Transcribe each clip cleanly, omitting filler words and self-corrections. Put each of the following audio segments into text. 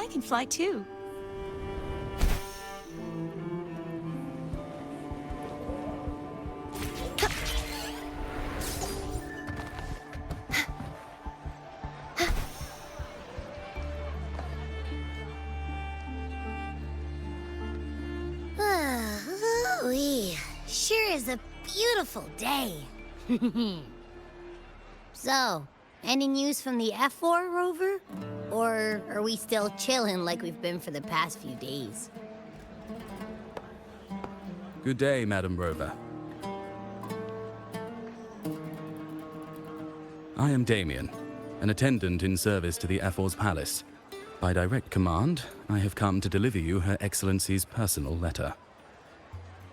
I can fly too. Sure is a beautiful day. So, any news from the F4 rover? Or are we still chilling like we've been for the past few days? Good day, Madam Rover. I am Damien, an attendant in service to the F4's palace. By direct command, I have come to deliver you Her Excellency's personal letter.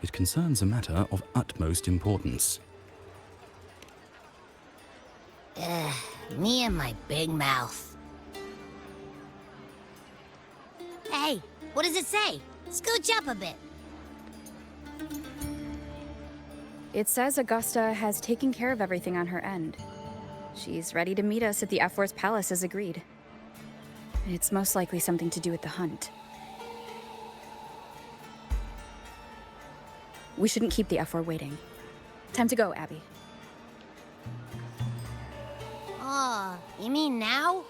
It concerns a matter of utmost importance. Me and my big mouth. Hey, what does it say? Scooch up a bit. It says Augusta has taken care of everything on her end. She's ready to meet us at the F4's palace as agreed. It's most likely something to do with the hunt. We shouldn't keep the F4 waiting. Time to go, Abby. Oh, you mean now?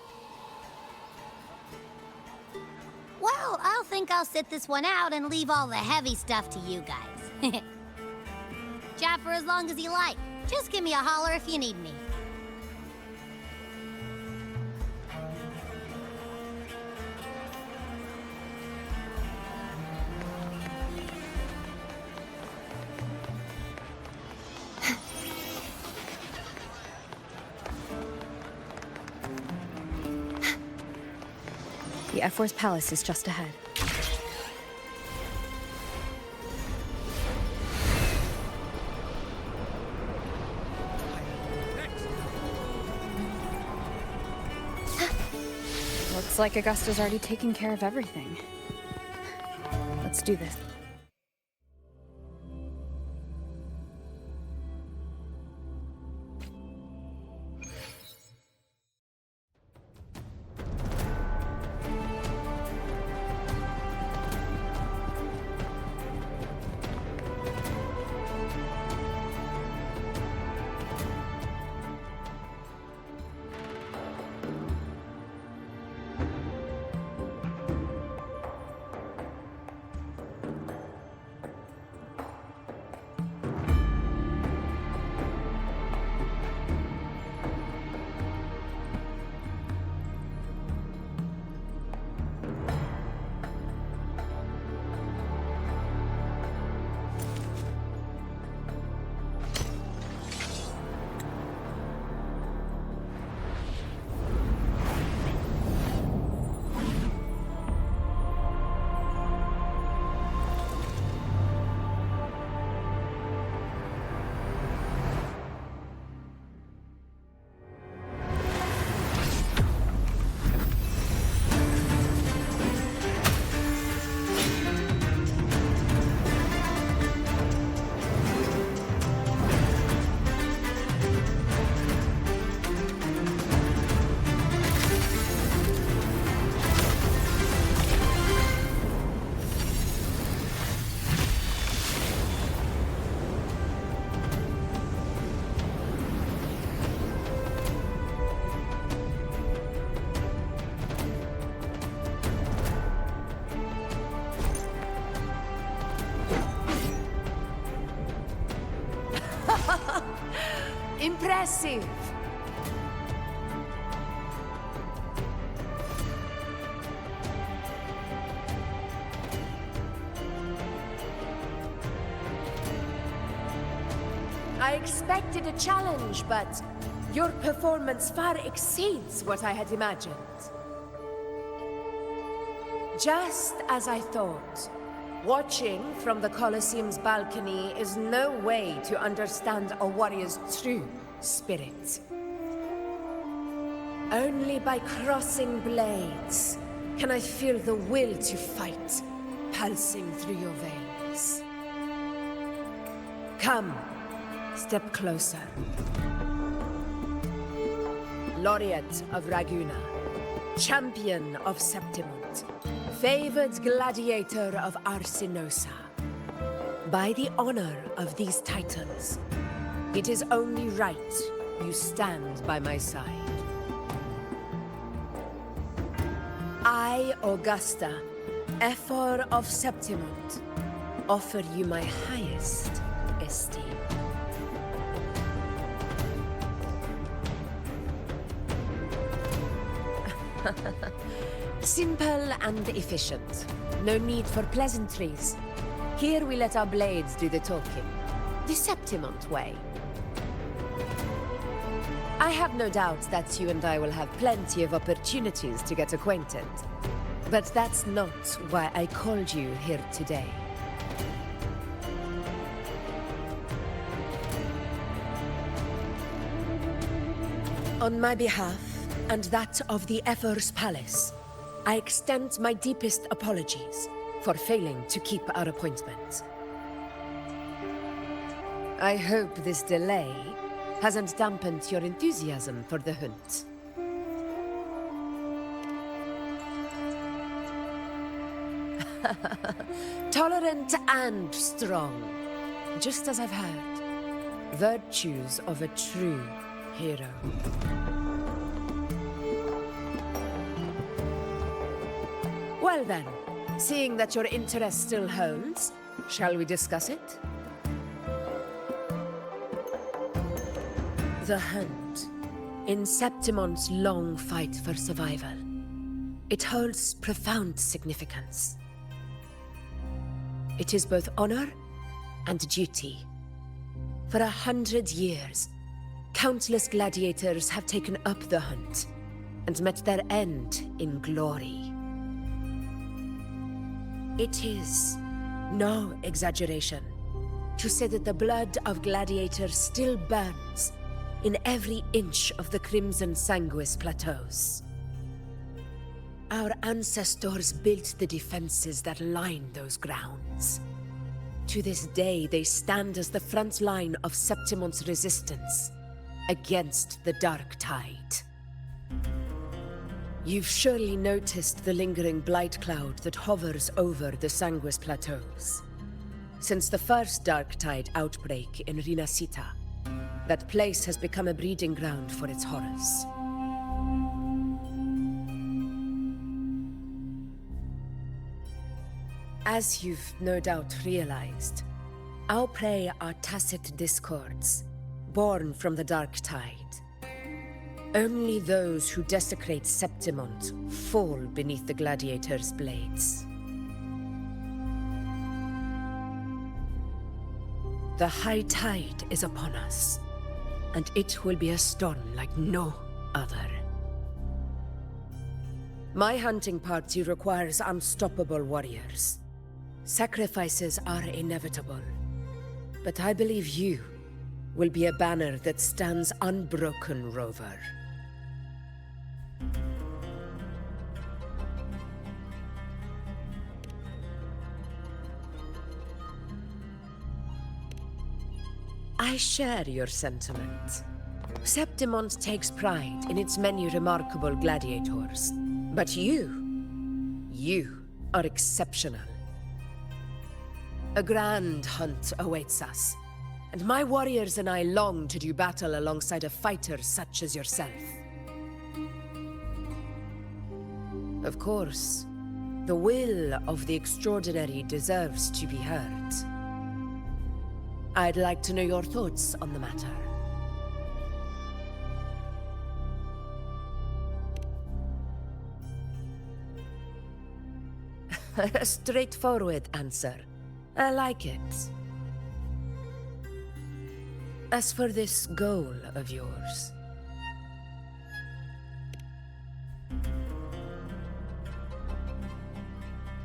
Well, I'll think I'll sit this one out and leave all the heavy stuff to you guys. Chat for as long as you like. Just give me a holler if you need me. The F4's palace is just ahead. Looks like Augusta's already taken care of everything. Let's do this. Impressive! I expected a challenge, but your performance far exceeds what I had imagined. Just as I thought. Watching from the Colosseum's balcony is no way to understand a warrior's true spirit. Only by crossing blades can I feel the will to fight pulsing through your veins. Come, step closer. Laureate of Raguna, champion of Septimund. Testament, favored gladiator of Arsinosa. By the honor of these titles, it is only right you stand by my side. I, Augusta, Ephor of Septimont, offer you my highest esteem. Simple and efficient. No need for pleasantries. Here we let our blades do the talking. The Septimont way. I have no doubt that you and I will have plenty of opportunities to get acquainted. But that's not why I called you here today. On my behalf, and that of the Ephor's Palace, I extend my deepest apologies for failing to keep our appointment. I hope this delay hasn't dampened your enthusiasm for the hunt. Tolerant and strong, just as I've heard. Virtues of a true hero. Well then, seeing that your interest still holds, shall we discuss it? The hunt. In Septimont's long fight for survival, it holds profound significance. It is both honor and duty. For 100 years, countless gladiators have taken up the hunt and met their end in glory. It is no exaggeration to say that the blood of gladiators still burns in every inch of the Crimson Sanguis plateaus. Our ancestors built the defenses that line those grounds. To this day, they stand as the front line of Septimont's resistance against the Dark Tide. You've surely noticed the lingering blight cloud that hovers over the Sanguis plateaus. Since the first Dark Tide outbreak in Rinascita, that place has become a breeding ground for its horrors. As you've no doubt realized, our prey are tacit discords, born from the Dark Tide. Only those who desecrate Septimont fall beneath the gladiators' blades. The high tide is upon us, and it will be a storm like no other. My hunting party requires unstoppable warriors. Sacrifices are inevitable, but I believe you will be a banner that stands unbroken, Rover. I share your sentiment. Septimont takes pride in its many remarkable gladiators, but you are exceptional. A grand hunt awaits us, and my warriors and I long to do battle alongside a fighter such as yourself. Of course, the will of the extraordinary deserves to be heard. I'd like to know your thoughts on the matter. A straightforward answer. I like it. As for this goal of yours...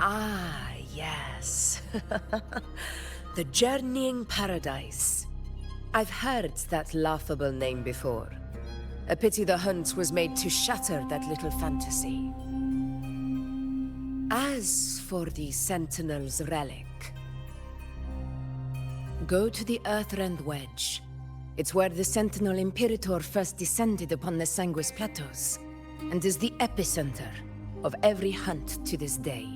Ah, yes. The Journeying Paradise. I've heard that laughable name before. A pity the hunt was made to shatter that little fantasy. As for the Sentinel's relic, go to the Earthrend Wedge. It's where the Sentinel Imperator first descended upon the Sanguis Plateaus, and is the epicenter of every hunt to this day.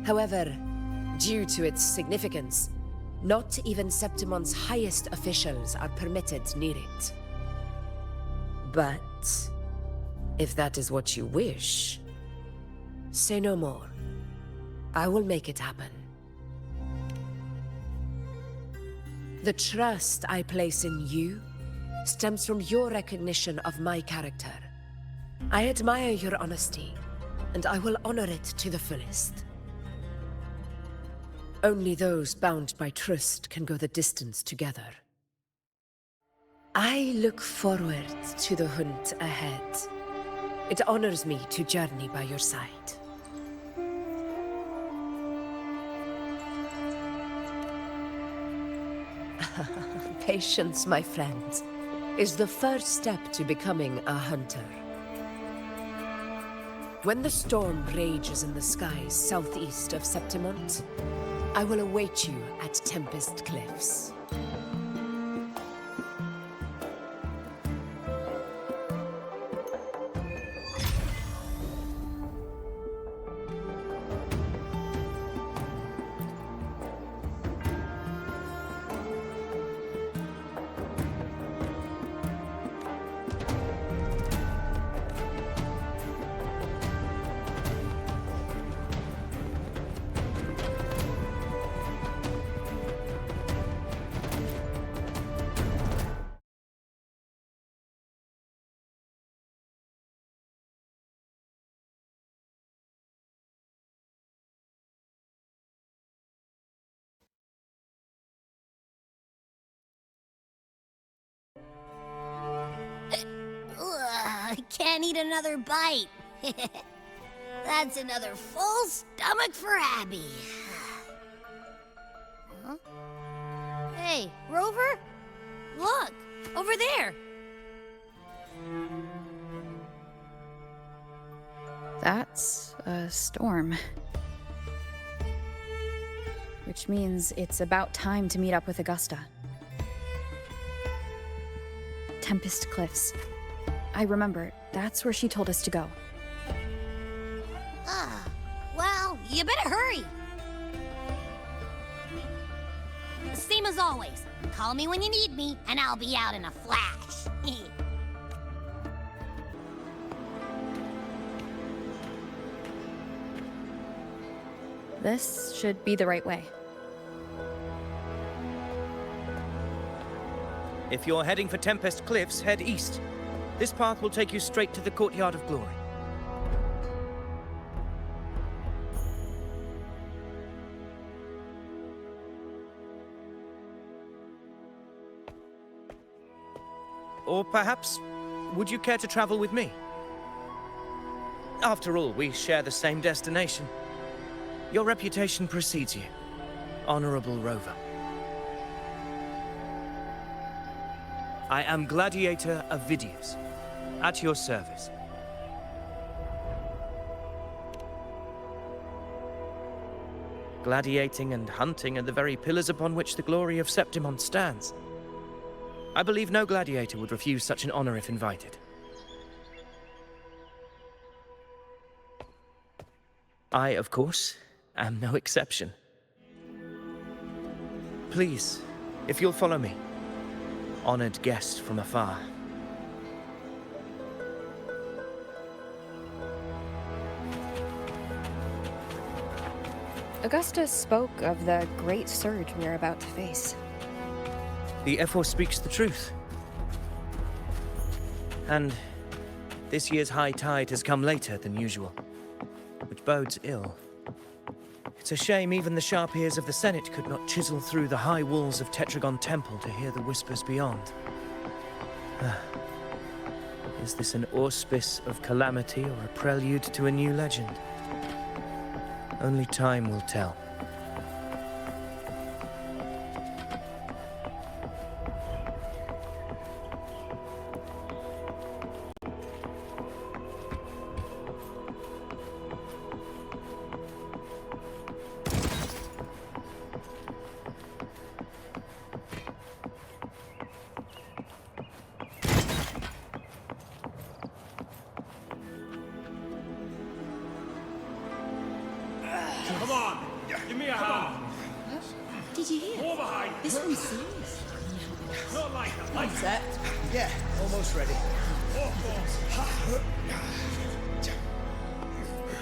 However, due to its significance, not even Septimon's highest officials are permitted near it. But if that is what you wish, say no more. I will make it happen. The trust I place in you stems from your recognition of my character. I admire your honesty, and I will honor it to the fullest. Only those bound by trust can go the distance together. I look forward to the hunt ahead. It honors me to journey by your side. Patience, my friend, is the first step to becoming a hunter. When the storm rages in the skies southeast of Septimont, I will await you at Tempest Cliffs. I can't eat another bite. That's another full stomach for Abby. Huh? Hey, Rover? Look, over there. That's a storm. Which means it's about time to meet up with Augusta. Tempest Cliffs. I remember, that's where she told us to go. Well, you better hurry. Same as always. Call me when you need me, and I'll be out in a flash. This should be the right way. If you're heading for Tempest Cliffs, head east. This path will take you straight to the Courtyard of Glory. Or perhaps, would you care to travel with me? After all, we share the same destination. Your reputation precedes you, Honorable Rover. I am Gladiator Avidius, at your service. Gladiating and hunting are the very pillars upon which the glory of Septimont stands. I believe no gladiator would refuse such an honor if invited. I, of course, am no exception. Please, if you'll follow me, honored guest from afar. Augusta spoke of the great surge we're about to face. The F4 speaks the truth. And this year's high tide has come later than usual, which bodes ill. It's a shame even the sharp ears of the Senate could not chisel through the high walls of Tetragon Temple to hear the whispers beyond. Is this an auspice of calamity or a prelude to a new legend? Only time will tell. Set? Yeah, almost ready. The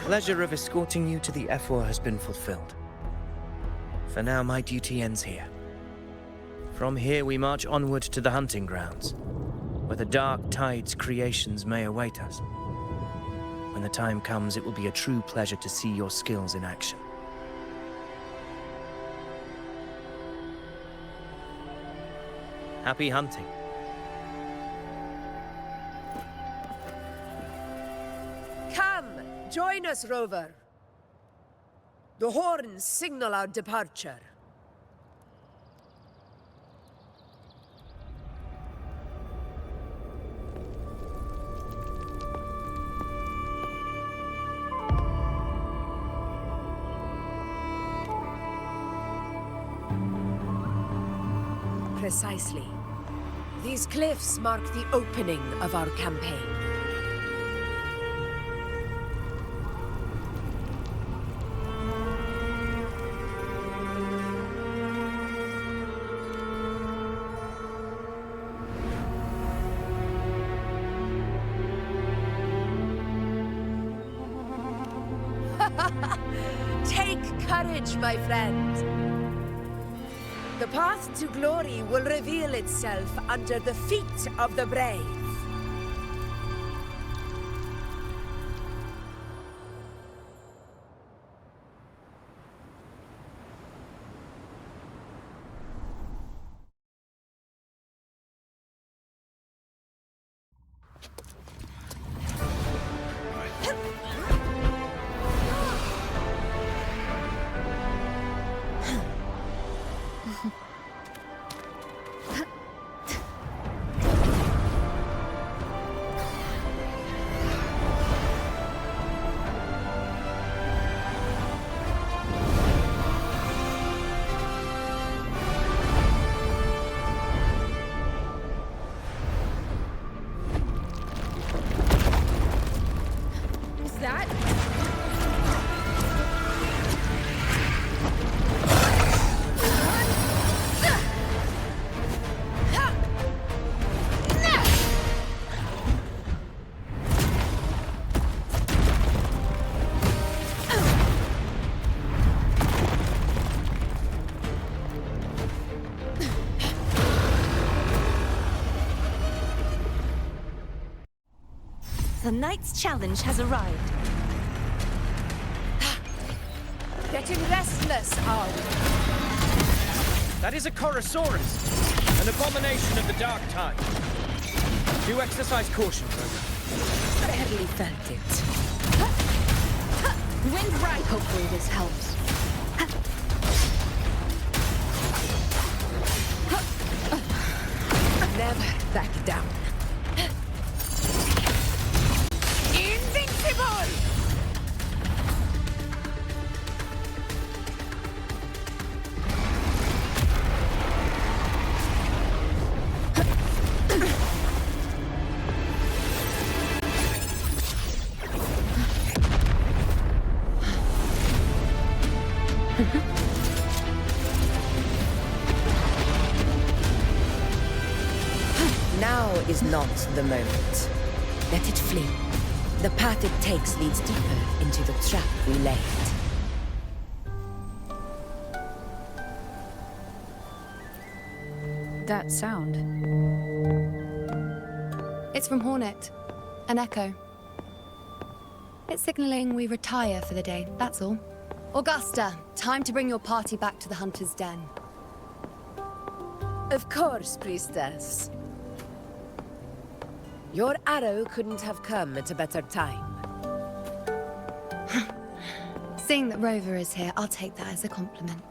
pleasure of escorting you to the F4 has been fulfilled. For now, my duty ends here. From here, we march onward to the hunting grounds, where the dark tide's creations may await us. When the time comes, it will be a true pleasure to see your skills in action. Happy hunting. Come, join us, Rover. The horns signal our departure. Precisely. These cliffs mark the opening of our campaign. Take courage, my friend. The path to glory will reveal itself under the feet of the brave. The knight's challenge has arrived. Getting restless, are we? That is a Chorosaurus, an abomination of the dark tide. Do exercise caution, Rover. Barely felt it. Wind right. Hopefully this helps. Never back down. Invincible! Now is not the moment. Let it flee. The path it takes leads deeper into the trap we laid. That sound. It's from Hornet. An echo. It's signaling we retire for the day, that's all. Augusta, time to bring your party back to the Hunter's Den. Of course, Priestess. Your arrow couldn't have come at a better time. Seeing that Rover is here, I'll take that as a compliment.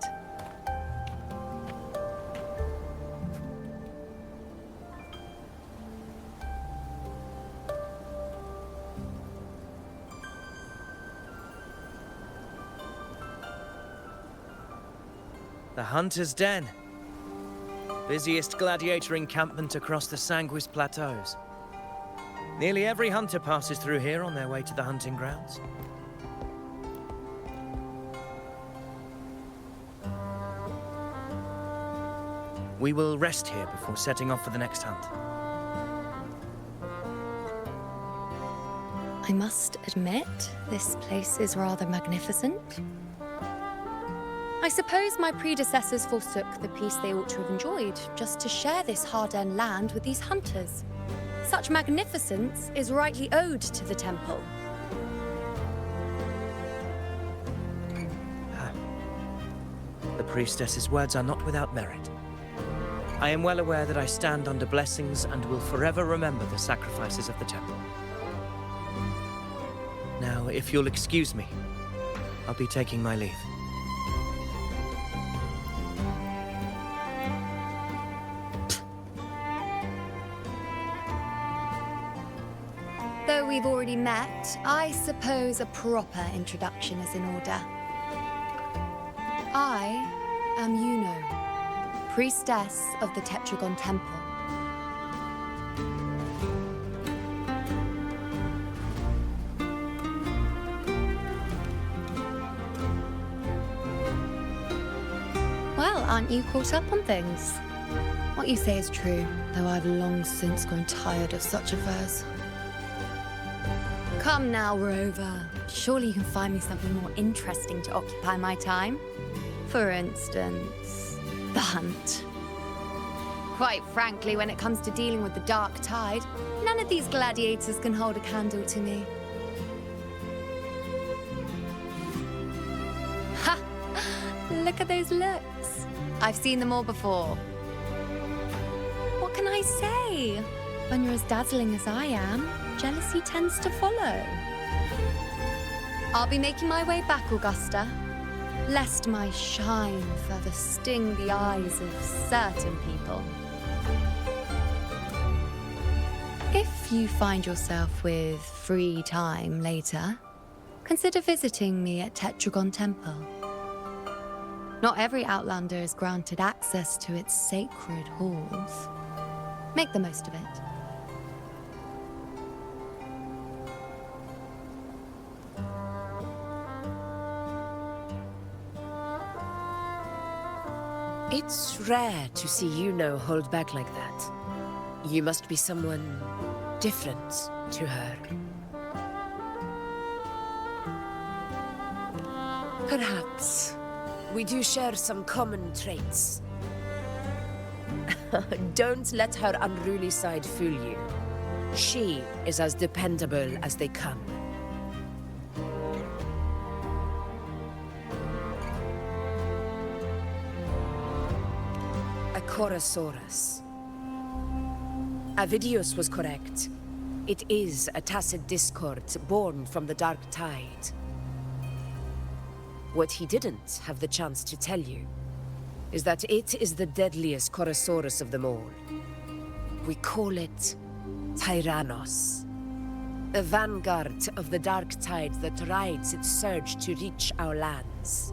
The Hunter's Den. Busiest gladiator encampment across the Sanguis Plateaus. Nearly every hunter passes through here on their way to the hunting grounds. We will rest here before setting off for the next hunt. I must admit, this place is rather magnificent. I suppose my predecessors forsook the peace they ought to have enjoyed just to share this hard-earned land with these hunters. Such magnificence is rightly owed to the temple. The priestess's words are not without merit. I am well aware that I stand under blessings and will forever remember the sacrifices of the temple. Now, if you'll excuse me, I'll be taking my leave. Though we've already met, I suppose a proper introduction is in order. I am Yuno, priestess of the Tetragon Temple. Well, aren't you caught up on things? What you say is true, though I've long since grown tired of such affairs. Come now, Rover. Surely you can find me something more interesting to occupy my time. For instance, the hunt. Quite frankly, when it comes to dealing with the dark tide, none of these gladiators can hold a candle to me. Ha! Look at those looks. I've seen them all before. What can I say? When you're as dazzling as I am, jealousy tends to follow. I'll be making my way back, Augusta, lest my shine further sting the eyes of certain people. If you find yourself with free time later, consider visiting me at Tetragon Temple. Not every Outlander is granted access to its sacred halls. Make the most of it. It's rare to see Yuno hold back like that. You must be someone different to her. Perhaps we do share some common traits. Don't let her unruly side fool you. She is as dependable as they come. Chorosaurus. Avidius was correct. It is a tacit discord born from the dark tide. What he didn't have the chance to tell you is that it is the deadliest Chorosaurus of them all. We call it Tyrannos, a vanguard of the dark tide that rides its surge to reach our lands.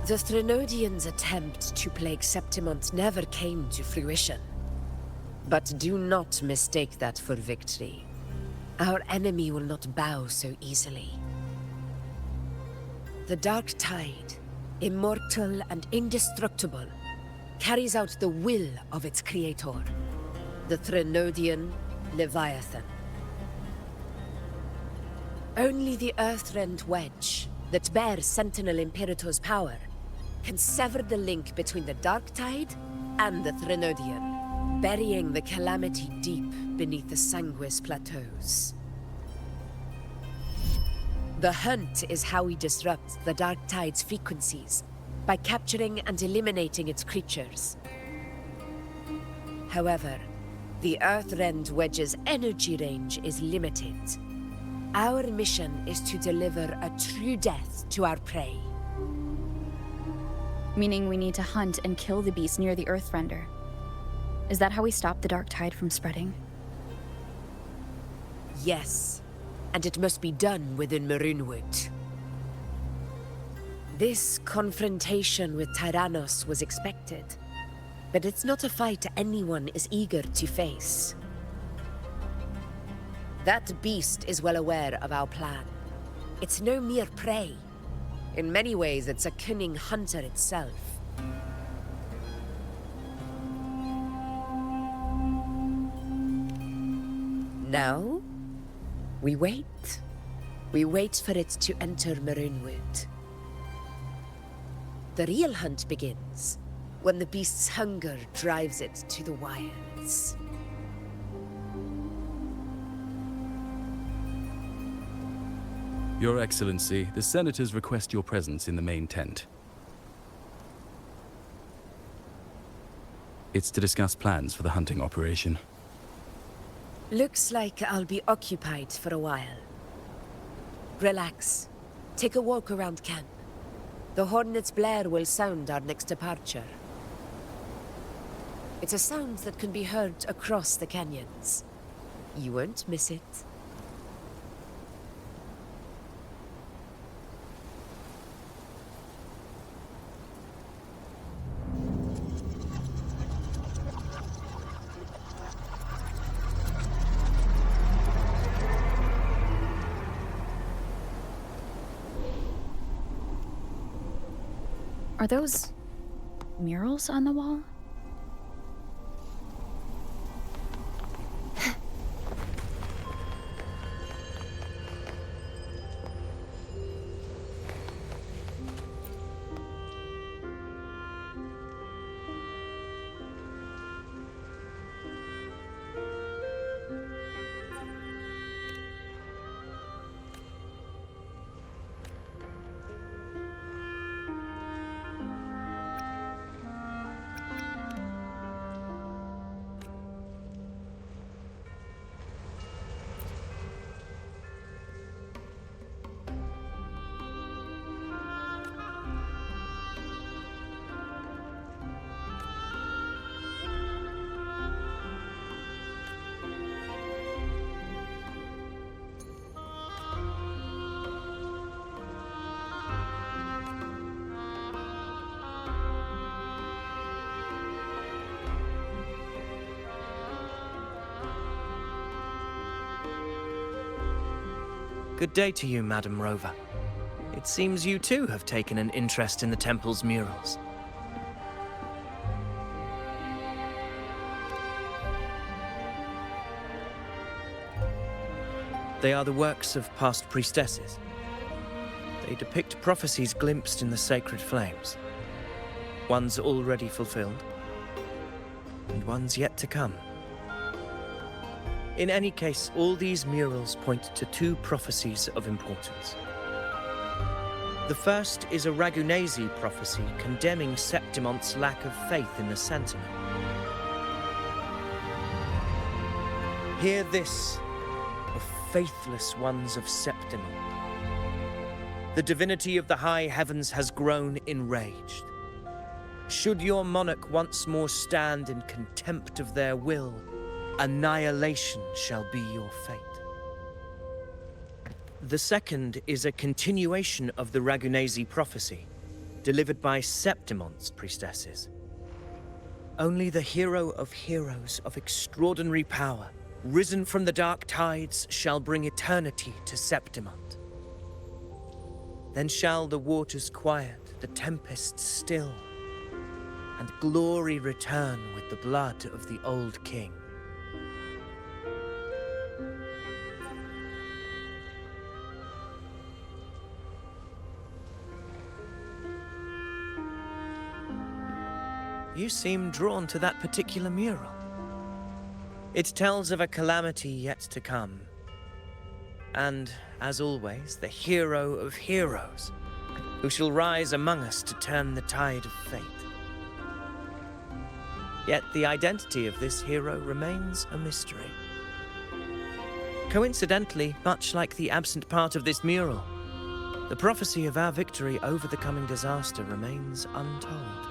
The Threnodians' attempt to plague Septimont never came to fruition. But do not mistake that for victory. Our enemy will not bow so easily. The Dark Tide, immortal and indestructible, carries out the will of its creator, the Threnodian Leviathan. Only the Earthrend Wedge, that bears Sentinel Imperator's power, can sever the link between the Dark Tide and the Threnodian, burying the calamity deep beneath the Sanguis plateaus. The hunt is how we disrupt the Dark Tide's frequencies, by capturing and eliminating its creatures. However, the Earthrend Wedge's energy range is limited. Our mission is to deliver a true death to our prey. Meaning we need to hunt and kill the beast near the Earthrender. Is that how we stop the Dark Tide from spreading? Yes, and it must be done within Maroonwood. This confrontation with Tyrannos was expected, but it's not a fight anyone is eager to face. That beast is well aware of our plan. It's no mere prey. In many ways, it's a cunning hunter itself. Now, we wait. We wait for it to enter Maroonwood. The real hunt begins when the beast's hunger drives it to the wilds. Your Excellency, the Senators request your presence in the main tent. It's to discuss plans for the hunting operation. Looks like I'll be occupied for a while. Relax. Take a walk around camp. The hornet's blare will sound our next departure. It's a sound that can be heard across the canyons. You won't miss it. Are those murals on the wall? Good day to you, Madam Rover. It seems you too have taken an interest in the temple's murals. They are the works of past priestesses. They depict prophecies glimpsed in the sacred flames. Ones already fulfilled, and ones yet to come. In any case, all these murals point to two prophecies of importance. The first is a Ragunesi prophecy condemning Septimonte's lack of faith in the Sentinel. Hear this, O faithless ones of Septimont. The divinity of the high heavens has grown enraged. Should your monarch once more stand in contempt of their will, annihilation shall be your fate. The second is a continuation of the Ragunesi prophecy, delivered by Septimonte's priestesses. Only the hero of heroes of extraordinary power, risen from the dark tides, shall bring eternity to Septimont. Then shall the waters quiet, the tempests still, and glory return with the blood of the old king. You seem drawn to that particular mural. It tells of a calamity yet to come. And, as always, the hero of heroes, who shall rise among us to turn the tide of fate. Yet the identity of this hero remains a mystery. Coincidentally, much like the absent part of this mural, the prophecy of our victory over the coming disaster remains untold.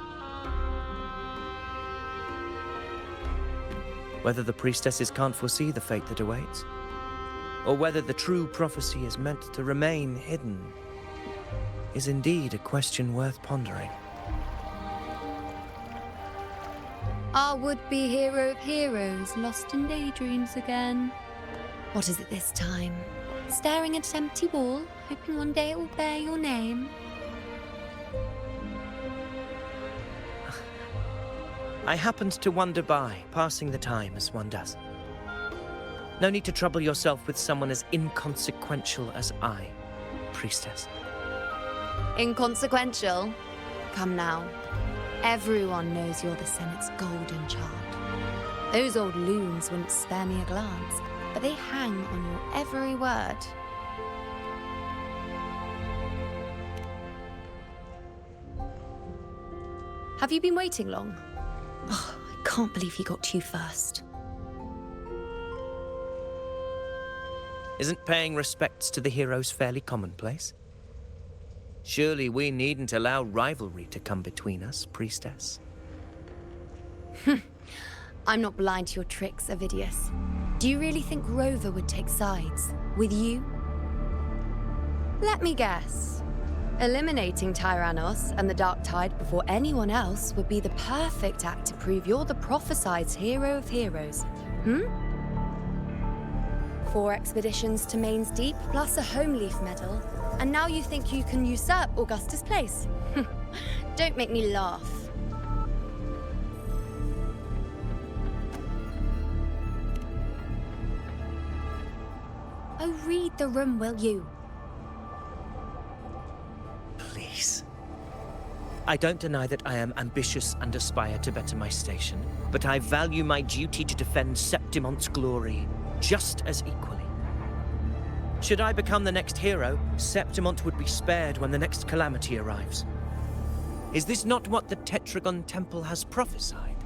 Whether the priestesses can't foresee the fate that awaits, or whether the true prophecy is meant to remain hidden, is indeed a question worth pondering. Our would-be hero of heroes, lost in daydreams again. What is it this time? Staring at an empty wall, hoping one day it will bear your name. I happened to wander by, passing the time as one does. No need to trouble yourself with someone as inconsequential as I, Priestess. Inconsequential? Come now. Everyone knows you're the Senate's golden child. Those old loons wouldn't spare me a glance, but they hang on your every word. Have you been waiting long? Oh, I can't believe he got to you first. Isn't paying respects to the heroes fairly commonplace? Surely we needn't allow rivalry to come between us, Priestess. I'm not blind to your tricks, Avidius. Do you really think Rover would take sides with you? Let me guess. Eliminating Tyrannos and the Dark Tide before anyone else would be the perfect act to prove you're the prophesied hero of heroes. 4 expeditions to Main's Deep, plus a Home Leaf medal, and now you think you can usurp Augustus' place? Don't make me laugh. Oh, read the room, will you? Please. I don't deny that I am ambitious and aspire to better my station, but I value my duty to defend Septimont's glory just as equally. Should I become the next hero, Septimont would be spared when the next calamity arrives. Is this not what the Tetragon Temple has prophesied?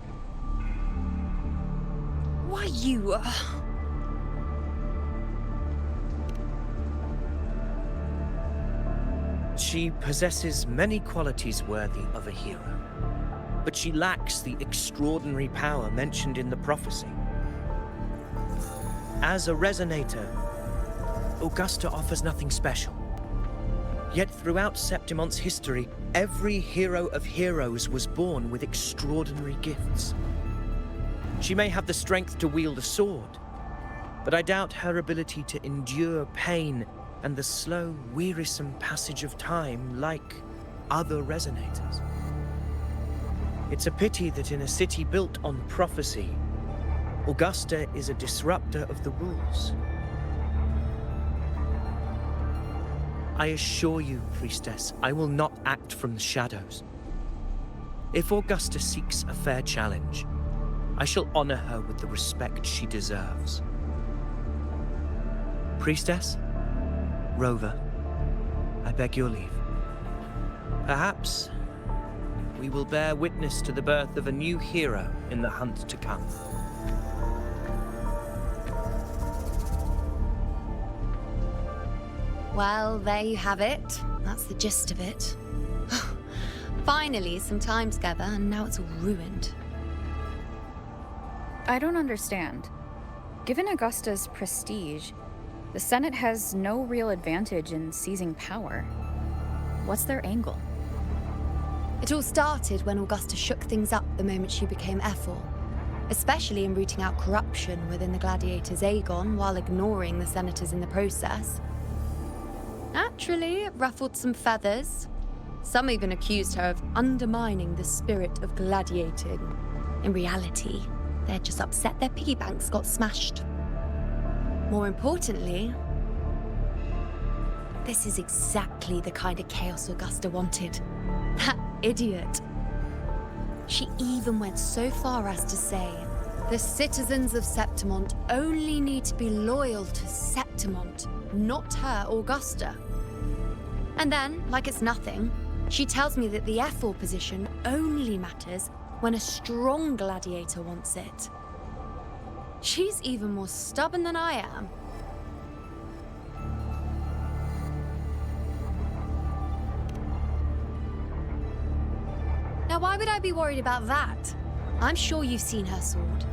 Why, you... She possesses many qualities worthy of a hero, but she lacks the extraordinary power mentioned in the prophecy. As a resonator, Augusta offers nothing special. Yet throughout Septimont's history, every hero of heroes was born with extraordinary gifts. She may have the strength to wield a sword, but I doubt her ability to endure pain and the slow, wearisome passage of time like other resonators. It's a pity that in a city built on prophecy, Augusta is a disruptor of the rules. I assure you, Priestess, I will not act from the shadows. If Augusta seeks a fair challenge, I shall honor her with the respect she deserves. Priestess? Rover, I beg your leave. Perhaps we will bear witness to the birth of a new hero in the hunt to come. Well, there you have it. That's the gist of it. Finally, some time together, and now it's all ruined. I don't understand. Given Augusta's prestige, the Senate has no real advantage in seizing power. What's their angle? It all started when Augusta shook things up the moment she became Ephor, especially in rooting out corruption within the gladiators' Aegon while ignoring the senators in the process. Naturally, it ruffled some feathers. Some even accused her of undermining the spirit of gladiating. In reality, they're just upset their piggy banks got smashed. More importantly, this is exactly the kind of chaos Augusta wanted. That idiot. She even went so far as to say, the citizens of Septimont only need to be loyal to Septimont, not her, Augusta. And then, like it's nothing, she tells me that the Ephor position only matters when a strong gladiator wants it. She's even more stubborn than I am. Now, why would I be worried about that? I'm sure you've seen her sword.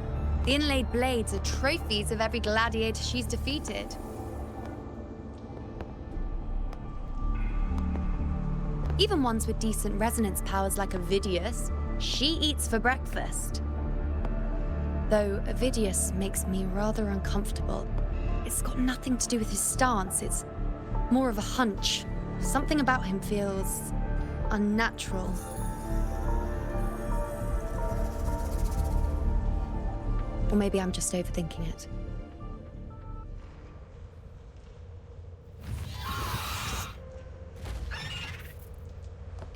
The inlaid blades are trophies of every gladiator she's defeated. Even ones with decent resonance powers like Avidius, she eats for breakfast. Though Avidius makes me rather uncomfortable. It's got nothing to do with his stance, it's more of a hunch. Something about him feels unnatural. Or maybe I'm just overthinking it.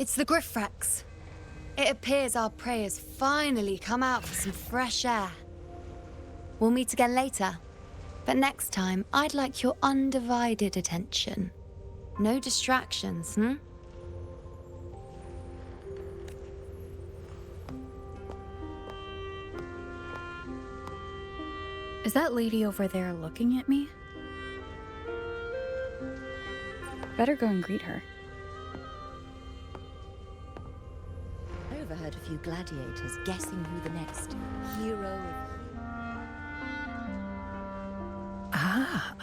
It's the Griffrex. It appears our prey has finally come out for some fresh air. We'll meet again later. But next time, I'd like your undivided attention. No distractions, hmm? Is that lady over there looking at me? Better go and greet her. I overheard a few gladiators guessing who the next hero of... Ah.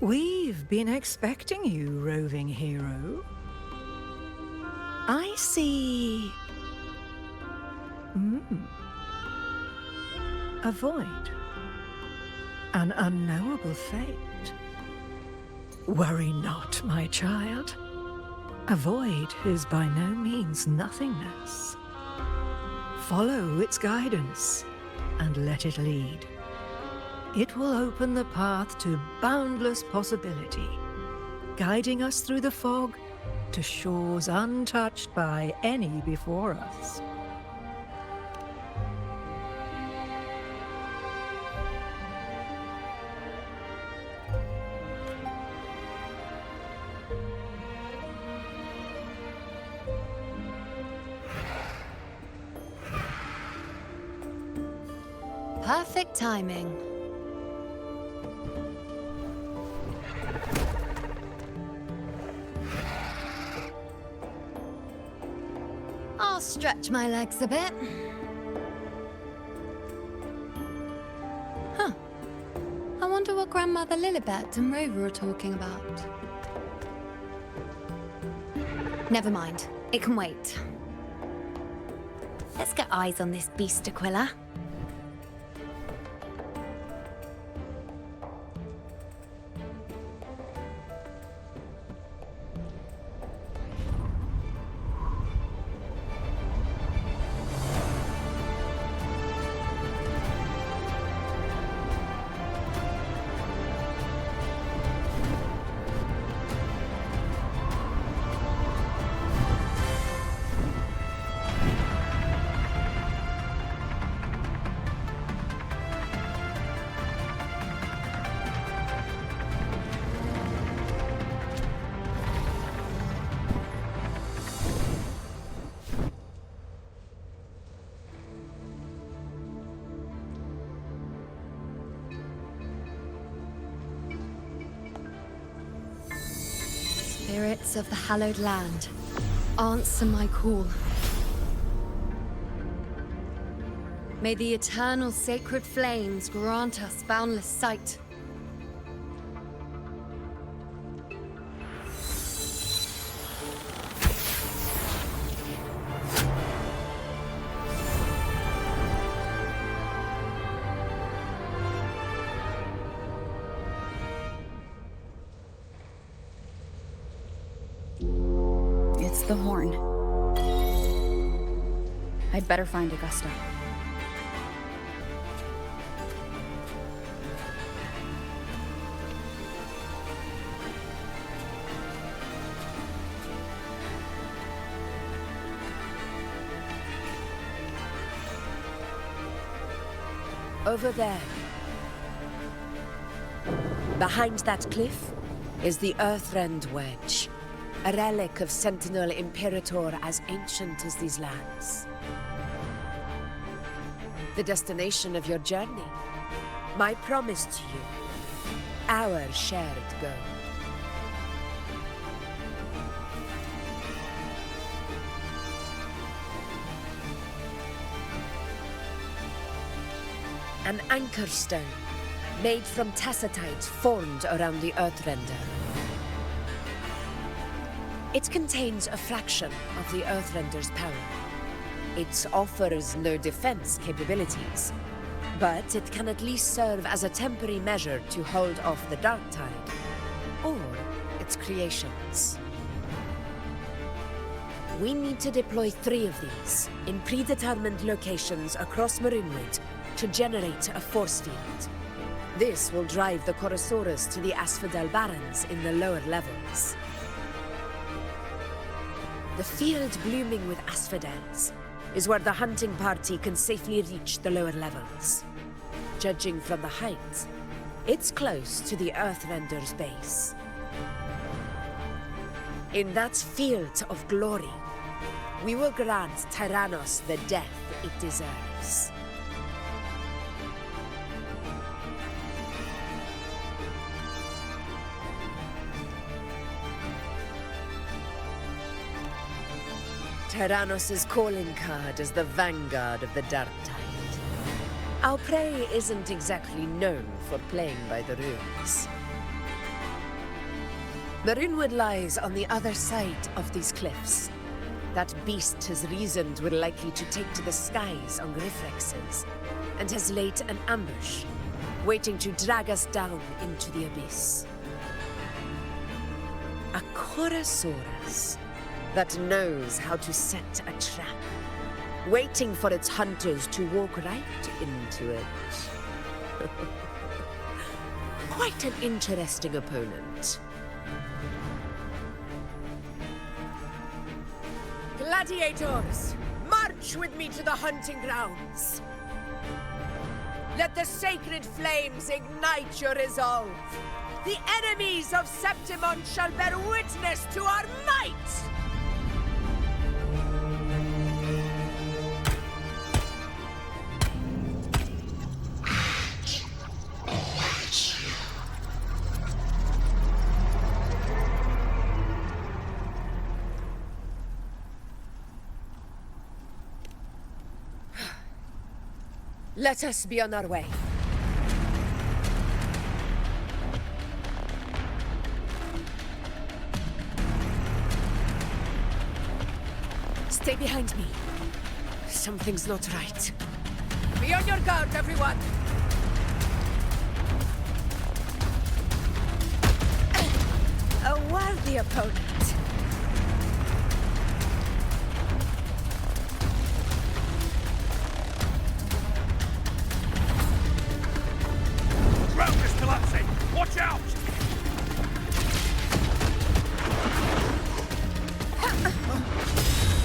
We've been expecting you, roving hero. I see... A void. An unknowable fate. Worry not, my child. A void is by no means nothingness. Follow its guidance and let it lead. It will open the path to boundless possibility, guiding us through the fog to shores untouched by any before us. Perfect timing. I'll stretch my legs a bit. Huh. I wonder what Grandmother Lilibet and Rover are talking about. Never mind. It can wait. Let's get eyes on this beast Aquila. Spirits of the hallowed land, answer my call. May the eternal sacred flames grant us boundless sight. It's the horn. I'd better find Augusta. Over there. Behind that cliff is the Earthrend Wedge, a relic of Sentinel Imperator as ancient as these lands. The destination of your journey, my promise to you, our shared goal. An anchor stone, made from tacitite formed around the Earthrender. It contains a fraction of the Earthrender's power. It offers no defense capabilities, but it can at least serve as a temporary measure to hold off the dark tide, or its creations. We need to deploy 3 of these in predetermined locations across Marinwood to generate a force field. This will drive the Chorosaurus to the Asphodel Barrens in the lower levels. The field blooming with asphodels is where the hunting party can safely reach the lower levels. Judging from the height, it's close to the Earthrender's base. In that field of glory, we will grant Tyrannos the death it deserves. Tyrannos' calling card is the vanguard of the Dark Tide. Our prey isn't exactly known for playing by the runes. The Runewood lies on the other side of these cliffs. That beast has reasoned we're likely to take to the skies on Griffrexes, and has laid an ambush, waiting to drag us down into the abyss. A Corasaurus that knows how to set a trap, waiting for its hunters to walk right into it. Quite an interesting opponent. Gladiators, march with me to the hunting grounds. Let the sacred flames ignite your resolve. The enemies of Septimon shall bear witness to our might! Let us be on our way. Stay behind me. Something's not right. Be on your guard, everyone! A worthy opponent. Watch out!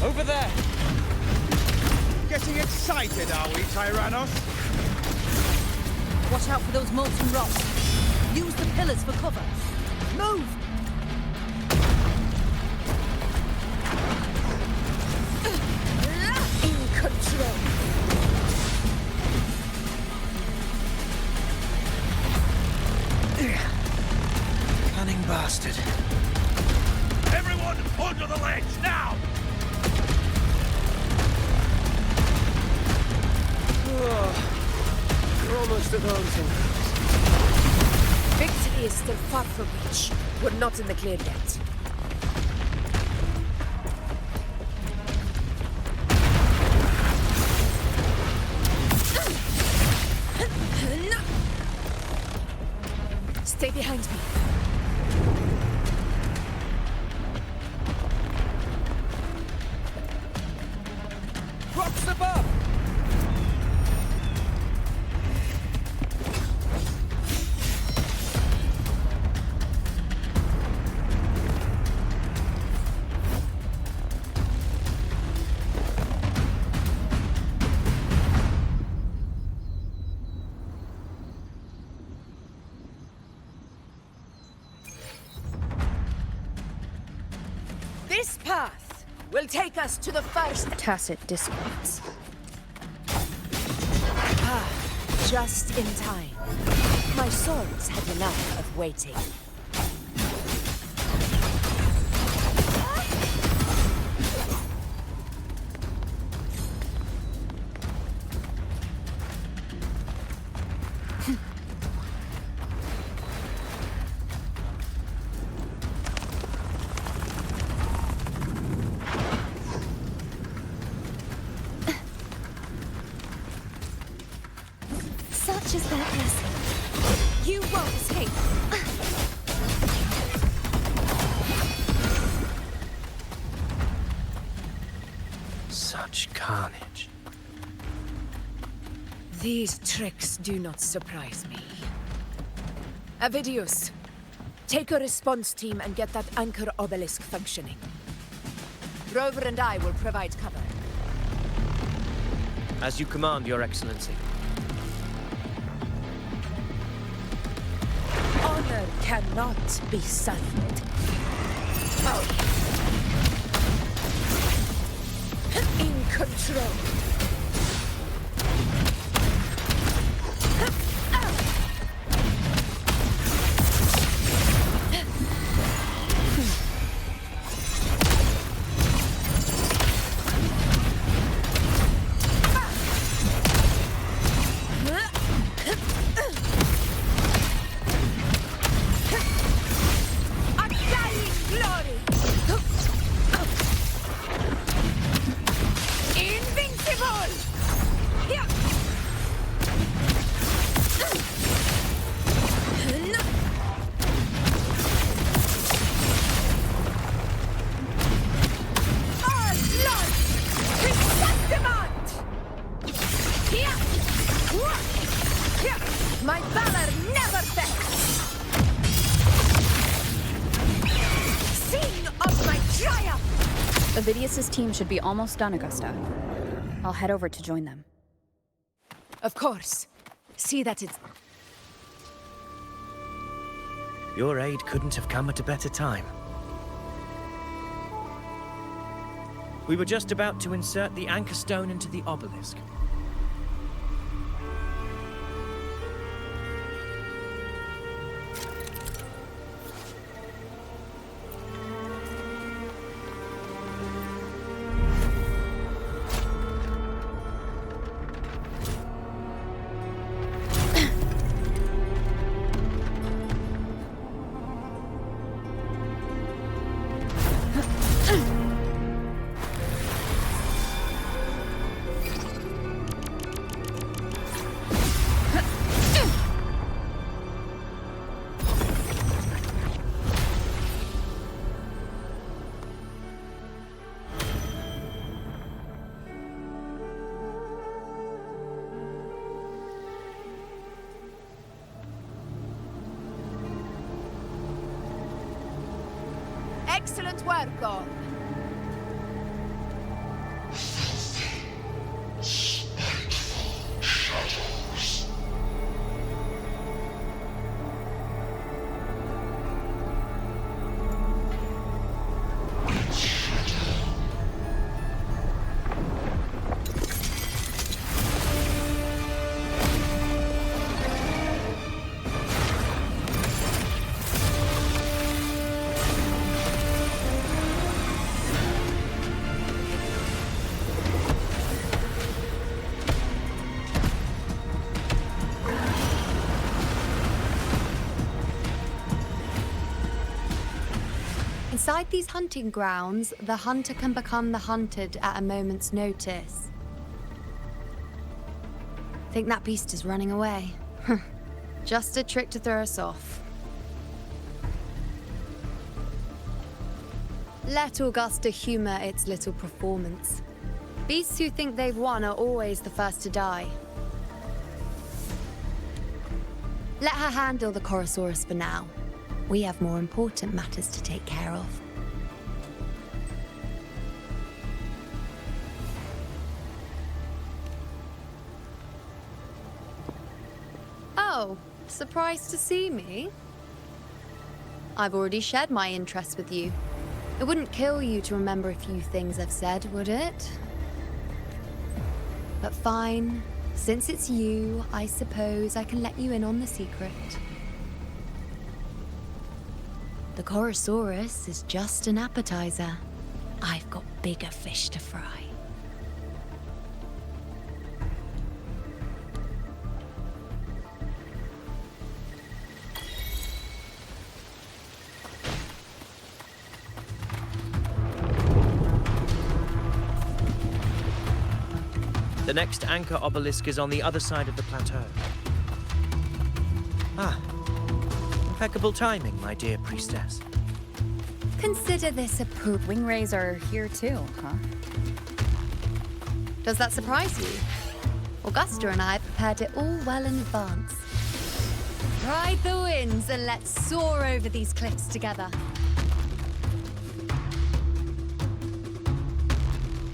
Over there! Getting excited, are we, Tyrannos? Watch out for those molten rocks. Use the pillars for cover. Move! In control. Cunning bastard. Everyone, onto the ledge, now! We're almost at Haunting. Victory is still far from reach. We're not in the clear yet. Stay behind me. Rocks above! This path will take us to the first... Tacit discords. Just in time. My swords had enough of waiting. Such is their blessing. You won't escape. Such carnage. These tricks do not surprise me. Avidius, take a response team and get that anchor obelisk functioning. Rover and I will provide cover. As you command, Your Excellency. Honor cannot be sullied. In control. My valor never fails! Sing of my triumph! Avidius's team should be almost done, Augusta. I'll head over to join them. Of course. See that it's... Your aid couldn't have come at a better time. We were just about to insert the anchor stone into the obelisk. Excellent work, all. Inside these hunting grounds, the hunter can become the hunted at a moment's notice. Think that beast is running away? Just a trick to throw us off. Let Augusta humor its little performance. Beasts who think they've won are always the first to die. Let her handle the Chorosaurus for now. We have more important matters to take care of. Oh, surprised to see me? I've already shared my interest with you. It wouldn't kill you to remember a few things I've said, would it? But fine. Since it's you, I suppose I can let you in on the secret. The Chorosaurus is just an appetizer. I've got bigger fish to fry. The next anchor obelisk is on the other side of the plateau. Ah. Impeccable timing, my dear priestess. Consider this a proof. Wingrays are here too, huh? Does that surprise you? Augusta and I prepared it all well in advance. Ride the winds and let's soar over these cliffs together.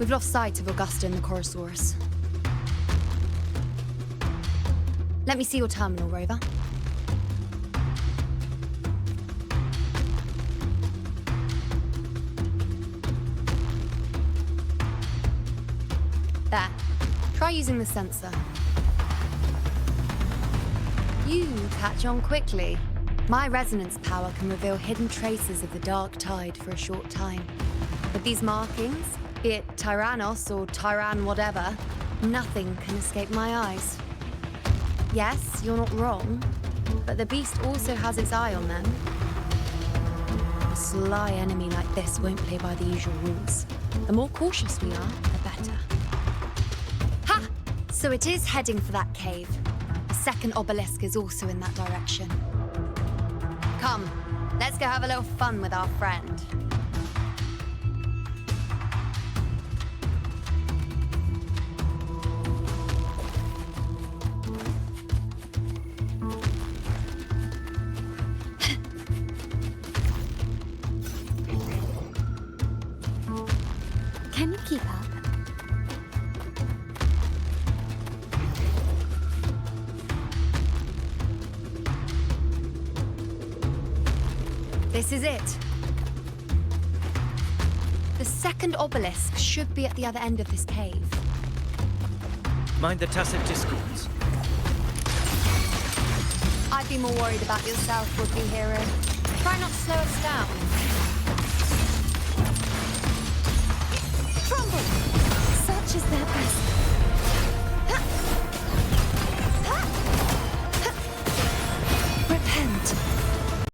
We've lost sight of Augusta and the Chorosaurus. Let me see your terminal, Rover. There. Try using the sensor. You catch on quickly. My resonance power can reveal hidden traces of the dark tide for a short time. With these markings, be it Tyrannos or Tyran whatever, nothing can escape my eyes. Yes, you're not wrong, but the beast also has its eye on them. A sly enemy like this won't play by the usual rules. The more cautious we are, the better. Ha! So it is heading for that cave. The second obelisk is also in that direction. Come, let's go have a little fun with our friend. Can you keep up? This is it. The second obelisk should be at the other end of this cave. Mind the tacit discords. I'd be more worried about yourself, would-be hero. Try not to slow us down. Crumble! Such is their best. Repent.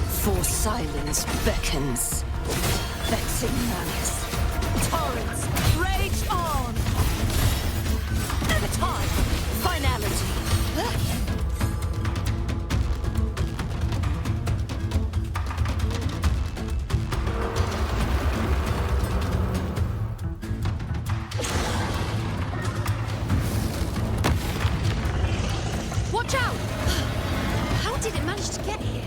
For silence beckons. Vexing malice. Torrents rage on. And the time, finality. Watch out! How did it manage to get here?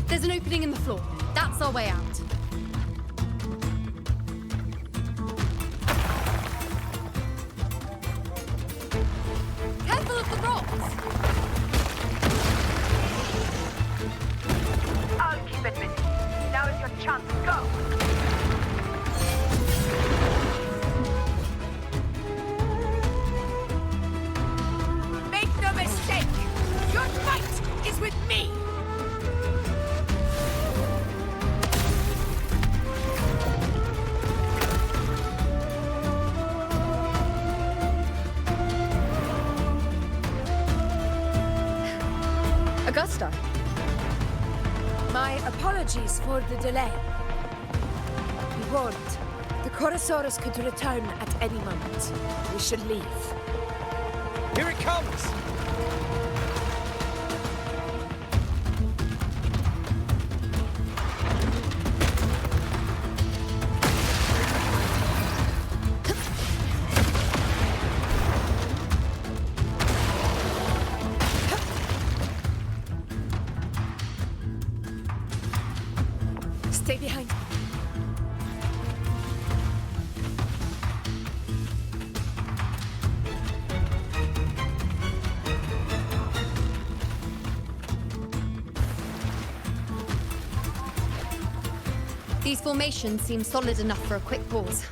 There's an opening in the floor. That's our way out. Careful of the rocks! I'll keep it busy. Now is your chance. Go! Make no mistake! Your fight is with me! Augusta. My apologies for the delay. Be warned, the Chorosaurus could return at any moment. We should leave. Here it comes! Stay behind. These formations seem solid enough for a quick pause.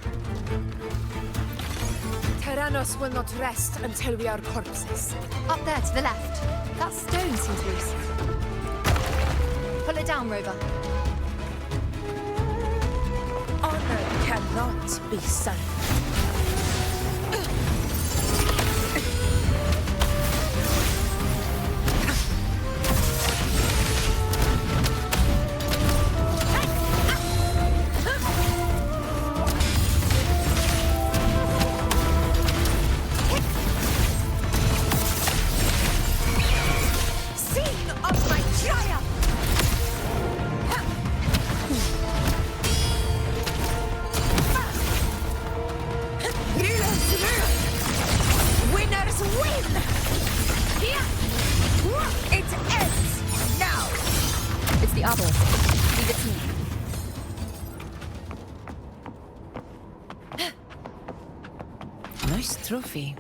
Tyrannos will not rest until we are corpses. Up there to the left. That stone seems loose. Pull it down, Rover. Honor cannot be served. Scene of my triumph! Winners win! Here! It ends now! It's the obelisk. Leave it to me. nice trophy.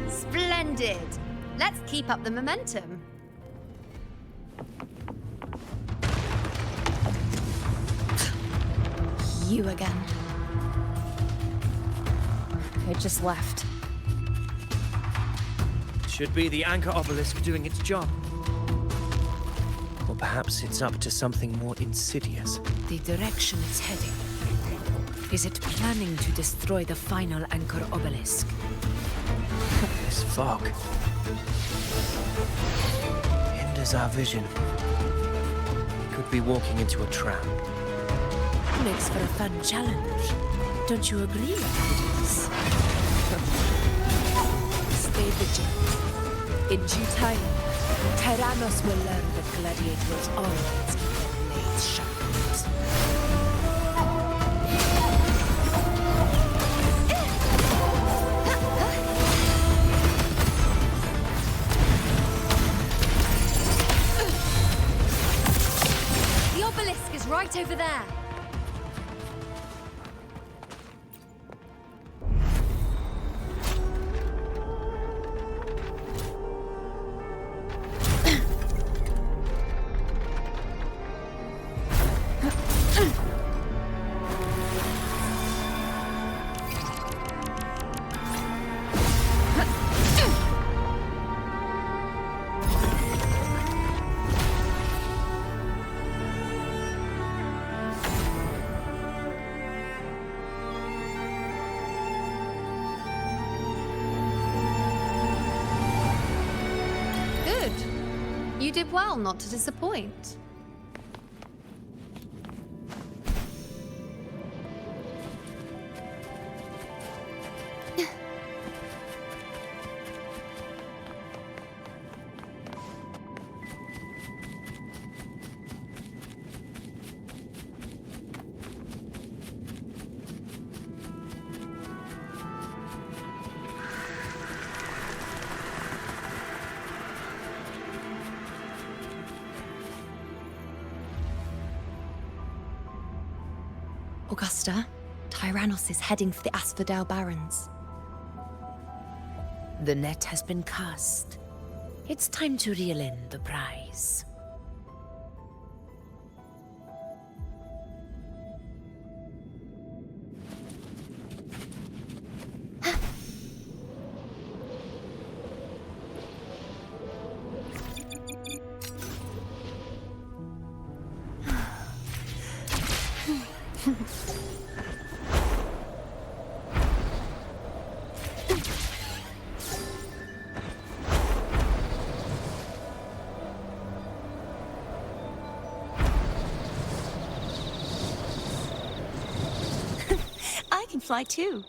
Splendid! Let's keep up the momentum. You again. It just left. Should be the anchor obelisk doing its job. Or perhaps it's up to something more insidious. The direction it's heading. Is it planning to destroy the final anchor obelisk? This fog hinders our vision. Could be walking into a trap. Makes for a fun challenge. Don't you agree, ladies? Stay vigilant. In due time, Tyrannos will learn that gladiators always keep their blades sharpened. The obelisk is right over there. You did well not to disappoint. Augusta, Tyrannos is heading for the Asphodel Barrens. The net has been cast. It's time to reel in the prize. I can fly too.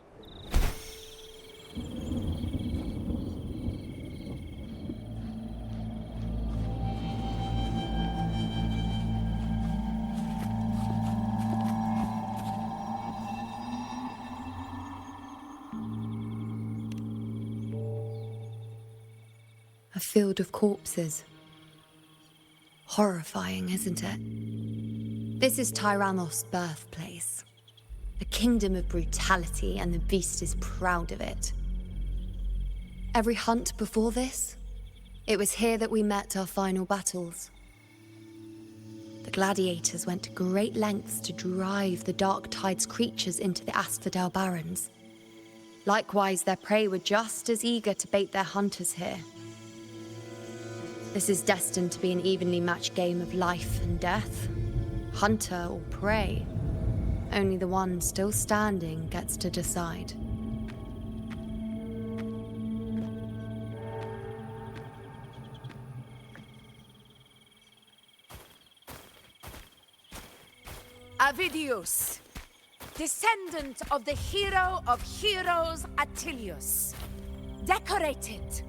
A field of corpses. Horrifying, isn't it? This is Tyrannos' birthplace. A kingdom of brutality, and the beast is proud of it. Every hunt before this, it was here that we met our final battles. The gladiators went to great lengths to drive the Dark Tide's creatures into the Asphodel Barrens. Likewise, their prey were just as eager to bait their hunters here. This is destined to be an evenly matched game of life and death. Hunter or prey. Only the one still standing gets to decide. Avidius, descendant of the hero of heroes Attilius, decorated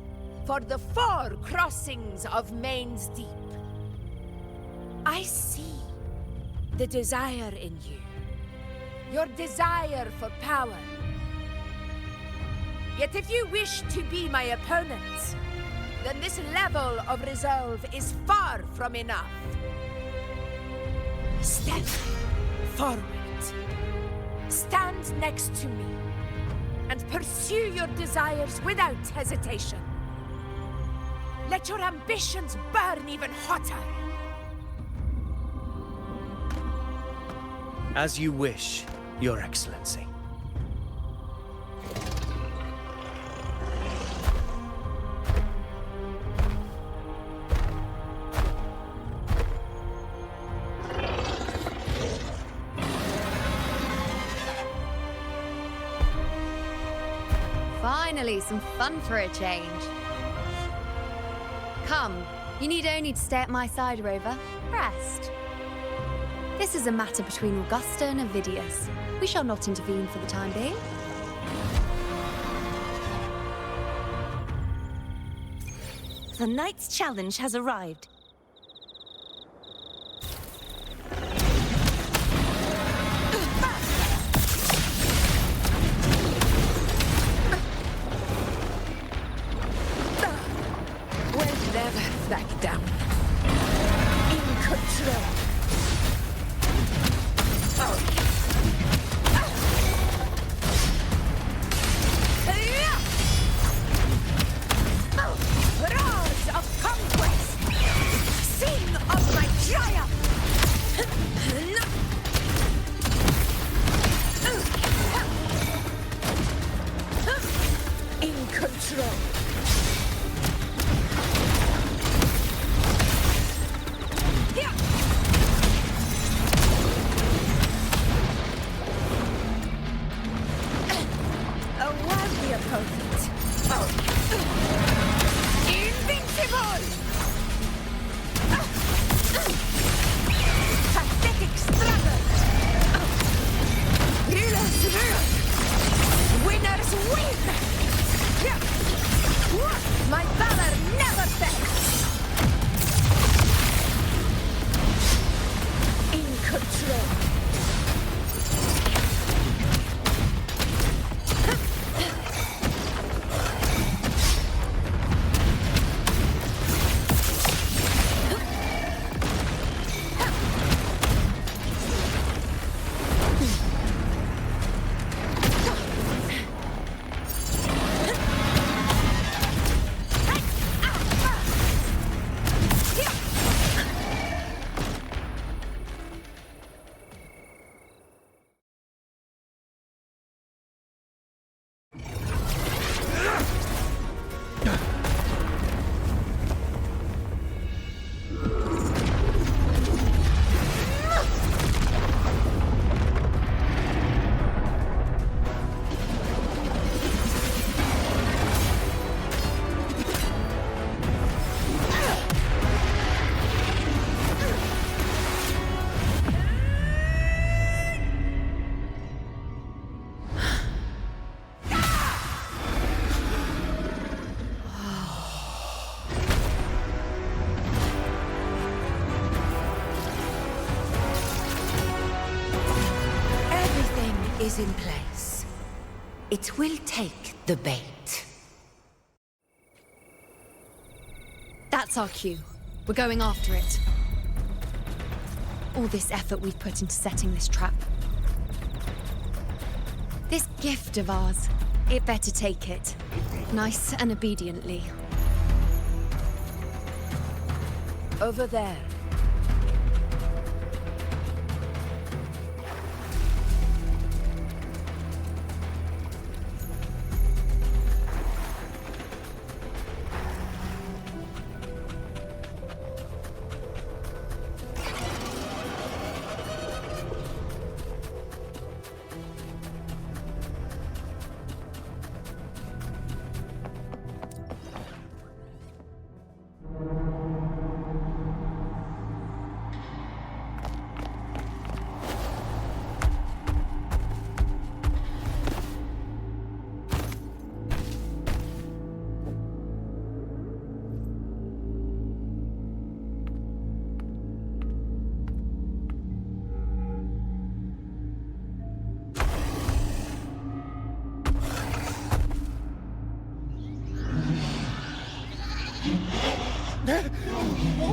for the 4 crossings of Main's Deep. I see the desire in you, your desire for power. Yet if you wish to be my opponent, then this level of resolve is far from enough. Step forward. Stand next to me and pursue your desires without hesitation. Let your ambitions burn even hotter. As you wish, Your Excellency. Finally, some fun for a change. Come, you need only to stay at my side, Rover. Rest. This is a matter between Augusta and Avidius. We shall not intervene for the time being. The knight's challenge has arrived. We'll never back down. In control. Roars of conquest! Sing of my triumph! In control. A worthy opponent. Invincible! Pathetic struggle! Heroes rule! Winners win! My valor never fails! In control. Is in place. It will take the bait. That's our cue. We're going after it. All this effort we've put into setting this trap. This gift of ours, it better take it. Nice and obediently. Over there.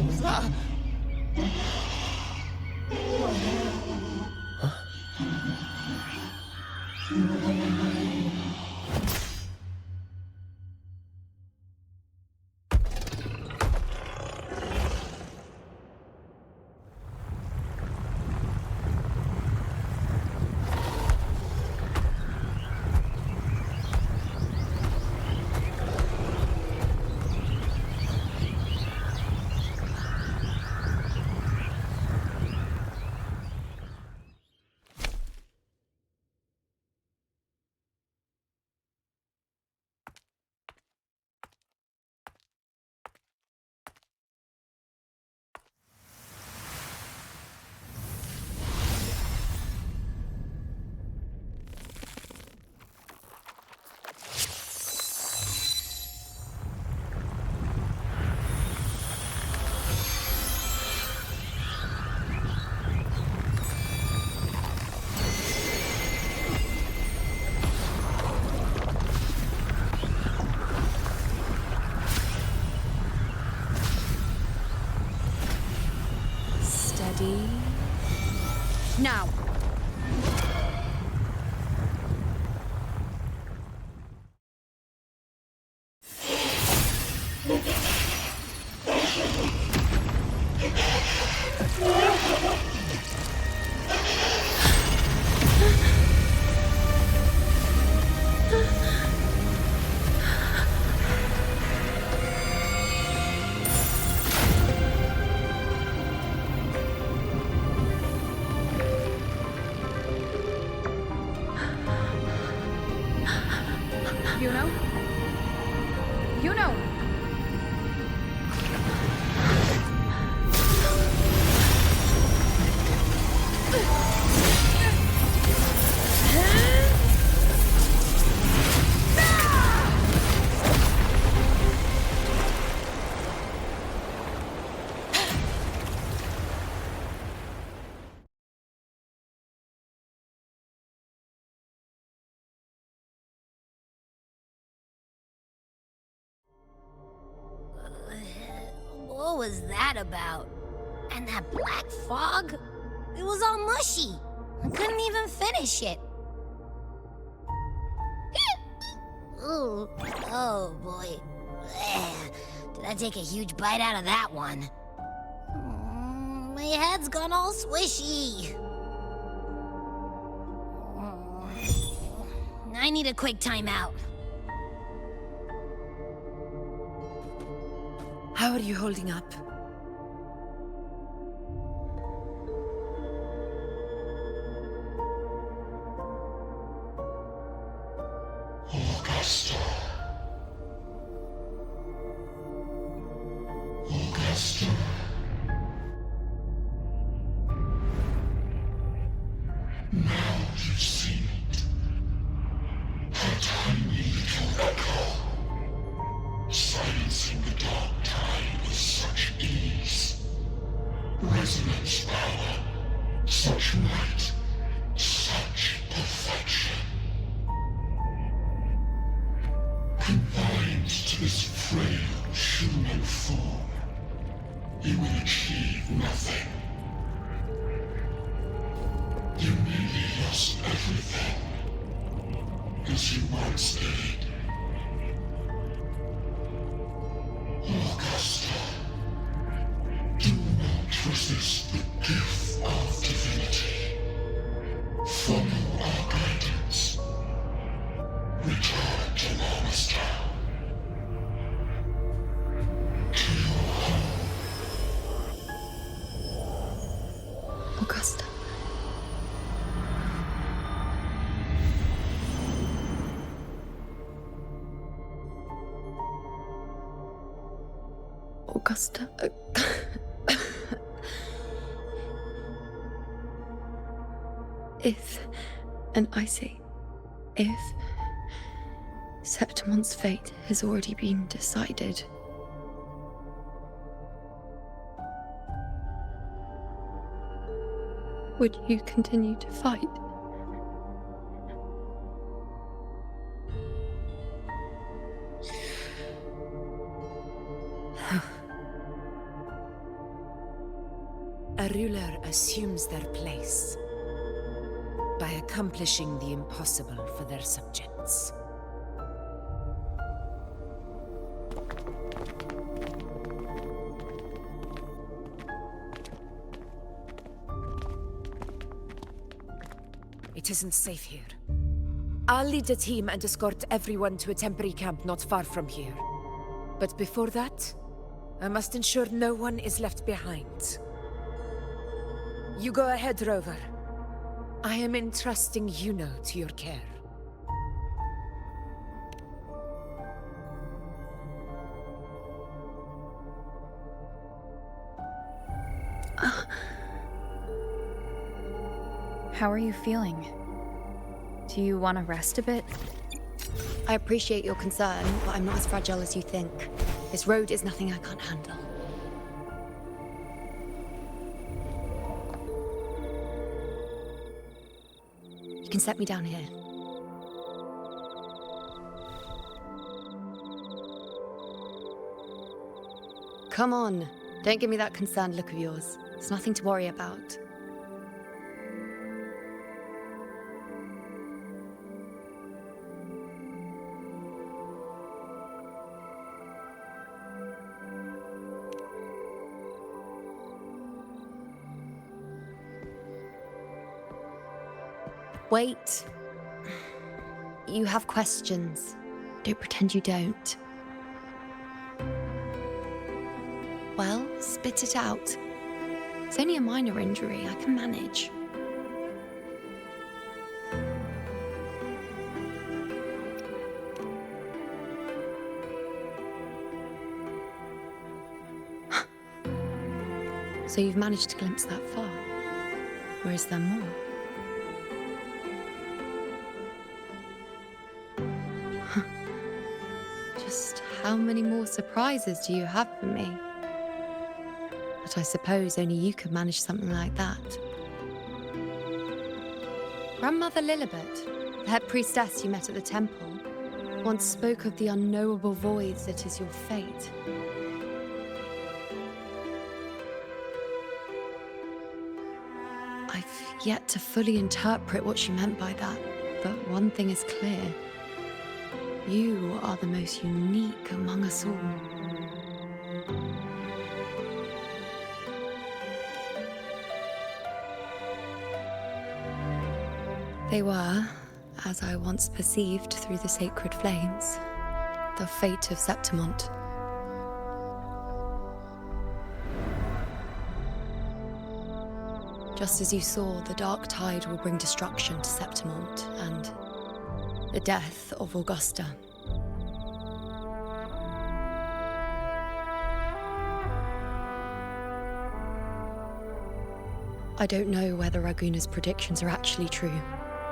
over. Now. What was that about? And that black fog? It was all mushy. I couldn't even finish it. Ooh, oh boy. Did I take a huge bite out of that one? My head's gone all swishy. I need a quick timeout. How are you holding up? Augusta. Augusta. Now you've seen it. A tiny little echo, silencing the dark tide with such ease. Resonance power, such might, such perfection. Confined to this frail human form, you will achieve nothing. You nearly lost everything, as you once did. Augusta, do not resist the gift of divinity. Follow our guidance. Return to Lamento. To your home. Augusta. Augusta. If, and I say, if Septimon's fate has already been decided, would you continue to fight? a ruler assumes their place by accomplishing the impossible for their subjects. It isn't safe here. I'll lead a team and escort everyone to a temporary camp not far from here. But before that, I must ensure no one is left behind. You go ahead, Rover. I am entrusting Yuno to your care. How are you feeling? Do you want to rest a bit? I appreciate your concern, but I'm not as fragile as you think. This road is nothing I can't handle. You can set me down here. Come on, don't give me that concerned look of yours. It's nothing to worry about. Wait. You have questions. Don't pretend you don't. Well, spit it out. It's only a minor injury. I can manage. So you've managed to glimpse that far? Or is there more? Just how many more surprises do you have for me? But I suppose only you could manage something like that. Grandmother Lilibet, the head priestess you met at the temple, once spoke of the unknowable void that is your fate. I've yet to fully interpret what she meant by that, but one thing is clear. You are the most unique among us all. They were, as I once perceived through the sacred flames, the fate of Septimont. Just as you saw, the dark tide will bring destruction to Septimont and the death of Augusta. I don't know whether Raguna's predictions are actually true,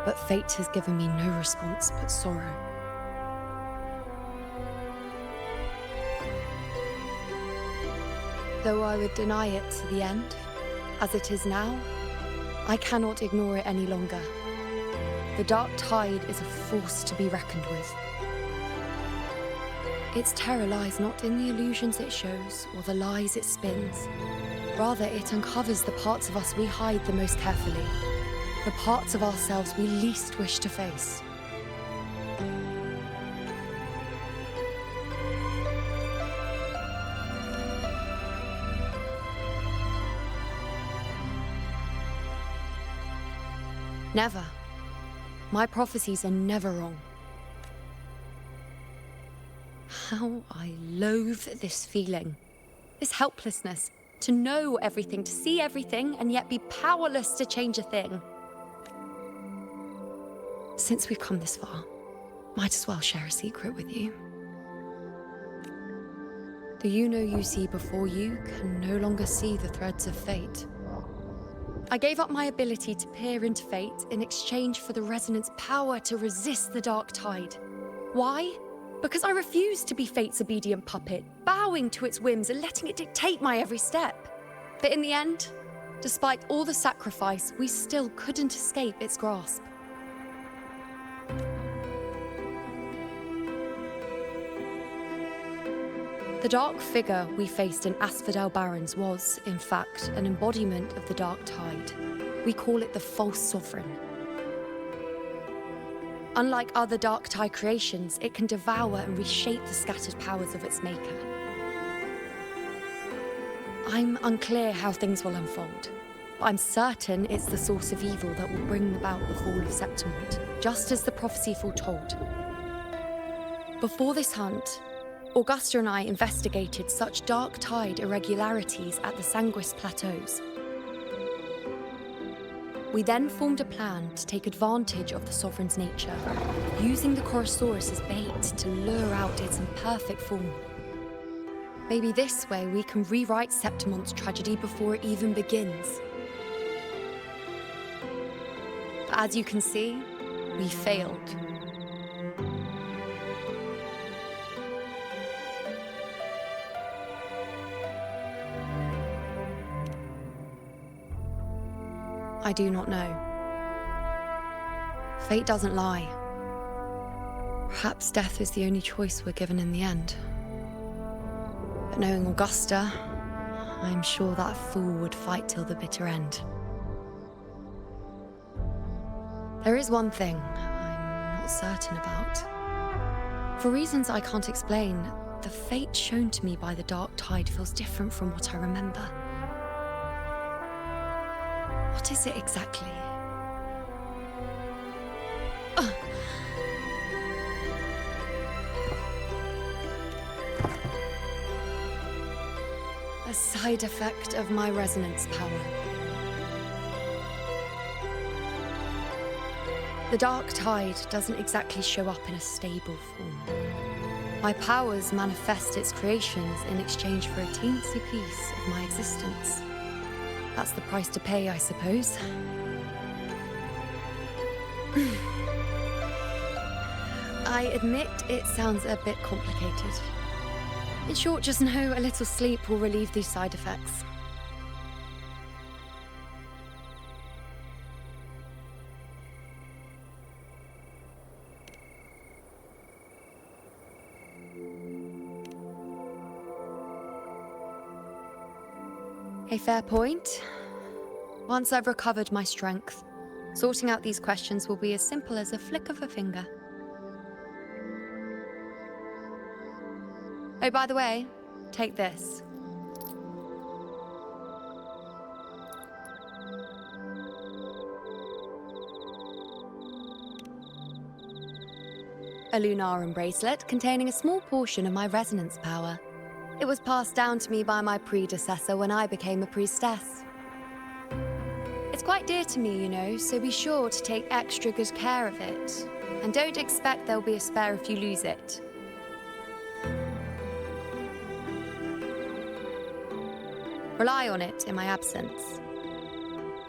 but fate has given me no response but sorrow. Though I would deny it to the end, as it is now, I cannot ignore it any longer. The dark tide is a force to be reckoned with. Its terror lies not in the illusions it shows or the lies it spins. Rather, it uncovers the parts of us we hide the most carefully, the parts of ourselves we least wish to face. Never. My prophecies are never wrong. How I loathe this feeling, this helplessness, to know everything, to see everything, and yet be powerless to change a thing. Since we've come this far, might as well share a secret with you. The Yuno you see before you can no longer see the threads of fate. I gave up my ability to peer into fate in exchange for the resonance power to resist the dark tide. Why? Because I refused to be fate's obedient puppet, bowing to its whims and letting it dictate my every step. But in the end, despite all the sacrifice, we still couldn't escape its grasp. The dark figure we faced in Asphodel Barrens was, in fact, an embodiment of the Dark Tide. We call it the False Sovereign. Unlike other Dark Tide creations, it can devour and reshape the scattered powers of its maker. I'm unclear how things will unfold, but I'm certain it's the source of evil that will bring about the fall of Septimont, just as the prophecy foretold. Before this hunt, Augusta and I investigated such Dark Tide irregularities at the Sanguis Plateaus. We then formed a plan to take advantage of the Sovereign's nature, using the Chorosaurus as bait to lure out its imperfect form. Maybe this way we can rewrite Septimont's tragedy before it even begins. But as you can see, we failed. I do not know. Fate doesn't lie. Perhaps death is the only choice we're given in the end. But knowing Augusta, I'm sure that fool would fight till the bitter end. There is one thing I'm not certain about. For reasons I can't explain, the fate shown to me by the Dark Tide feels different from what I remember. What is it exactly? A side effect of my resonance power. The Dark Tide doesn't exactly show up in a stable form. My powers manifest its creations in exchange for a teensy piece of my existence. That's the price to pay, I suppose. I admit it sounds a bit complicated. In short, just know a little sleep will relieve these side effects. A fair point. Once I've recovered my strength, sorting out these questions will be as simple as a flick of a finger. Oh, by the way, take this. A Lunarum bracelet containing a small portion of my resonance power. It was passed down to me by my predecessor when I became a priestess. It's quite dear to me, you know, so be sure to take extra good care of it. And don't expect there'll be a spare if you lose it. Rely on it in my absence.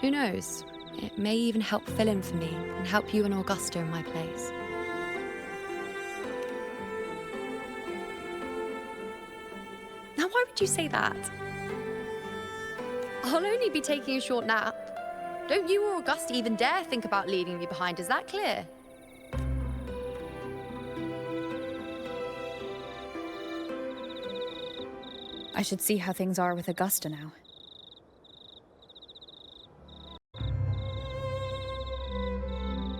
Who knows? It may even help fill in for me and help you and Augusta in my place. Now, why would you say that? I'll only be taking a short nap. Don't you or Augusta even dare think about leaving me behind, is that clear? I should see how things are with Augusta now.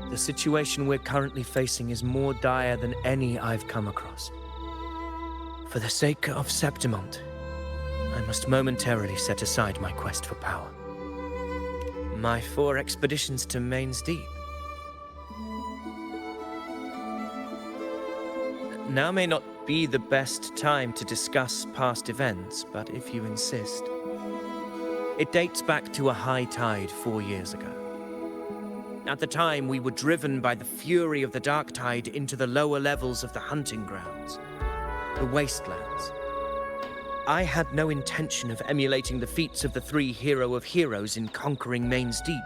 The situation we're currently facing is more dire than any I've come across. For the sake of Septimont, I must momentarily set aside my quest for power. My 4 expeditions to Main's Deep. Now may not be the best time to discuss past events, but if you insist. It dates back to a high tide 4 years ago. At the time, we were driven by the fury of the Dark Tide into the lower levels of the hunting grounds, the wastelands. I had no intention of emulating the feats of the 3 hero of heroes in conquering Main's Deep.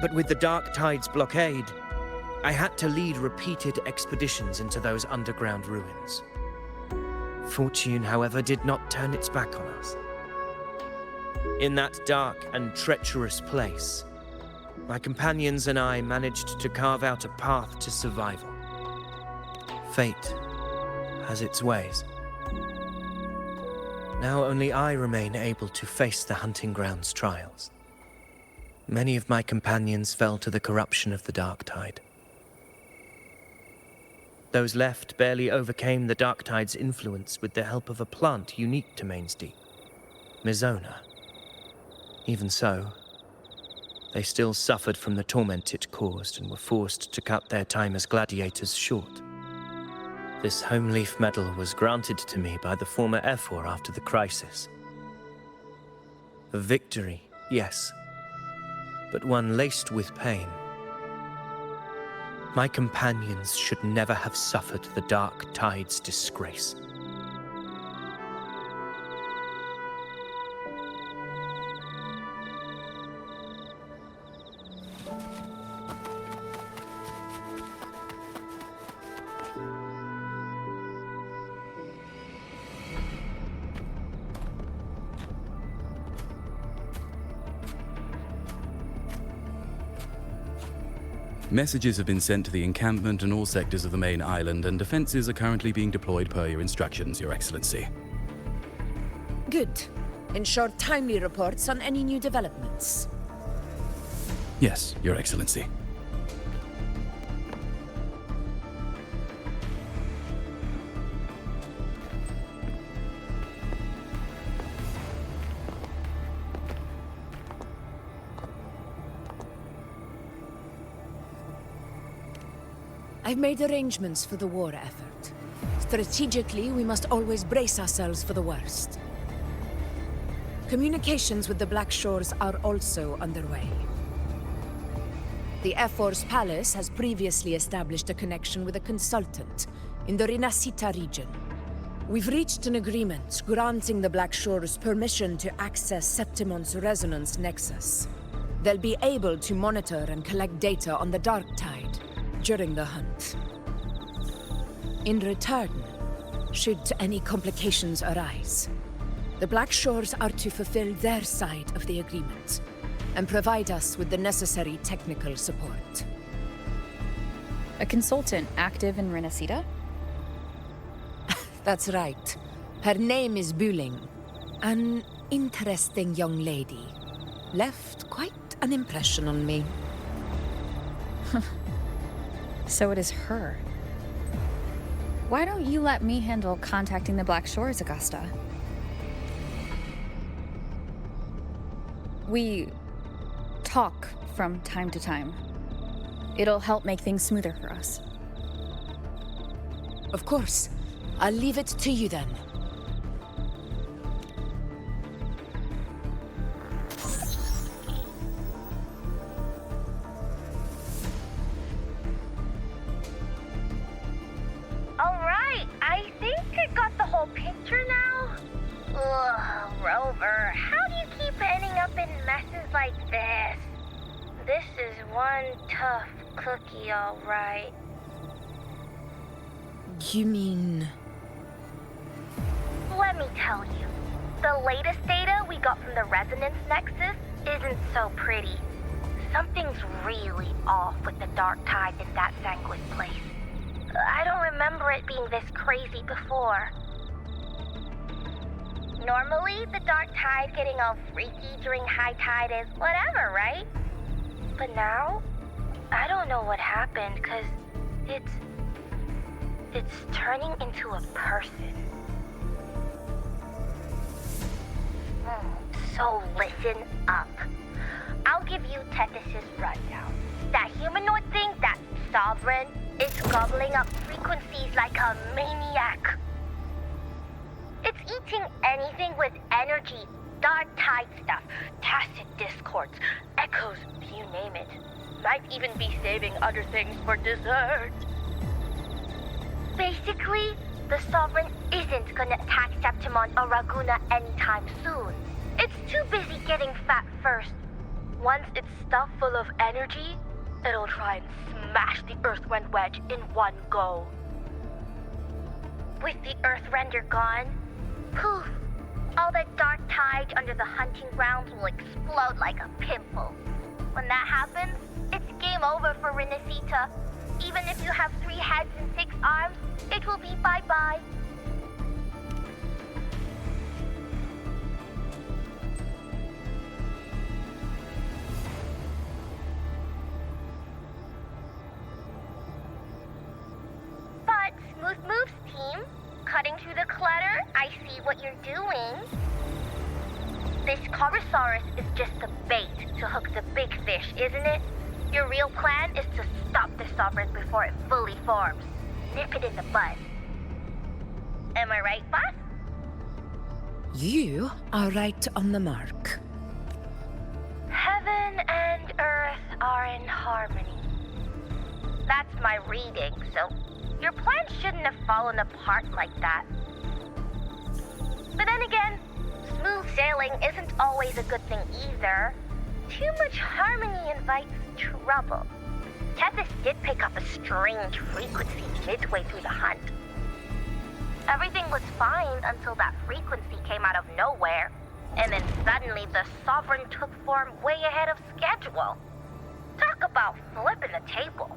But with the Dark Tide's blockade, I had to lead repeated expeditions into those underground ruins. Fortune, however, did not turn its back on us. In that dark and treacherous place, my companions and I managed to carve out a path to survival. Fate has its ways. Now only I remain able to face the hunting grounds trials. Many of my companions fell to the corruption of the dark tide. Those left barely overcame the dark tide's influence with the help of a plant unique to Main's Deep, Mizona. Even so, they still suffered from the torment it caused and were forced to cut their time as gladiators short. This home leaf medal was granted to me by the former Ephor after the crisis. A victory, yes, but one laced with pain. My companions should never have suffered the dark tide's disgrace. Messages have been sent to the encampment and all sectors of the main island, and defenses are currently being deployed per your instructions, Your Excellency. Good. Ensure timely reports on any new developments. Yes, Your Excellency. I've made arrangements for the war effort. Strategically, we must always brace ourselves for the worst. Communications with the Black Shores are also underway. The Ephor's palace has previously established a connection with a consultant in the Rinascita region. We've reached an agreement granting the Black Shores permission to access Septimon's resonance nexus. They'll be able to monitor and collect data on the Dark Tide during the hunt. In return, should any complications arise, the Black Shores are to fulfill their side of the agreement and provide us with the necessary technical support. A consultant active in Rinascita? That's right. Her name is Buling. An interesting young lady. Left quite an impression on me. So it is her. Why don't you let me handle contacting the Black Shores, Augusta? We talk from time to time. It'll help make things smoother for us. Of course. I'll leave it to you then. Alright, I think I got the whole picture now. Ugh, Rover, how do you keep ending up in messes like this? This is one tough cookie, alright. You mean... Let me tell you, the latest data we got from the Resonance Nexus isn't so pretty. Something's really off with the Dark Tide in that Sanguis place. I don't remember it being this crazy before. Normally, the Dark Tide getting all freaky during high tide is whatever, right? But now, I don't know what happened, 'cause it's turning into a person. So listen up. I'll give you Tethys' rundown. That humanoid thing, that sovereign, is gobbling up frequencies like a maniac. It's eating anything with energy, dark tide stuff, tacit discords, echoes, you name it. Might even be saving other things for dessert. Basically, the Sovereign isn't gonna attack Septimon or Raguna anytime soon. It's too busy getting fat first. Once it's stuffed full of energy, it'll try and smash the Earthwind Wedge in one go. With the Earthrender gone, poof, all that dark tide under the hunting grounds will explode like a pimple. When that happens, it's game over for Rinascita. Even if you have 3 heads and 6 arms, it will be bye-bye. Smooth moves, team. Cutting through the clutter, I see what you're doing. This Carbosaurus is just the bait to hook the big fish, isn't it? Your real plan is to stop the Sovereign before it fully forms. Nip it in the bud. Am I right, boss? You are right on the mark. Heaven and earth are in harmony. That's my reading, so your plan shouldn't have fallen apart like that. But then again, smooth sailing isn't always a good thing either. Too much harmony invites trouble. Tethys did pick up a strange frequency midway through the hunt. Everything was fine until that frequency came out of nowhere, and then suddenly the Sovereign took form way ahead of schedule. Talk about flipping the table.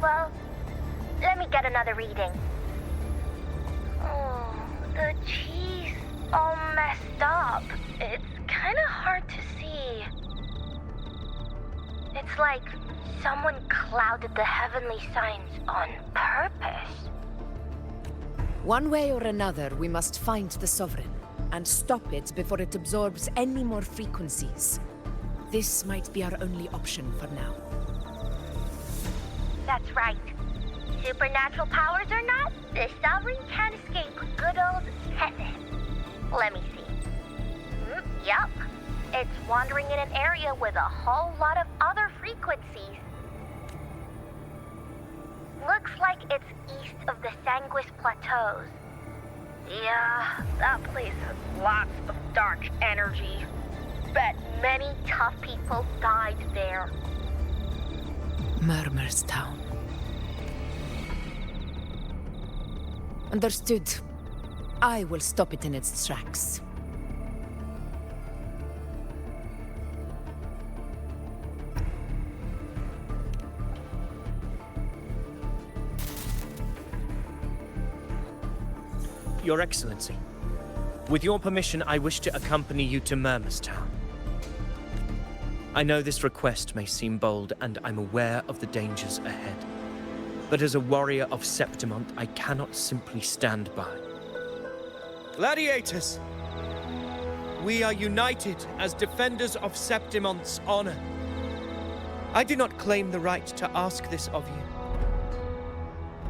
Well, let me get another reading. Oh, the cheese all messed up. It's kind of hard to see. It's like someone clouded the heavenly signs on purpose. One way or another, we must find the Sovereign and stop it before it absorbs any more frequencies. This might be our only option for now. That's right. Supernatural powers or not, the Sovereign can't escape good old Tethys. Let me see. Yup. It's wandering in an area with a whole lot of other frequencies. Looks like it's east of the Sanguis Plateaus. Yeah, that place has lots of dark energy. Bet many tough people died there. Murmur's Town. Understood. I will stop it in its tracks. Your Excellency, with your permission, I wish to accompany you to Murmur's Town. I know this request may seem bold, and I'm aware of the dangers ahead. But as a warrior of Septimont, I cannot simply stand by. Gladiators! We are united as defenders of Septimont's honor. I do not claim the right to ask this of you.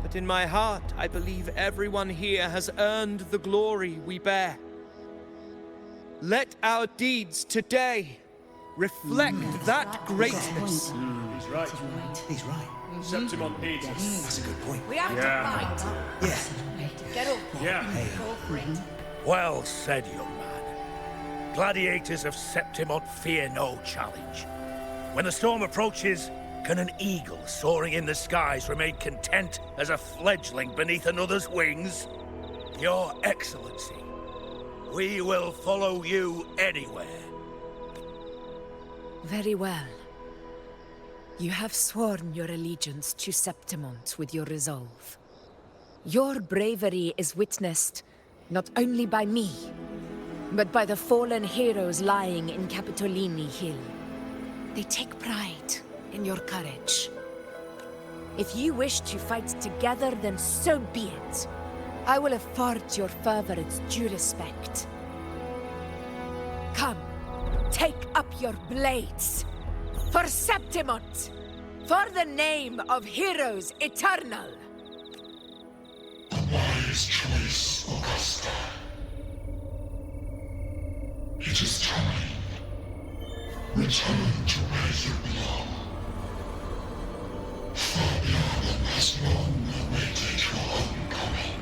But in my heart, I believe everyone here has earned the glory we bear. Let our deeds today reflect that greatness. He's right. He's right. Septimont needs us. That's a good point. We have to fight. Yeah. Get up. Yeah. Go for it. Well said, young man. Gladiators of Septimont fear no challenge. When the storm approaches, can an eagle soaring in the skies remain content as a fledgling beneath another's wings? Your Excellency, we will follow you anywhere. Very well. You have sworn your allegiance to Septimont with your resolve. Your bravery is witnessed not only by me, but by the fallen heroes lying in Capitolini Hill. They take pride in your courage. If you wish to fight together, then so be it. I will afford your fervor its due respect. Come, take up your blades. For Septimont! For the name of heroes eternal! A wise choice, Augusta. It is time. Return to where you belong. Fabian has long awaited your homecoming.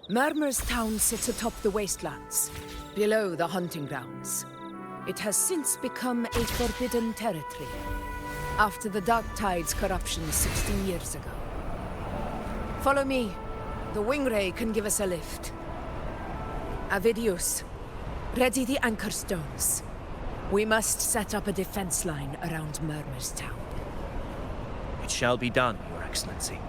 Murmur's Town sits atop the wastelands, below the hunting grounds. It has since become a forbidden territory, after the Dark Tide's corruption 16 years ago. Follow me. The Wingray can give us a lift. Avidius, ready the anchor stones. We must set up a defense line around Murmur's Town. It shall be done, Your Excellency.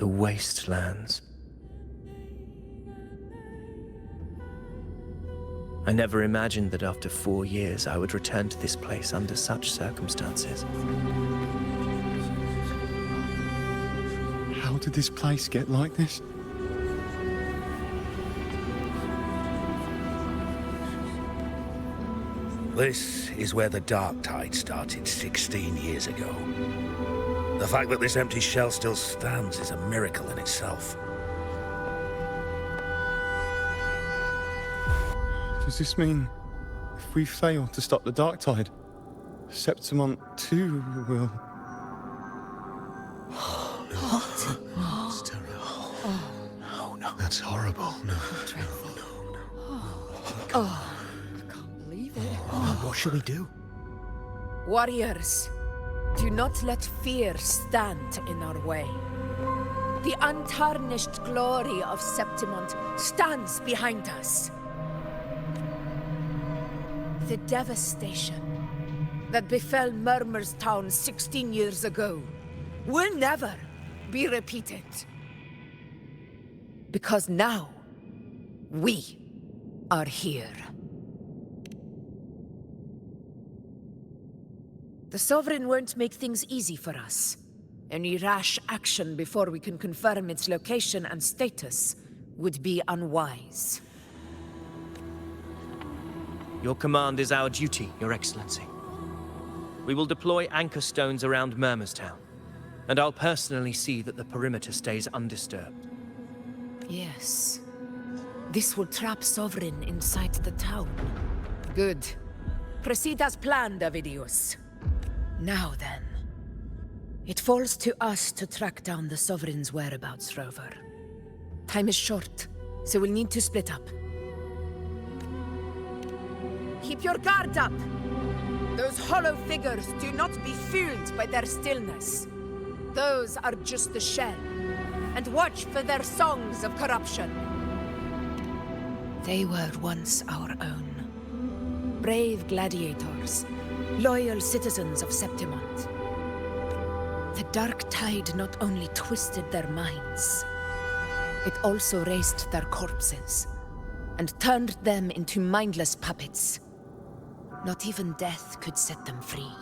the wastelands. I never imagined that after 4 years I would return to this place under such circumstances. How did this place get like this? This is where the dark tide started 16 years ago. The fact that this empty shell still stands is a miracle in itself. Does this mean if we fail to stop the dark tide, Septimont II will... That's terrible. No, no. That's horrible. No. Oh, I can't believe it. What shall we do? Warriors, do not let fear stand in our way. The untarnished glory of Septimont stands behind us. The devastation that befell Murmur's town 16 years ago will never be repeated. Because now, we are here. The Sovereign won't make things easy for us. Any rash action before we can confirm its location and status would be unwise. Your command is our duty, Your Excellency. We will deploy anchor stones around Murmurstown, and I'll personally see that the perimeter stays undisturbed. Yes. This will trap Sovereign inside the town. Good. Proceed as planned, Avidius. Now then. It falls to us to track down the Sovereign's whereabouts, Rover. Time is short, so we'll need to split up. Keep your guard up! Those hollow figures do not be fooled by their stillness. Those are just the shell. And watch for their songs of corruption. They were once our own. Brave gladiators, loyal citizens of Septimont. The dark tide not only twisted their minds, it also raised their corpses and turned them into mindless puppets. Not even death could set them free.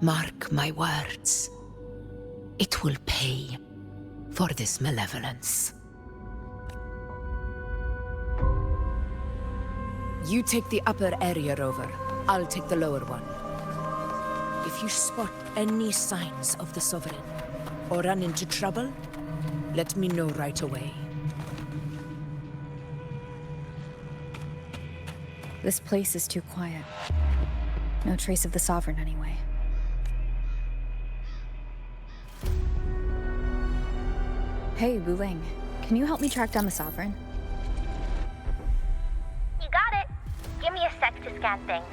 Mark my words. It will pay for this malevolence. You take the upper area, Rover. I'll take the lower one. If you spot any signs of the Sovereign, or run into trouble, let me know right away. This place is too quiet. No trace of the Sovereign anyway. Hey, Wuling, can you help me track down the Sovereign? You got it. Give me a sec to scan things.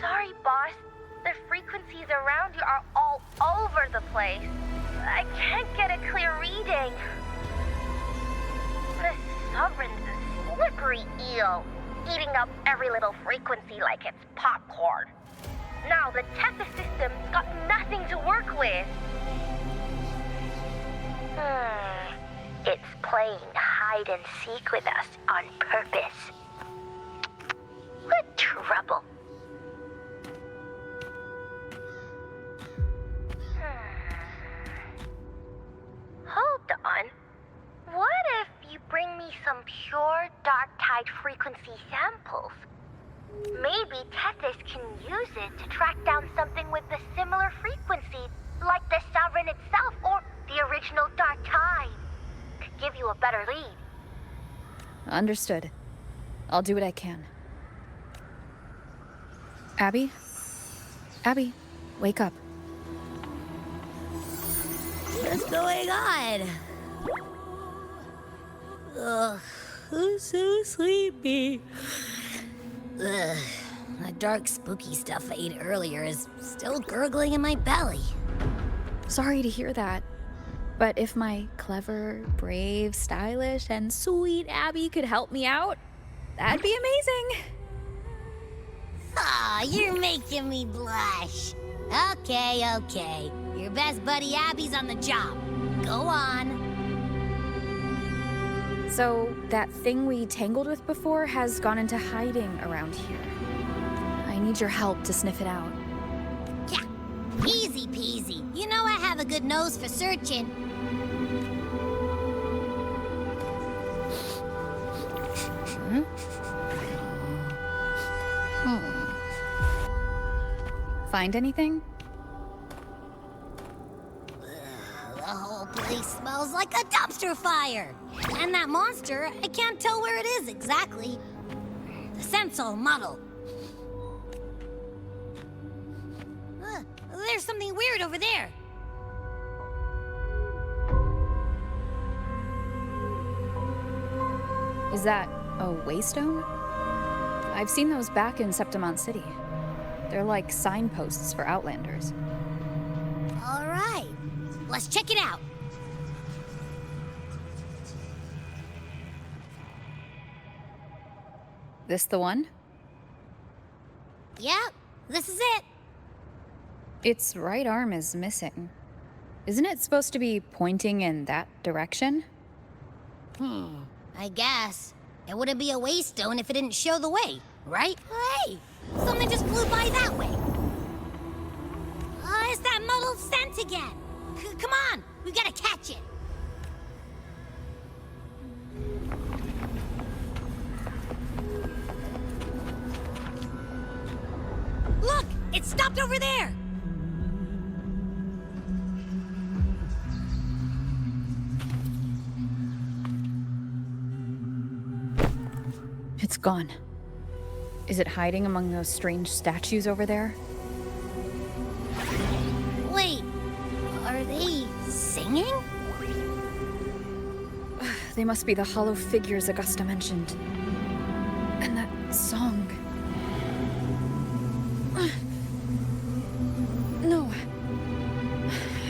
Sorry, boss. The frequencies around you are all over the place. I can't get a clear reading. The Sovereign's a slippery eel, eating up every little frequency like it's popcorn. Now the Tethys system's got nothing to work with. It's playing hide and seek with us on purpose. What trouble. Hold on. What if you bring me some pure dark tide frequency samples? Maybe Tethys can use it to track down something with a similar frequency, like the Sovereign itself or the original dark tide. Could give you a better lead. Understood. I'll do what I can. Abby? Abby, wake up. What's going on? Ugh, I'm so sleepy. Ugh, the dark, spooky stuff I ate earlier is still gurgling in my belly. Sorry to hear that. But if my clever, brave, stylish, and sweet Abby could help me out, that'd be amazing. Aw, you're making me blush. Okay. Your best buddy Abby's on the job. Go on. So, that thing we tangled with before has gone into hiding around here. I need your help to sniff it out. Yeah, easy peasy. You know I have a good nose for searching. Find anything? The whole place smells like a dumpster fire. And that monster, I can't tell where it is exactly. The scent's all muddled. There's something weird over there. Is that a waystone? I've seen those back in Septimont City. They're like signposts for Outlanders. All right, let's check it out. This the one? Yep, this is it. Its right arm is missing. Isn't it supposed to be pointing in that direction? I guess. It wouldn't be a waystone if it didn't show the way, right? Hey, something just flew by that way. It's that muddled scent again. Come on, we gotta catch it. Look, it stopped over there. It's gone. Is it hiding among those strange statues over there? Wait, are they singing? They must be the hollow figures Augusta mentioned. And that song. No.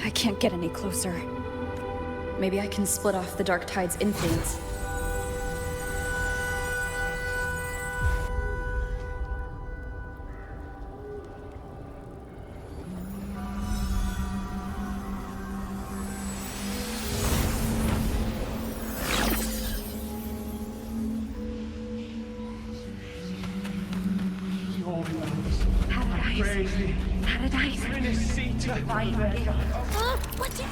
I can't get any closer. Maybe I can split off the Dark Tide's influence. Paradise. Rinascita II. What's it?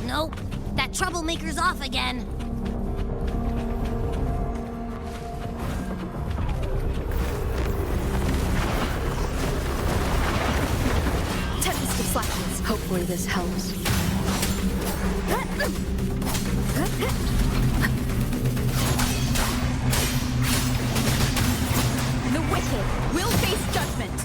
Nope. That troublemaker's off again. Tempest of slackness. Hopefully this helps. The wicked will face judgment.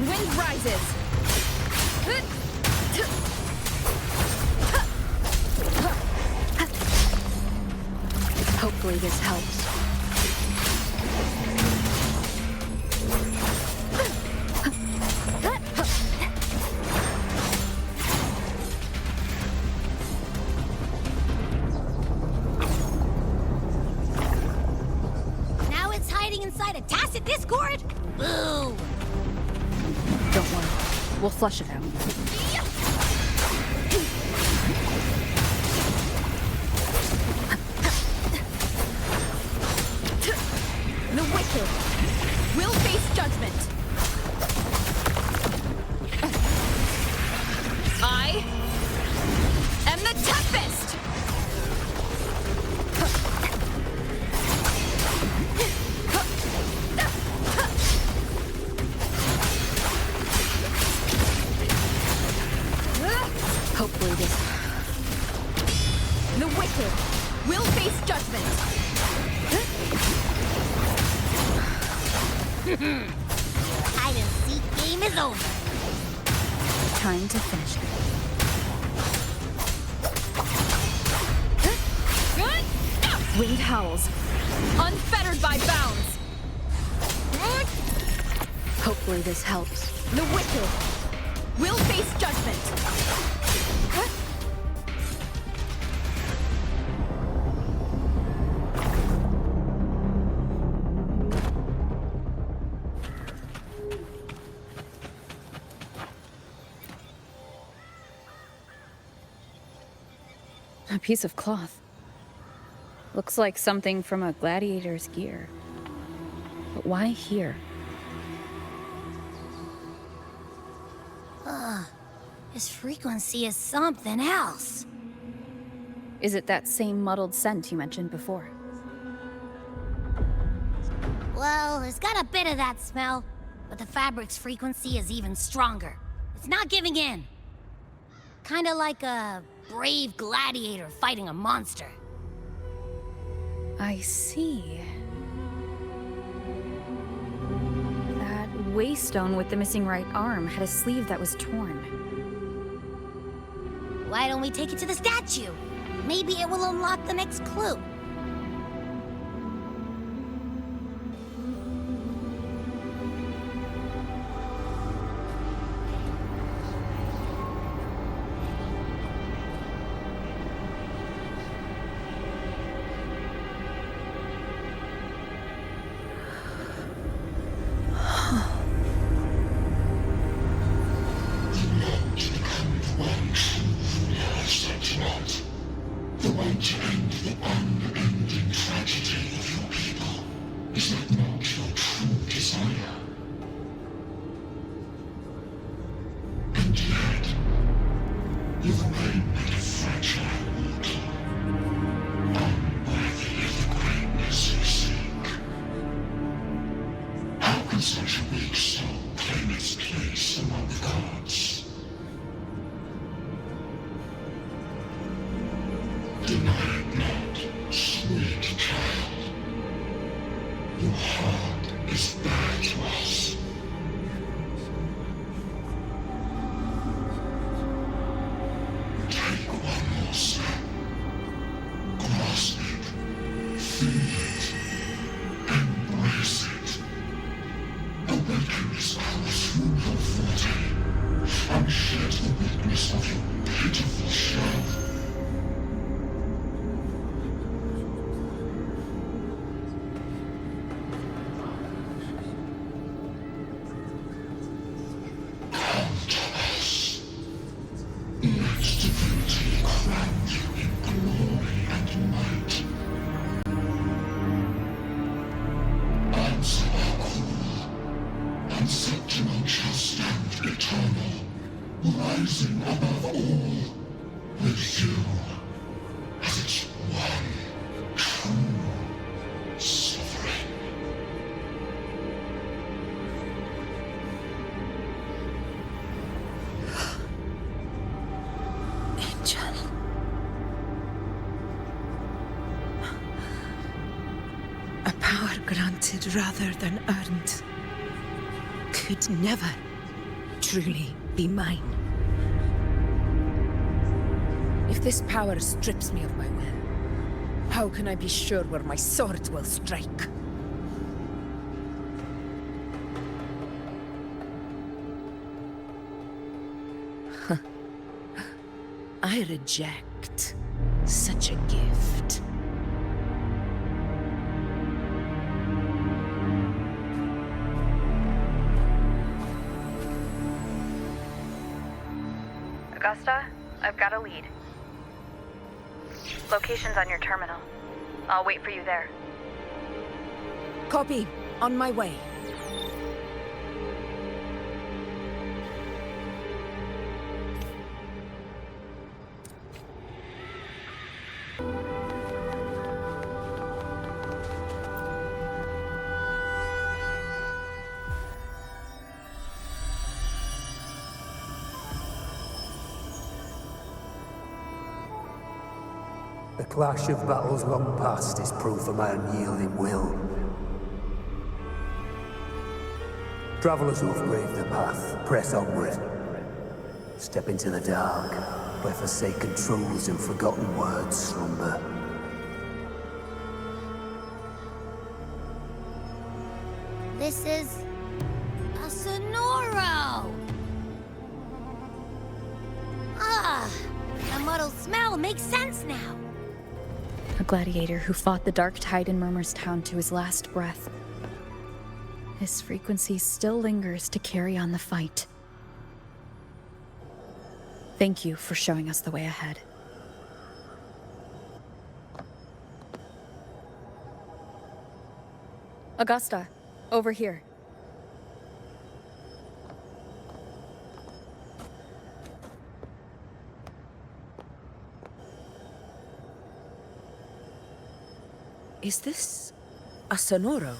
Wind rises. Hopefully this helps. Now it's hiding inside a tacit discord? Boo! Don't worry. We'll flush it out. The wicked will face judgment. I am the Tempest! Hide and seek game is over. Time to finish it. Winged howls, unfettered by bounds. Hopefully this helps. The wicked will face judgment. A piece of cloth. Looks like something from a gladiator's gear. But why here? This frequency is something else. Is it that same muddled scent you mentioned before? Well, it's got a bit of that smell, but the fabric's frequency is even stronger. It's not giving in. Kinda like a brave gladiator fighting a monster. I see. That waystone with the missing right arm had a sleeve that was torn. Why don't we take it to the statue? Maybe it will unlock the next clue. Granted rather than earned, could never truly be mine. If this power strips me of my will, how can I be sure where my sword will strike? I reject such a gift. Augusta, I've got a lead. Location's on your terminal. I'll wait for you there. Copy. On my way. The clash of battles long past is proof of my unyielding will. Travelers who have braved the path, press onward. Step into the dark, where forsaken truths and forgotten words slumber. This is a Sonoro! Ah, the muddled smell makes sense now. A gladiator who fought the dark tide in Murmurstown to his last breath. His frequency still lingers to carry on the fight. Thank you for showing us the way ahead. Augusta, over here. Is this a Sonoro?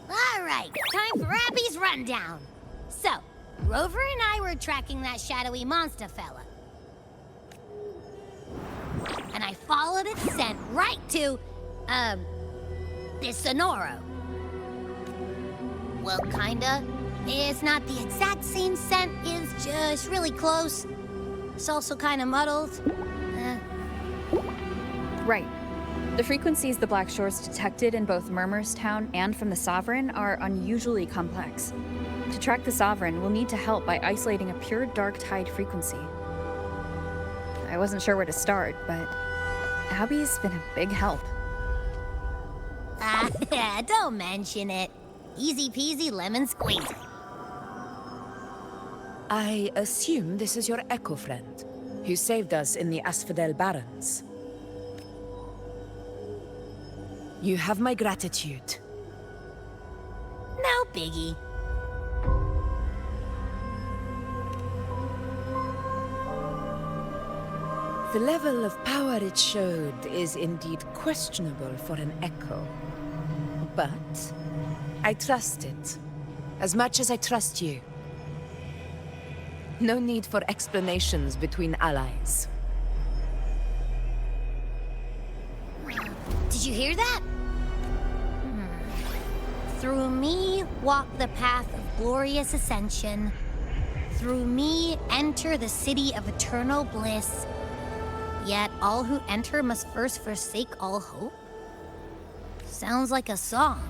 All right, time for Abby's rundown. So, Rover and I were tracking that shadowy monster fella. And I followed its scent right to, this Sonoro. Well, kinda. It's not the exact same scent, it's just really close. It's also kinda muddled. Right. The frequencies the Black Shores detected in both Murmurstown and from the Sovereign are unusually complex. To track the Sovereign, we'll need to help by isolating a pure dark tide frequency. I wasn't sure where to start, but Abby's been a big help. Don't mention it. Easy peasy lemon squeezy. I assume this is your Echo friend, who saved us in the Asphodel Barrens. You have my gratitude. No biggie. The level of power it showed is indeed questionable for an Echo. But I trust it, as much as I trust you. No need for explanations between allies. Did you hear that? Through me walk the path of glorious ascension. Through me enter the city of eternal bliss. Yet all who enter must first forsake all hope? Sounds like a song.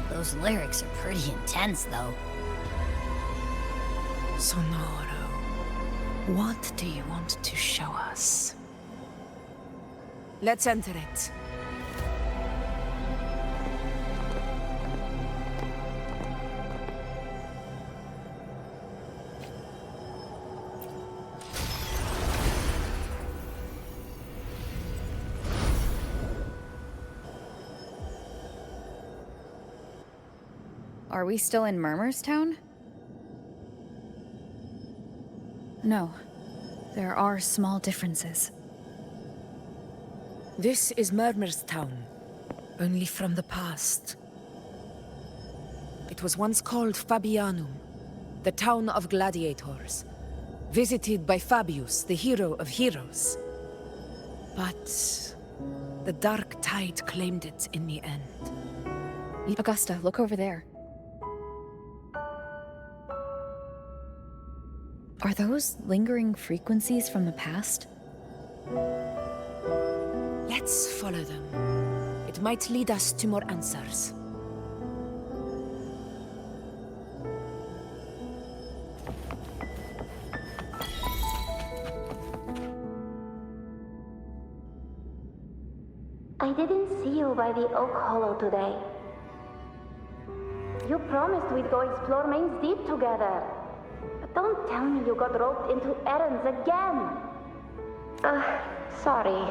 Those lyrics are pretty intense, though. Sonoro, what do you want to show us? Let's enter it. Are we still in Murmurstown? No. There are small differences. This is Murmurstown, only from the past. It was once called Fabianum, the town of gladiators, visited by Fabius, the hero of heroes. But the dark tide claimed it in the end. Augusta, look over there. Are those lingering frequencies from the past? Let's follow them. It might lead us to more answers. I didn't see you by the Oak Hollow today. You promised we'd go explore Main's Deep together. But don't tell me you got roped into errands again. Sorry.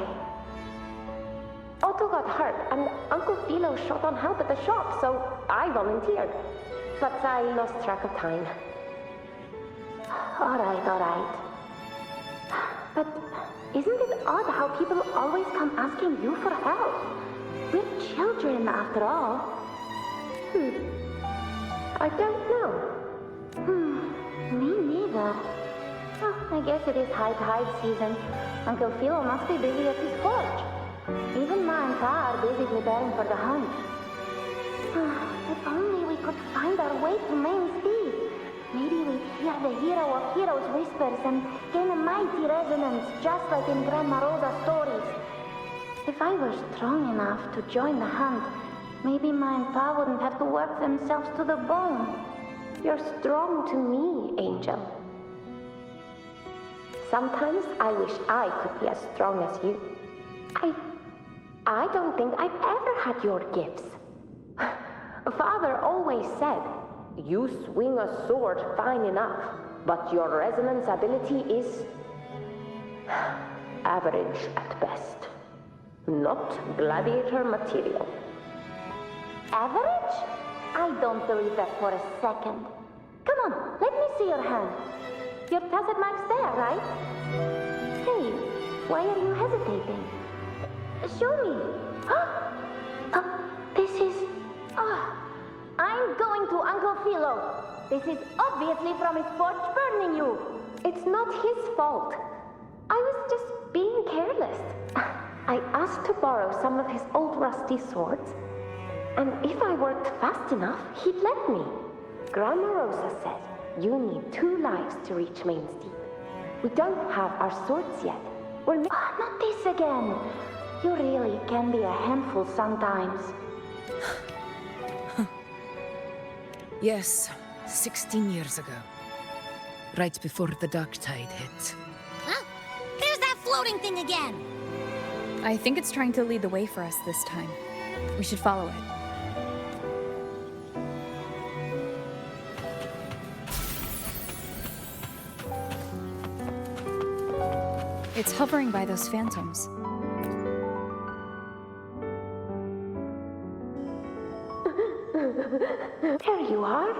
Otto got hurt, and Uncle Philo shot on help at the shop, so I volunteered. But I lost track of time. All right. But isn't it odd how people always come asking you for help? We're children, after all. I don't know. Me neither. Oh, I guess it is high tide season. Uncle Philo must be busy at his forge. Even Ma and Pa are busy preparing for the hunt. If only we could find our way to Main Steep. Maybe we'd hear the hero of heroes whispers and gain a mighty resonance, just like in Grandma Rosa's stories. If I were strong enough to join the hunt, maybe Ma and Pa wouldn't have to work themselves to the bone. You're strong to me, Angel. Sometimes I wish I could be as strong as you. I don't think I've ever had your gifts. Father always said, you swing a sword fine enough, but your resonance ability is average at best. Not gladiator material. Average? I don't believe that for a second. Come on, let me see your hand. Your tacit mark's there, right? Hey, why are you hesitating? Show me. This is... I'm going to Uncle Philo. This is obviously from his forge burning you. It's not his fault. I was just being careless. I asked to borrow some of his old rusty swords, and if I worked fast enough, he'd let me. Grandma Rosa said, you need 2 lives to reach Main Steep. We don't have our swords yet. We're not this again. You really can be a handful sometimes. Yes, 16 years ago. Right before the dark tide hit. Huh? There's that floating thing again! I think it's trying to lead the way for us this time. We should follow it. It's hovering by those phantoms. There you are.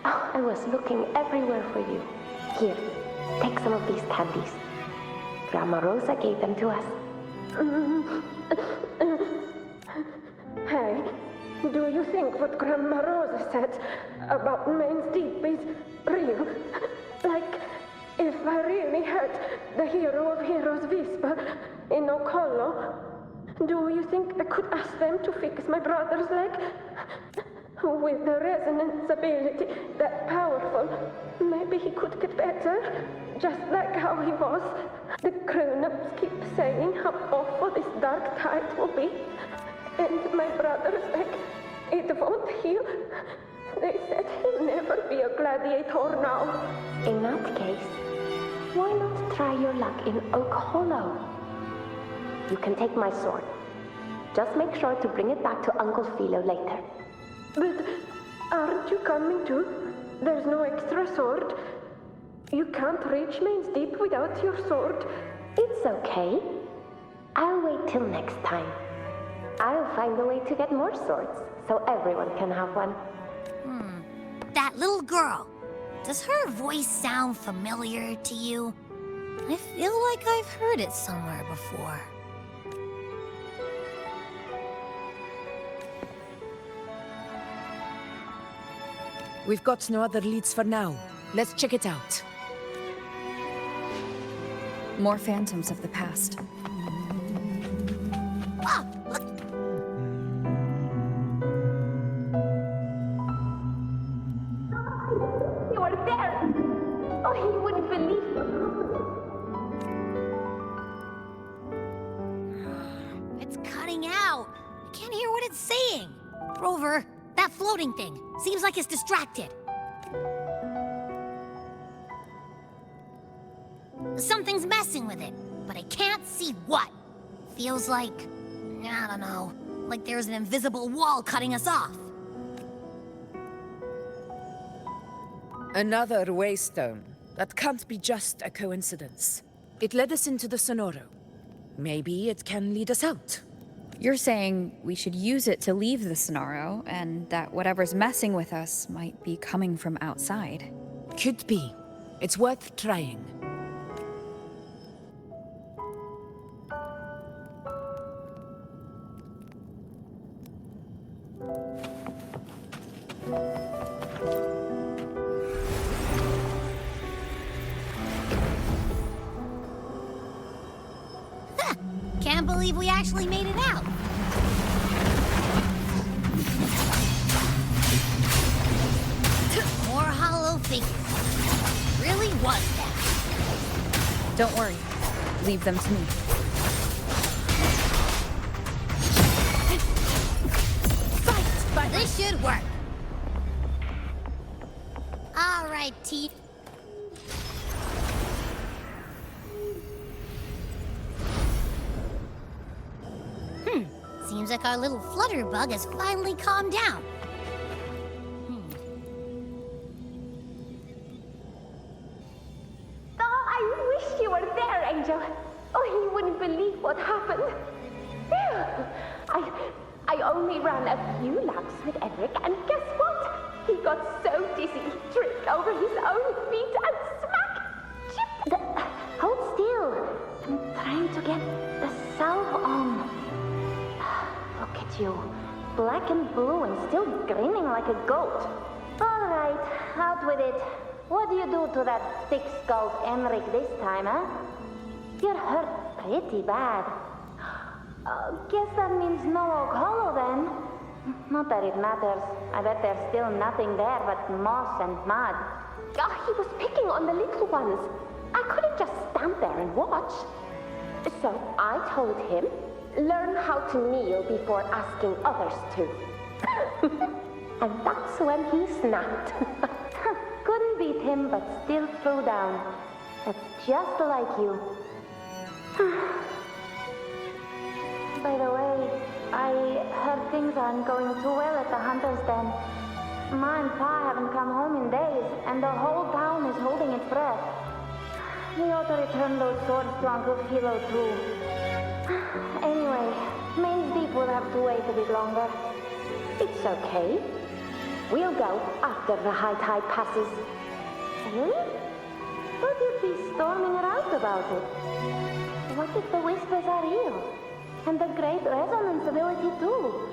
Oh, I was looking everywhere for you. Here, take some of these candies. Grandma Rosa gave them to us. Hey, do you think what Grandma Rosa said about Main Steep is real? Like, if I really had the hero of heroes whisper in Ocolo, do you think I could ask them to fix my brother's leg? With the resonance ability that powerful, maybe he could get better, just like how he was. The grown-ups keep saying how awful this dark tide will be, and my brother's leg, it won't heal. They said he'll never be a gladiator now. In that case, why not try your luck in Oak Hollow? You can take my sword. Just make sure to bring it back to Uncle Philo later. But aren't you coming too? There's no extra sword. You can't reach Main Steep without your sword. It's okay. I'll wait till next time. I'll find a way to get more swords, so everyone can have one. That little girl. Does her voice sound familiar to you? I feel like I've heard it somewhere before. We've got no other leads for now. Let's check it out. More phantoms of the past. Look! You are there! Oh, you wouldn't believe it. It's cutting out. I can't hear what it's saying. Rover, that floating thing. Seems like it's distracted. Something's messing with it, but I can't see what. Feels like, I don't know, like there's an invisible wall cutting us off. Another waystone. That can't be just a coincidence. It led us into the Sonoro. Maybe it can lead us out. You're saying we should use it to leave the Sonoro, and that whatever's messing with us might be coming from outside. Could be. It's worth trying. Can't believe we actually made it out. figured. Really was that. Don't worry. Leave them to me. Fight! But this should work. All right, Teeth. Seems like our little flutterbug has finally calmed down. Oh, I wish you were there, Angel. Oh, you wouldn't believe what happened. I only ran a few laps with Eric, and guess what? He got so dizzy he tripped over his own feet and smack! Chip! Hold still. I'm trying to get the salve on. Look at you. Black and blue and still grinning like a goat. All right, out with it. What do you do to that thick-skulled Emmerich this time, huh? You're hurt pretty bad. Guess that means no Oak Hollow, then. Not that it matters. I bet there's still nothing there but moss and mud. He was picking on the little ones. I couldn't just stand there and watch. So I told him, learn how to kneel before asking others to. And that's when he snapped. Couldn't beat him, but still threw down. That's just like you. By the way, I heard things aren't going too well at the Hunter's Den. Ma and Pa haven't come home in days, and the whole town is holding its breath. We ought to return those swords to Uncle Philo, too. Anyway, Maze Deep will have to wait a bit longer. It's okay. We'll go after the high tide passes. Really? But you'd be storming around about it. What if the whispers are real? And the great resonance ability, too?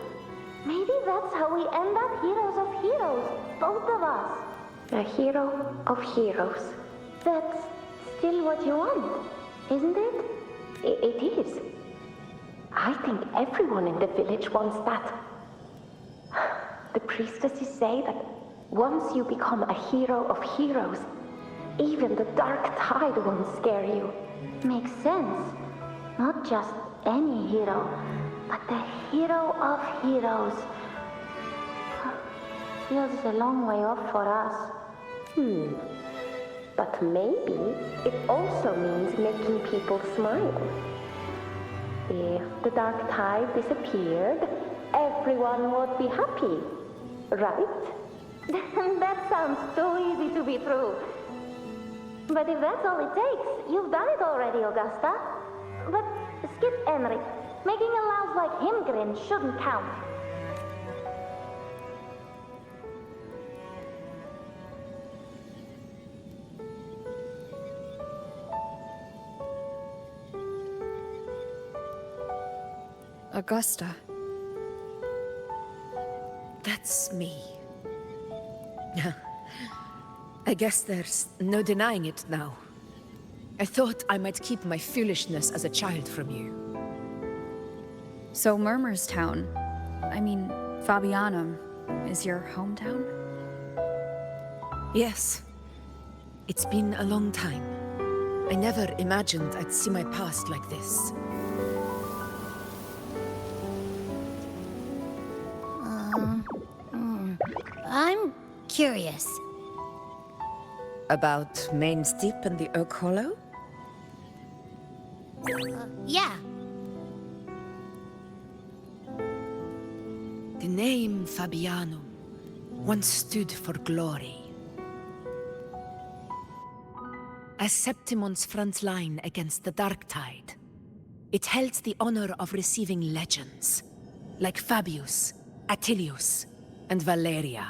Maybe that's how we end up heroes of heroes, both of us. A hero of heroes. That's still what you want, isn't it? It is. I think everyone in the village wants that. The priestesses say that once you become a hero of heroes, even the dark tide won't scare you. Makes sense. Not just any hero, but the hero of heroes. Feels a long way off for us. But maybe it also means making people smile. If the dark tide disappeared, everyone would be happy, right? That sounds too easy to be true. But if that's all it takes, you've done it already, Augusta. But skip Emmerich. Making a louse like him grin shouldn't count. Augusta. That's me. I guess there's no denying it now. I thought I might keep my foolishness as a child from you. So Murmurstown, Fabianum, is your hometown? Yes. It's been a long time. I never imagined I'd see my past like this. I'm curious. About Main's Deep and the Oak Hollow? Yeah. The name Fabianum once stood for glory. As Septimon's front line against the Dark Tide, it held the honor of receiving legends, like Fabius, Attilius, and Valeria.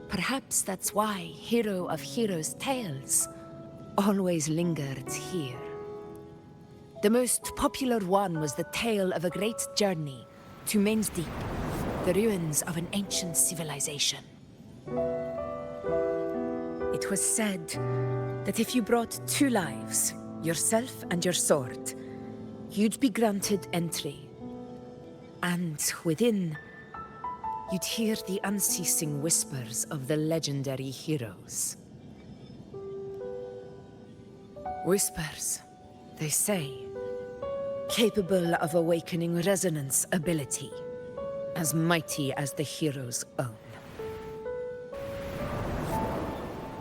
Perhaps that's why Hero of Heroes' tales always lingered here. The most popular one was the tale of a great journey to Main's Deep, the ruins of an ancient civilization. It was said that if you brought 2 lives, yourself and your sword, you'd be granted entry. And within, you'd hear the unceasing whispers of the legendary heroes. Whispers, they say, capable of awakening resonance ability, as mighty as the hero's own.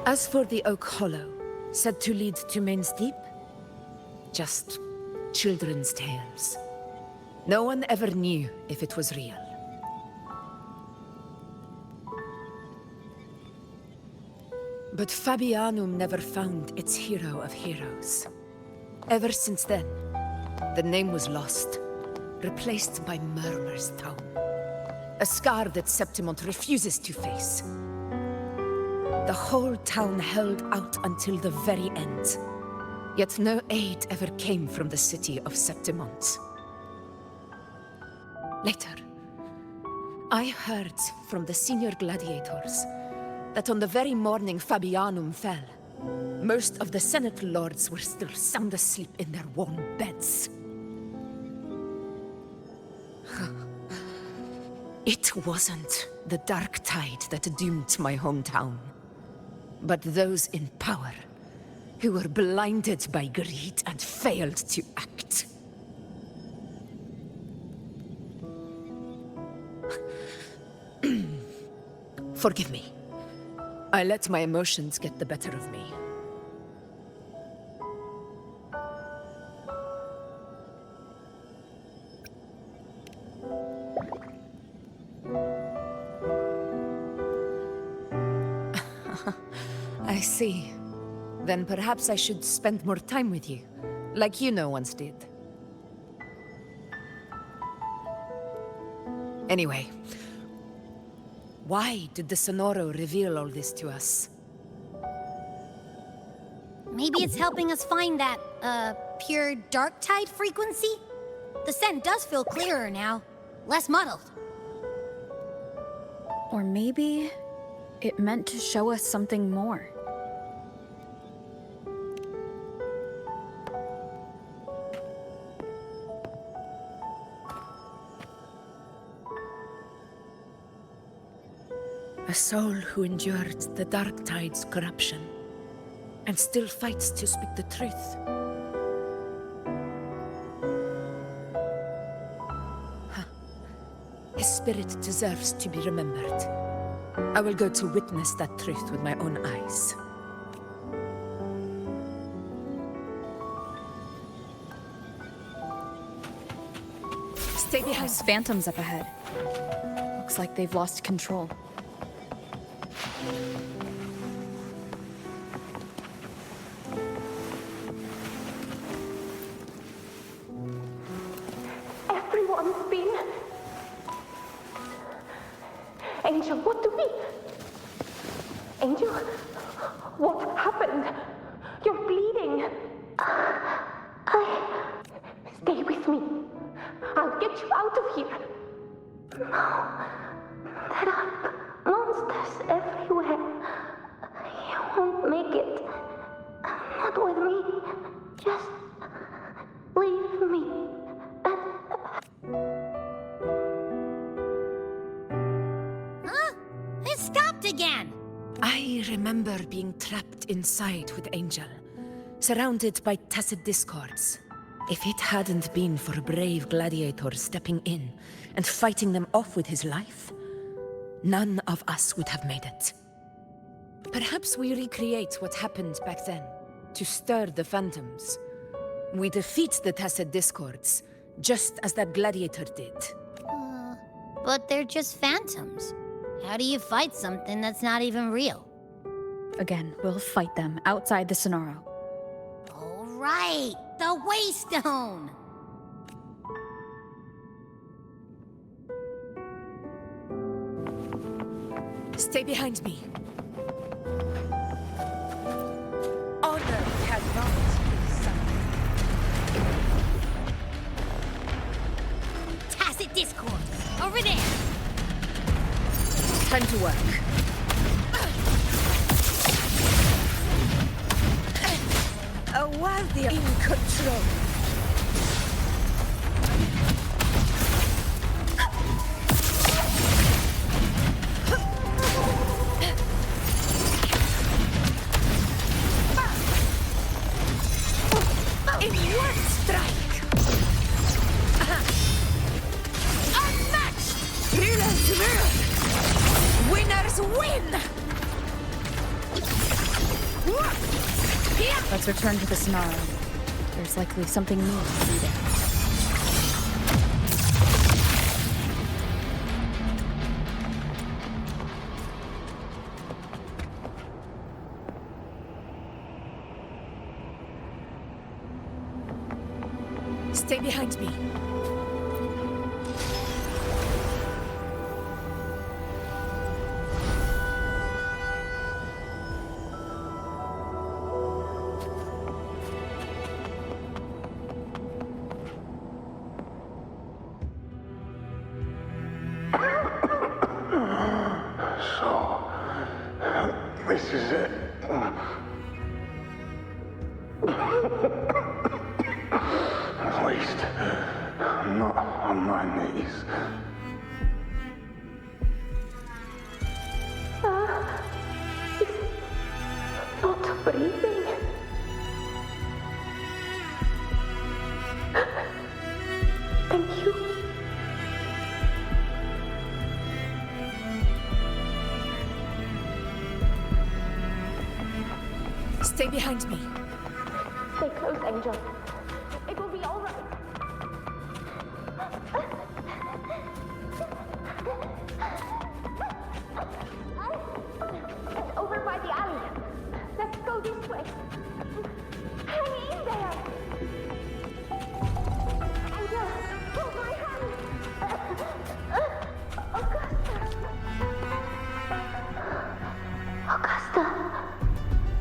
As for the Oak Hollow, said to lead to Main's Deep, just children's tales. No one ever knew if it was real. But Fabianum never found its hero of heroes. Ever since then, the name was lost, replaced by Murmur's Town. A scar that Septimont refuses to face. The whole town held out until the very end. Yet no aid ever came from the city of Septimont. Later, I heard from the senior gladiators that on the very morning Fabianum fell, most of the Senate lords were still sound asleep in their warm beds. It wasn't the dark tide that doomed my hometown, but those in power who were blinded by greed and failed to act. Forgive me. I let my emotions get the better of me. I see. Then perhaps I should spend more time with you, like you once did. Anyway, why did the Sonoro reveal all this to us? Maybe it's helping us find that, pure dark tide frequency? The scent does feel clearer now, less muddled. Or maybe it meant to show us something more. A soul who endured the dark tide's corruption and still fights to speak the truth. His spirit deserves to be remembered. I will go to witness that truth with my own eyes. Stay behind. Those phantoms up ahead. Looks like they've lost control. Everyone's been... Angel, what do we... Angel, what happened? You're bleeding. Stay with me. I'll get you out of here. No. There are monsters everywhere. You won't make it. Not with me. Just leave me. Huh? It stopped again! I remember being trapped inside with Angel, surrounded by tacit discords. If it hadn't been for a brave gladiator stepping in and fighting them off with his life, none of us would have made it. Perhaps we recreate what happened back then, to stir the phantoms. We defeat the tacit discords, just as that gladiator did. But they're just phantoms. How do you fight something that's not even real? Again, we'll fight them outside the Sonoro. All right, the Waystone! Stay behind me. Honor cannot be silent. Tacit discord! Over there! Time to work. A worthy in control. Let's win! Let's return to the Sonara. There's likely something new to see there. Stay behind me. This is it. At least, I'm not on my knees. He's not breathing. Thank you. Stay behind me. Stay close, Angel. It will be all right. It's over by the alley. Let's go this way. Hang in there. Angel, hold my hand. Augusta.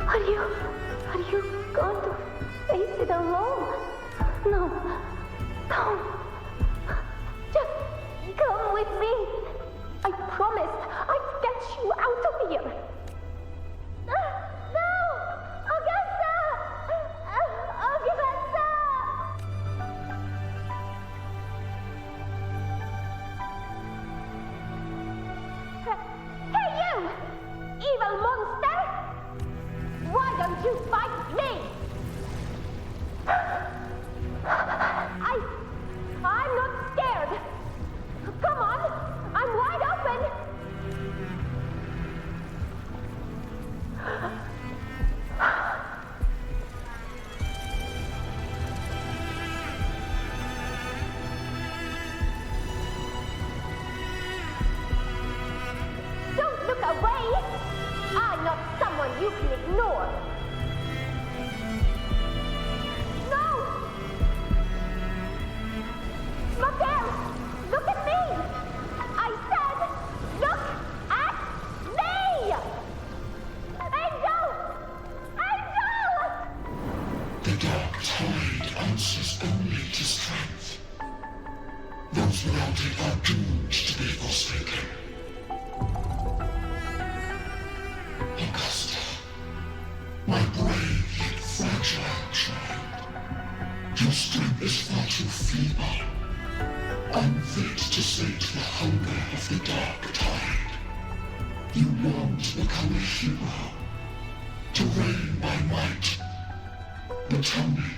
Are you going to face it alone? No, don't. Just come with me. I promised I'd get you out of here. No! Augusta! Augusta! Hey you! Evil monster! Why don't you fight me? I'm not scared. Come on, I'm wide open. Don't look away. I'm not someone you can ignore. No! Look there! Look at me! I said, look at me! Angel! Angel! The dark tide answers only to strength. Those without it are doomed to be forsaken. Augusta, my brave yet fragile child, your strength is far too feeble, unfit to sate the hunger of the dark tide. You long to become a hero, to reign by might. But tell me,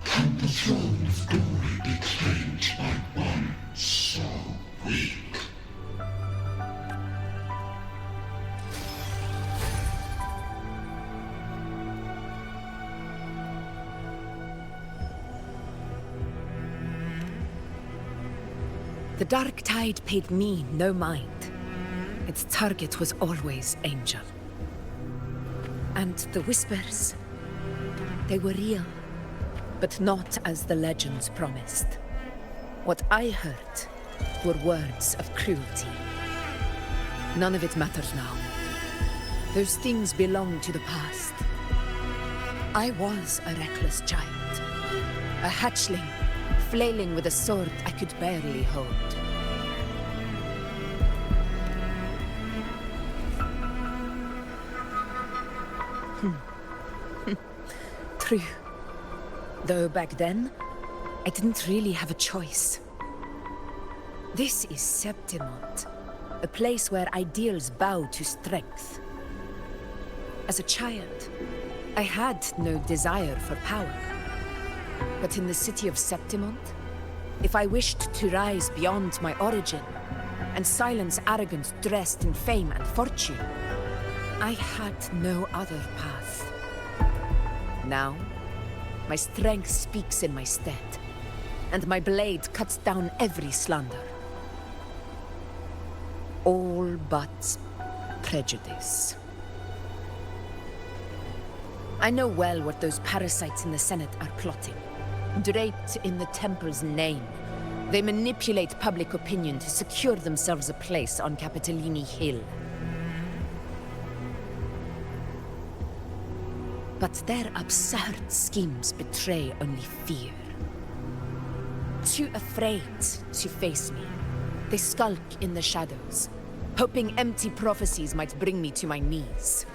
can the throne of glory be claimed by one so weak? The dark tide paid me no mind. Its target was always Angel. And the whispers, they were real, but not as the legends promised. What I heard were words of cruelty. None of it matters now. Those things belong to the past. I was a reckless child, a hatchling, flailing with a sword I could barely hold. True. Though back then, I didn't really have a choice. This is Septimont, a place where ideals bow to strength. As a child, I had no desire for power. But in the city of Septimont, if I wished to rise beyond my origin, and silence arrogance dressed in fame and fortune. I had no other path. Now, my strength speaks in my stead, and my blade cuts down every slander. All but prejudice. I know well what those parasites in the Senate are plotting. Draped in the Temple's name, they manipulate public opinion to secure themselves a place on Capitolini Hill. But their absurd schemes betray only fear. Too afraid to face me, they skulk in the shadows, hoping empty prophecies might bring me to my knees.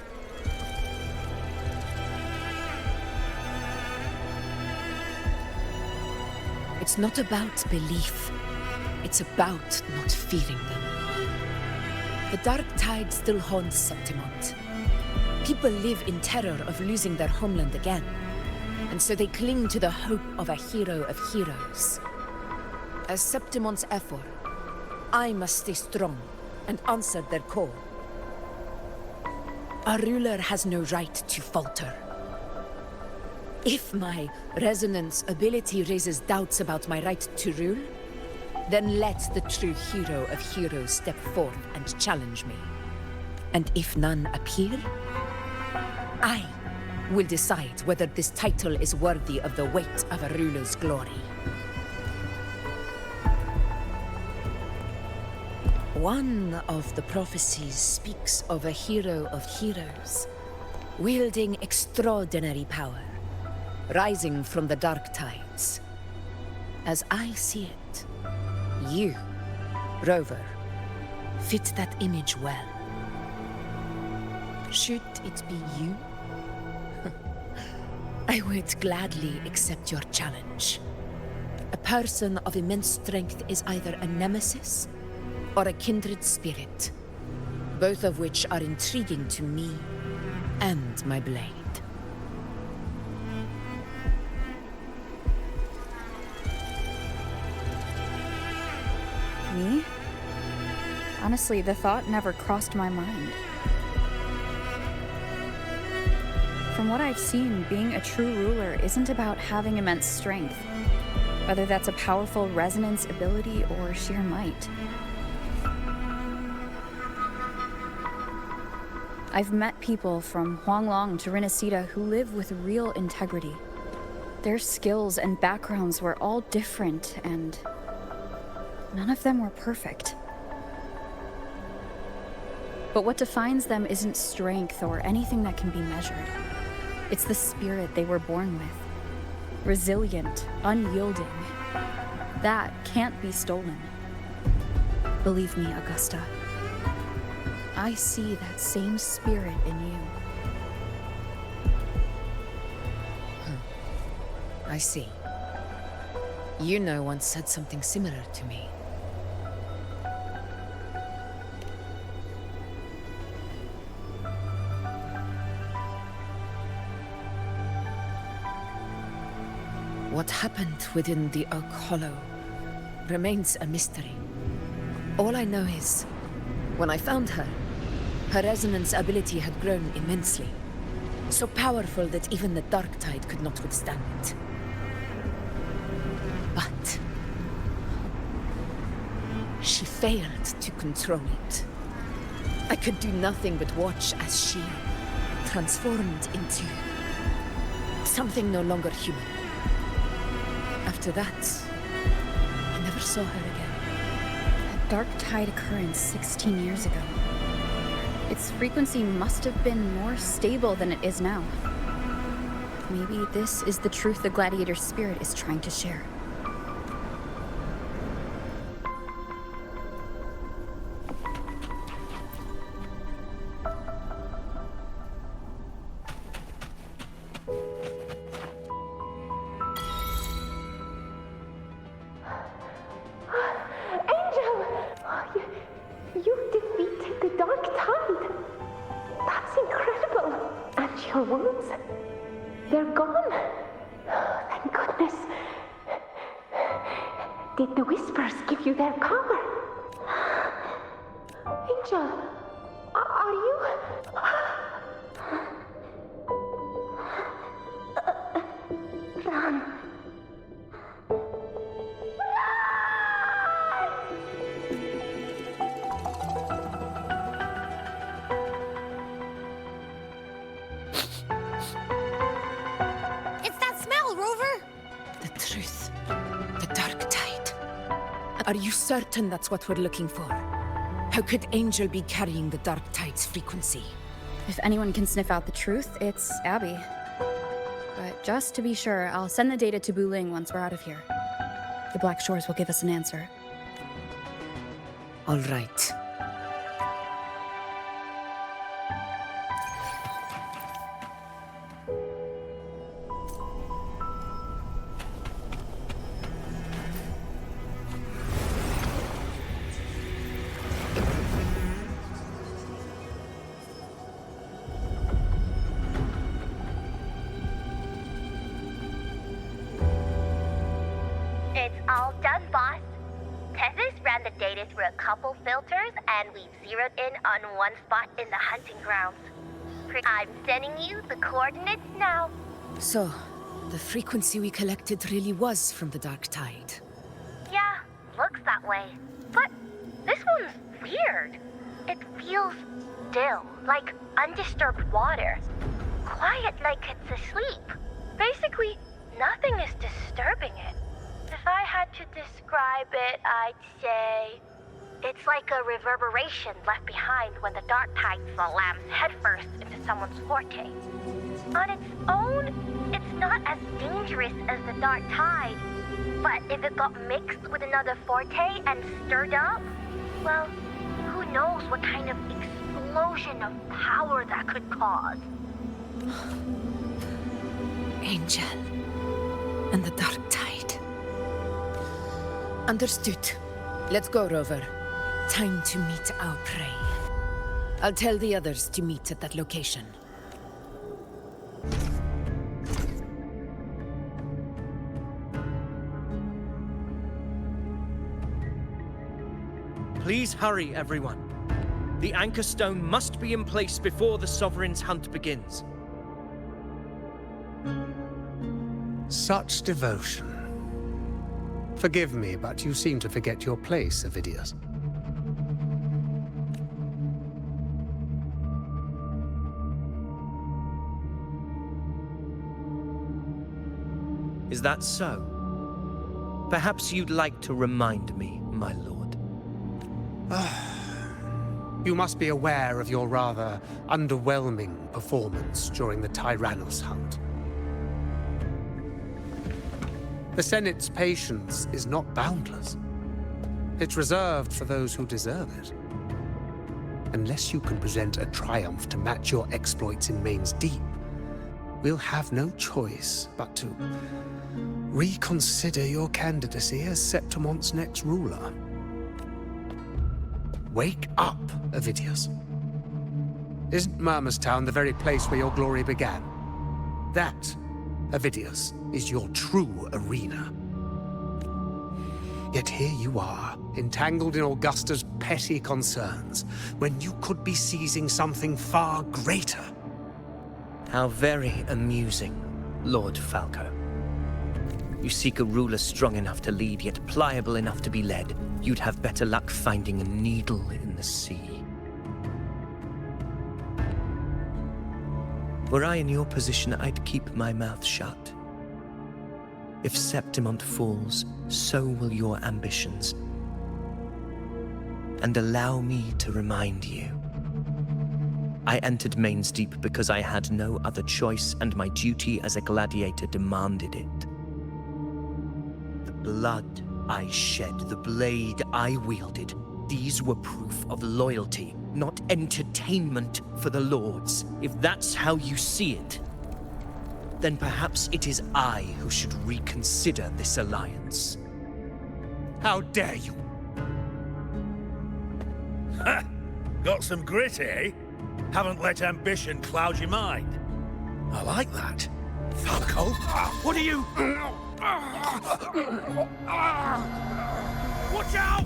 It's not about belief. It's about not fearing them. The dark tide still haunts Septimont. People live in terror of losing their homeland again, and so they cling to the hope of a hero of heroes. As Septimont's effort, I must stay strong and answer their call. A ruler has no right to falter. If my resonance ability raises doubts about my right to rule, then let the true hero of heroes step forth and challenge me. And if none appear, I will decide whether this title is worthy of the weight of a ruler's glory. One of the prophecies speaks of a hero of heroes, wielding extraordinary power, rising from the dark tides. As I see it, you, Rover, fit that image well. Should it be you? I would gladly accept your challenge. A person of immense strength is either a nemesis or a kindred spirit, both of which are intriguing to me and my blade. Me? Honestly, the thought never crossed my mind. From what I've seen, being a true ruler isn't about having immense strength, whether that's a powerful resonance ability or sheer might. I've met people from Huanglong to Rinascita who live with real integrity. Their skills and backgrounds were all different, and none of them were perfect. But what defines them isn't strength or anything that can be measured. It's the spirit they were born with. Resilient, unyielding. That can't be stolen. Believe me, Augusta. I see that same spirit in you. I see. Yuno once said something similar to me. What happened within the Oak Hollow remains a mystery. All I know is, when I found her, her resonance ability had grown immensely. So powerful that even the Dark Tide could not withstand it. But she failed to control it. I could do nothing but watch as she transformed into something no longer human. After that, I never saw her again. That Dark Tide occurrence 16 years ago. Its frequency must have been more stable than it is now. Maybe this is the truth the gladiator spirit is trying to share. Angel, are you... Run. It's that smell, Rover! The truth. The dark tide. Are you certain that's what we're looking for? How could Angel be carrying the dark tide's frequency? If anyone can sniff out the truth, it's Abby. But just to be sure, I'll send the data to Buling once we're out of here. The Black Shores will give us an answer. All right. It's all done, boss. Tethys ran the data through a couple filters, and we've zeroed in on one spot in the hunting grounds. I'm sending you the coordinates now. So, the frequency we collected really was from the dark tide. Yeah, looks that way. But this one's weird. It feels still, like undisturbed water. Quiet like it's asleep. Basically, nothing is disturbing it. If I had to describe it, I'd say it's like a reverberation left behind when the dark tide slams headfirst into someone's forte. On its own, it's not as dangerous as the dark tide, but if it got mixed with another forte and stirred up, well, who knows what kind of explosion of power that could cause. Angel and the dark tide. Understood. Let's go, Rover. Time to meet our prey. I'll tell the others to meet at that location. Please hurry, everyone. The anchor stone must be in place before the Sovereign's hunt begins. Such devotion. Forgive me, but you seem to forget your place, Avidius. Is that so? Perhaps you'd like to remind me, my lord. You must be aware of your rather underwhelming performance during the Tyrannus hunt. The Senate's patience is not boundless. It's reserved for those who deserve it. Unless you can present a triumph to match your exploits in Main's Deep, we'll have no choice but to reconsider your candidacy as Septimont's next ruler. Wake up, Avidius. Isn't Murmurstown the very place where your glory began? That, Avidius, is your true arena. Yet here you are, entangled in Augusta's petty concerns, when you could be seizing something far greater. How very amusing, Lord Falco. You seek a ruler strong enough to lead, yet pliable enough to be led. You'd have better luck finding a needle in the sea. Were I in your position, I'd keep my mouth shut. If Septimont falls, so will your ambitions. And allow me to remind you. I entered Main's Deep because I had no other choice, and my duty as a gladiator demanded it. The blood I shed, the blade I wielded, these were proof of loyalty, not entertainment for the Lords. If that's how you see it, then perhaps it is I who should reconsider this alliance. How dare you? Ha! Got some grit, eh? Haven't let ambition cloud your mind. I like that. Falco, what are you... Watch out!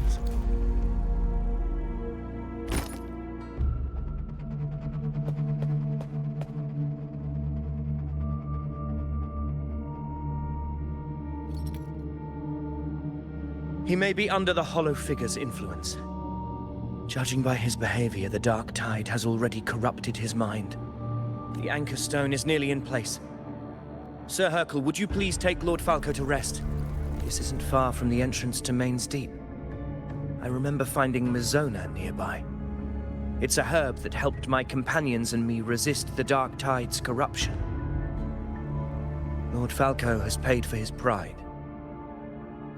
He may be under the Hollow Figure's influence. Judging by his behavior, the Dark Tide has already corrupted his mind. The Anchor Stone is nearly in place. Sir Hercule, would you please take Lord Falco to rest? This isn't far from the entrance to Main's Deep. I remember finding Mizona nearby. It's a herb that helped my companions and me resist the Dark Tide's corruption. Lord Falco has paid for his pride.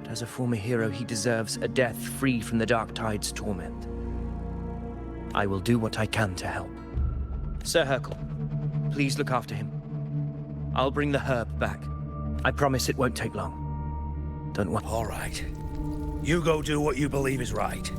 But as a former hero, he deserves a death free from the Dark Tide's torment. I will do what I can to help. Sir Hercule, please look after him. I'll bring the herb back. I promise it won't take long. Don't worry. All right. You go do what you believe is right.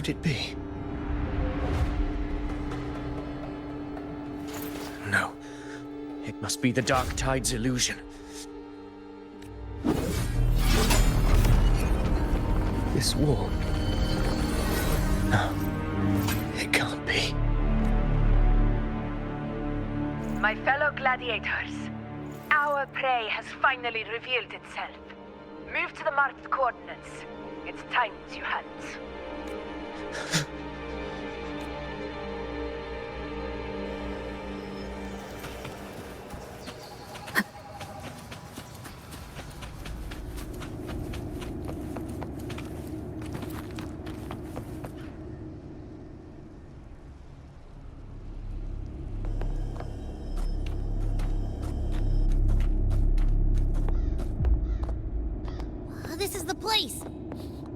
It be? No. It must be the Dark Tide's illusion. This wall. No. It can't be. My fellow gladiators, our prey has finally revealed itself. Move to the marked coordinates. It's time to hunt. This is the place.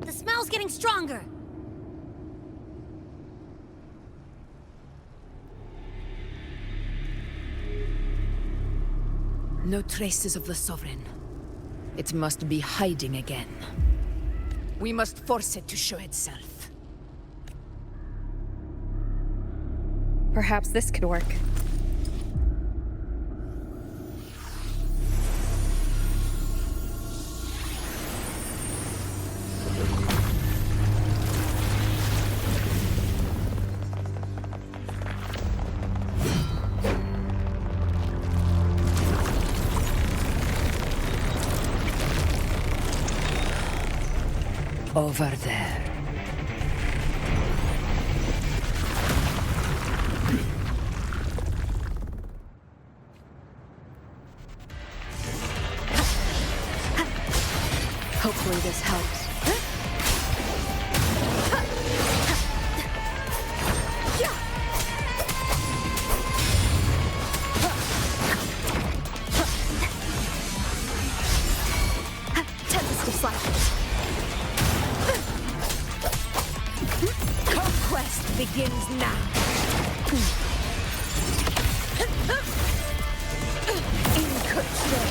The smell's getting stronger. No traces of the Sovereign. It must be hiding again. We must force it to show itself. Perhaps this could work. Over there. Hopefully this helps. Tempest of Slashes. Conquest begins now. In control.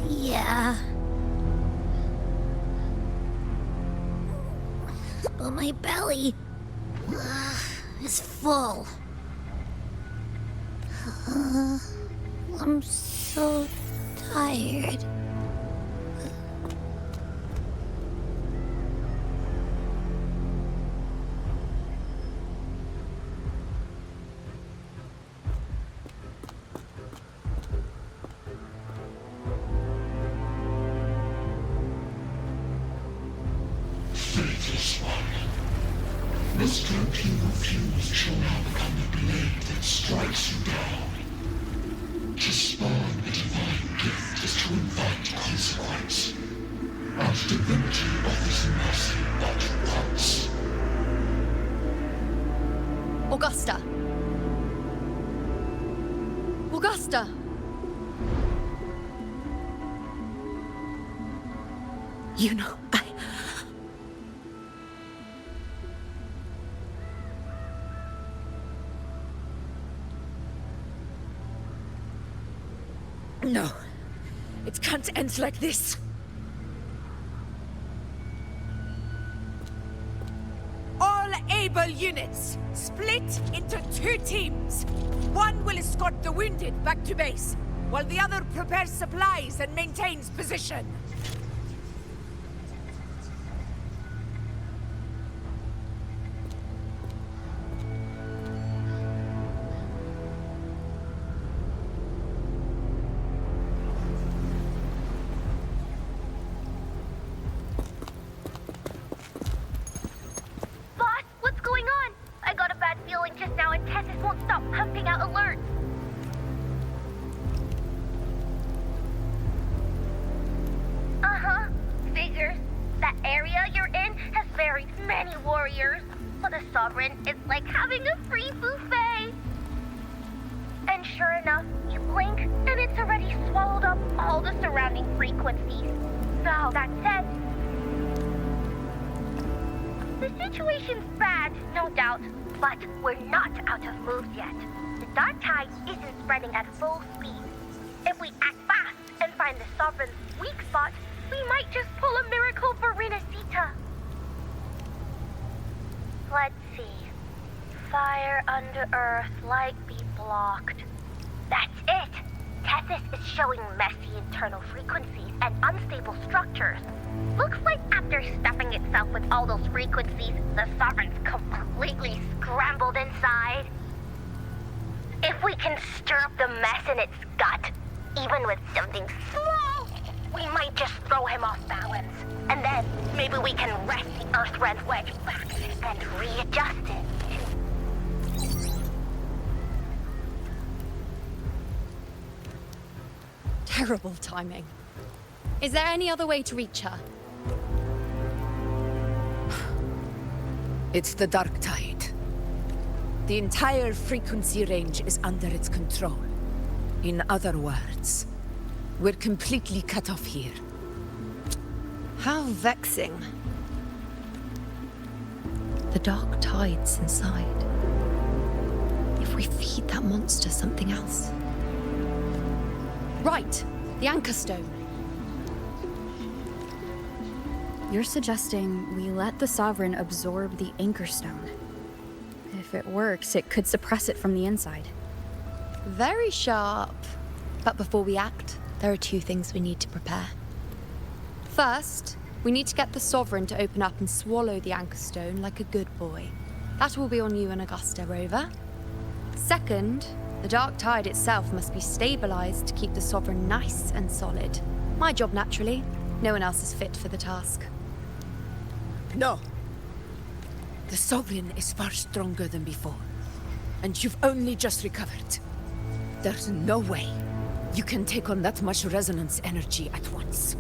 Yeah. But my belly is full. I'm so tired. Faithless one, this gently refused shall now become the blade that strikes you down. To spawn a divine gift is to invite consequence, and divinity offers mercy but once. Augusta! Augusta! You know, No. It can't end like this. All able units, split into 2 teams. One will escort the wounded back to base, while the other prepares supplies and maintains position. It's like having a free buffet. And sure enough, you blink, and it's already swallowed up all the surrounding frequencies. Now, that said, the situation's bad, no doubt, but we're not out of moves yet. The dark tide isn't spreading at full speed. If we act fast and find the Sovereign's weak spot, we might just pull a miracle for Rinascita. Let's see. Fire under earth, light be blocked. That's it! Tethys is showing messy internal frequencies and unstable structures. Looks like after stuffing itself with all those frequencies, the Sovereign's completely scrambled inside. If we can stir up the mess in its gut, even with something small, we might just throw him off balance. And then maybe we can wrest the Earthrend's wedge back and readjust it. Terrible timing. Is there any other way to reach her? It's the dark tide. The entire frequency range is under its control. In other words, we're completely cut off here. How vexing. The dark tide's inside. If we feed that monster something else. Right, the anchor stone. You're suggesting we let the Sovereign absorb the anchor stone. If it works, it could suppress it from the inside. Very sharp. But before we act, there are 2 things we need to prepare. First, we need to get the Sovereign to open up and swallow the anchor stone like a good boy. That will be on you and Augusta, Rover. Second, the dark tide itself must be stabilized to keep the Sovereign nice and solid. My job, naturally. No one else is fit for the task. No. The Sovereign is far stronger than before. And you've only just recovered. There's no way you can take on that much resonance energy at once.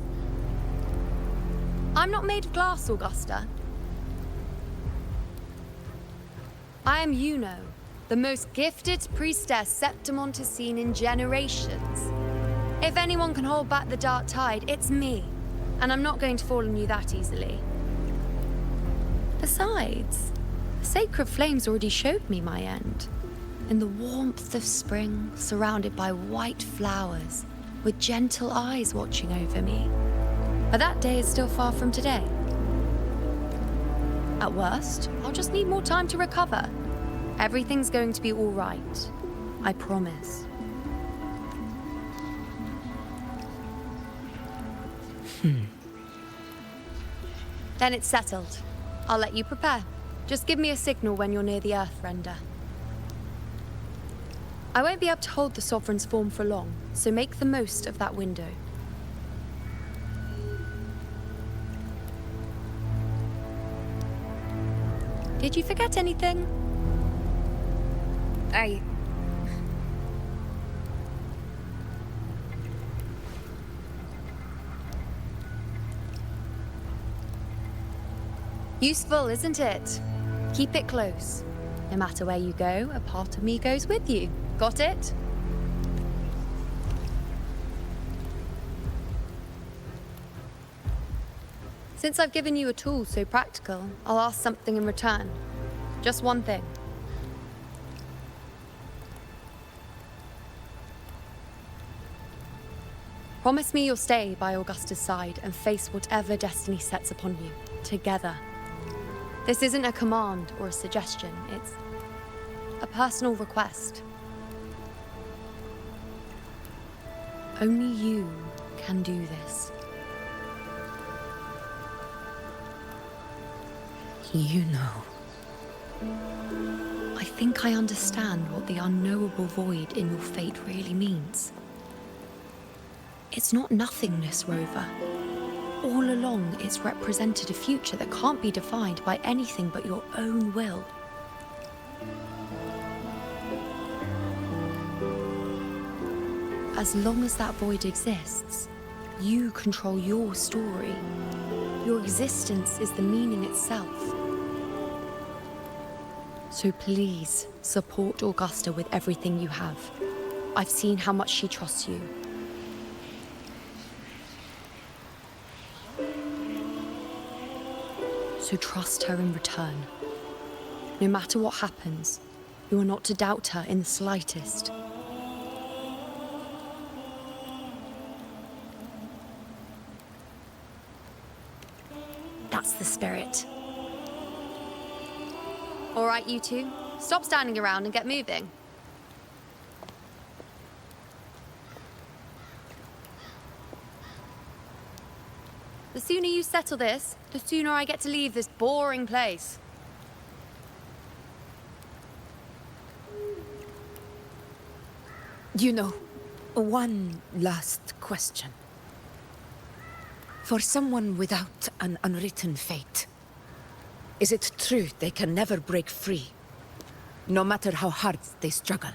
I'm not made of glass, Augusta. I am Juno, the most gifted priestess Septimont has seen in generations. If anyone can hold back the dark tide, it's me. And I'm not going to fall on you that easily. Besides, the sacred flames already showed me my end. In the warmth of spring, surrounded by white flowers, with gentle eyes watching over me. But that day is still far from today. At worst, I'll just need more time to recover. Everything's going to be all right. I promise. Then it's settled. I'll let you prepare. Just give me a signal when you're near the Earth Render. I won't be able to hold the Sovereign's form for long, so make the most of that window. Did you forget anything? Useful, isn't it? Keep it close. No matter where you go, a part of me goes with you. Got it? Since I've given you a tool so practical, I'll ask something in return. Just one thing. Promise me you'll stay by Augusta's side and face whatever destiny sets upon you, together. This isn't a command or a suggestion, it's a personal request. Only you can do this. You know. I think I understand what the unknowable void in your fate really means. It's not nothingness, Rover. All along, it's represented a future that can't be defined by anything but your own will. As long as that void exists, you control your story. Your existence is the meaning itself. So please, support Augusta with everything you have. I've seen how much she trusts you. So trust her in return. No matter what happens, you are not to doubt her in the slightest. That's the spirit. All right, you two. Stop standing around and get moving. The sooner you settle this, the sooner I get to leave this boring place. You know, one last question. For someone without an unwritten fate, is it true they can never break free, no matter how hard they struggle?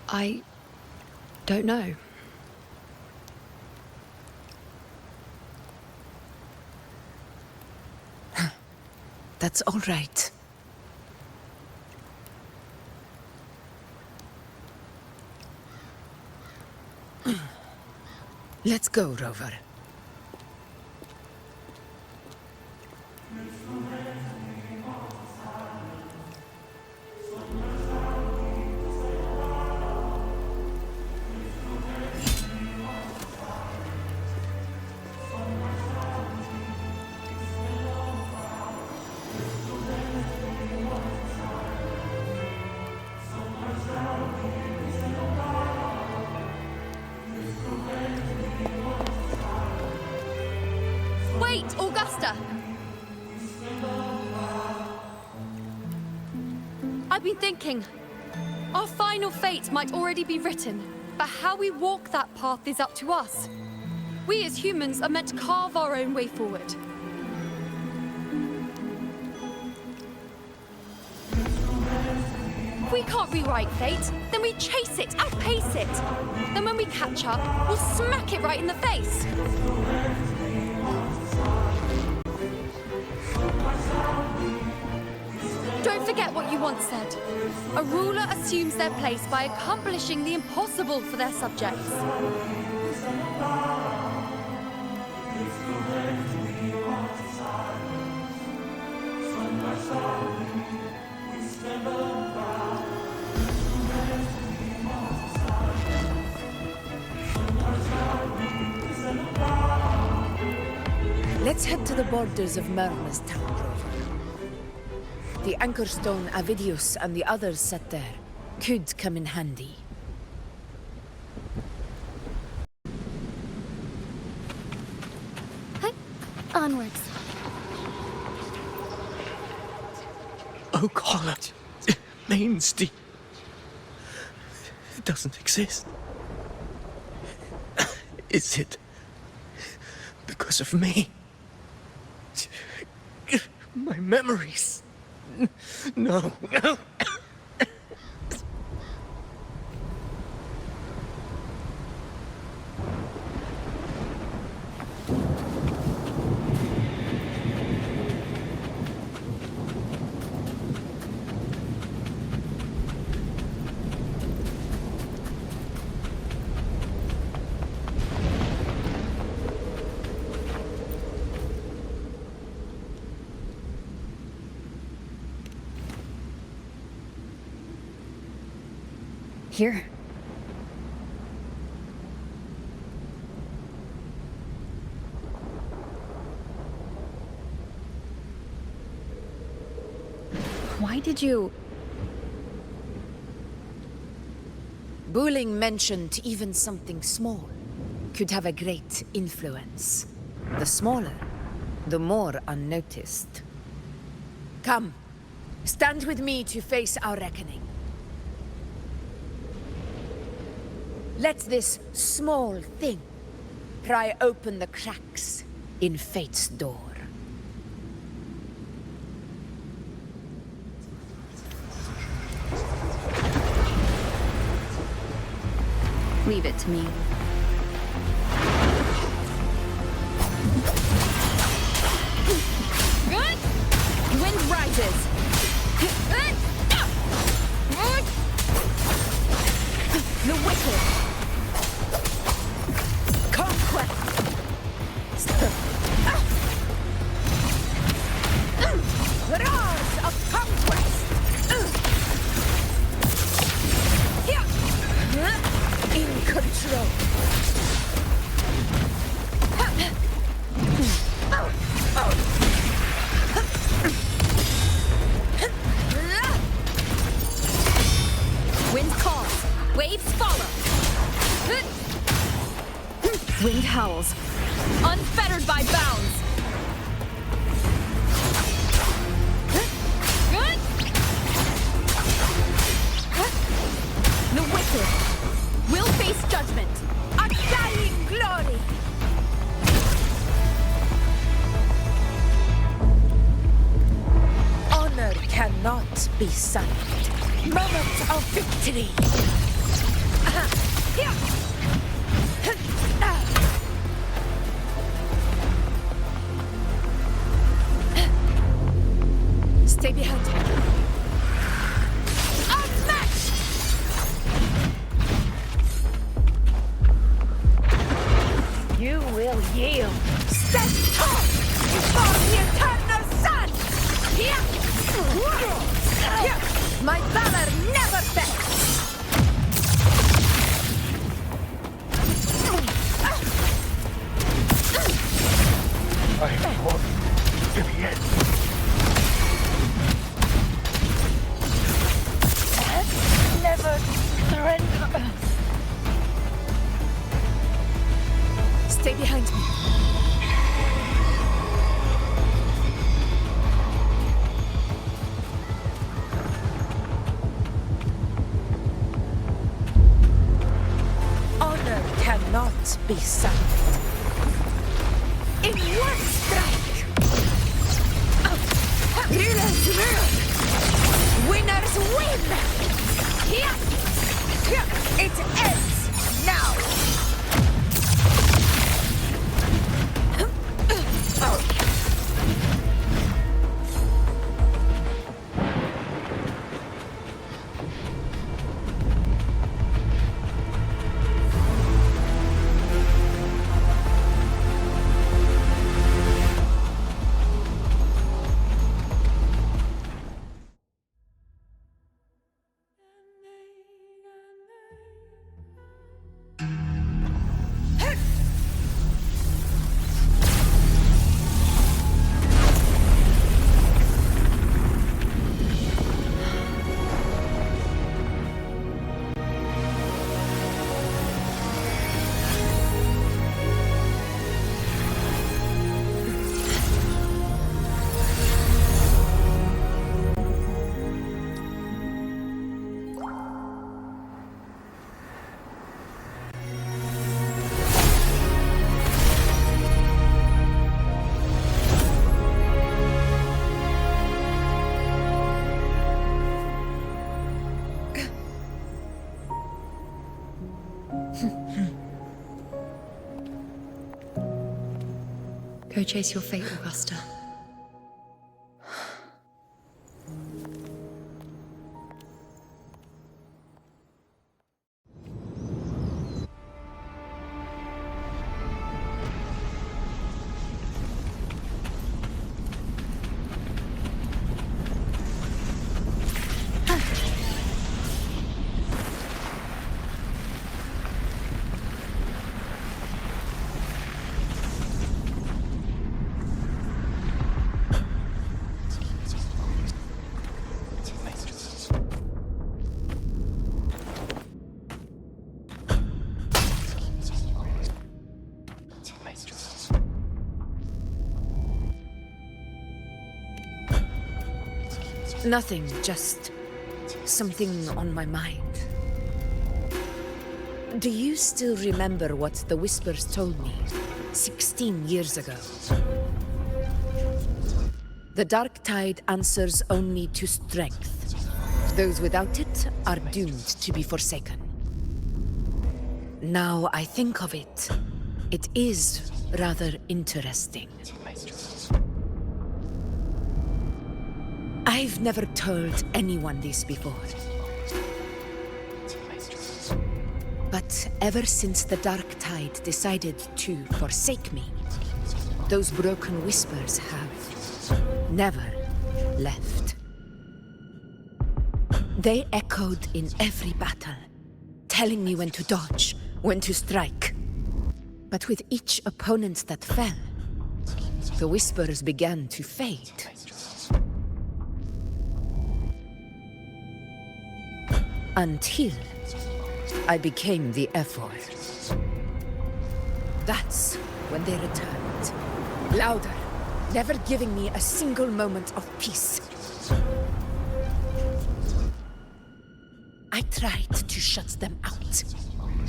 I don't know. That's all right. Let's go, Rover. Wait, Augusta! I've been thinking. Our final fate might already be written, but how we walk that path is up to us. We as humans are meant to carve our own way forward. If we can't rewrite fate, then we chase it, outpace it. Then when we catch up, we'll smack it right in the face. Don't forget what you once said. A ruler assumes their place by accomplishing the impossible for their subjects. Let's head to the borders of Murmur's town, Rover. The anchor stone Avidius and the others set there could come in handy. Onwards. Oh God, Main's deep. It doesn't exist. Is it because of me? My memories. No. Here. Why did you... Buling mentioned even something small could have a great influence. The smaller, the more unnoticed. Come, stand with me to face our reckoning. Let this small thing pry open the cracks in fate's door. Leave it to me. Wind rises. The wicked. Conquest. Roars of conquest. In control. Wind calls. Waves follow. Wind howls. Unfettered by bounds. The wicked will face judgment. Undying glory. Honor cannot be sullied. Moment of victory. Stay behind me. Unmatched! You will yield. Stand tall before the eternal sun! My valor never fails! I have fought to the end. Never surrender. Stay behind me. Honor cannot be sullied. In one strike! Rulers rule! Winners win! It ends now! Go chase your fate, Augusta. Nothing, just something on my mind. Do you still remember what the Whispers told me 16 years ago? The dark tide answers only to strength. Those without it are doomed to be forsaken. Now I think of it, it is rather interesting. I've never told anyone this before. But ever since the dark tide decided to forsake me, those broken whispers have never left. They echoed in every battle, telling me when to dodge, when to strike. But with each opponent that fell, the whispers began to fade. Until I became the F4. That's when they returned. Louder, never giving me a single moment of peace. I tried to shut them out,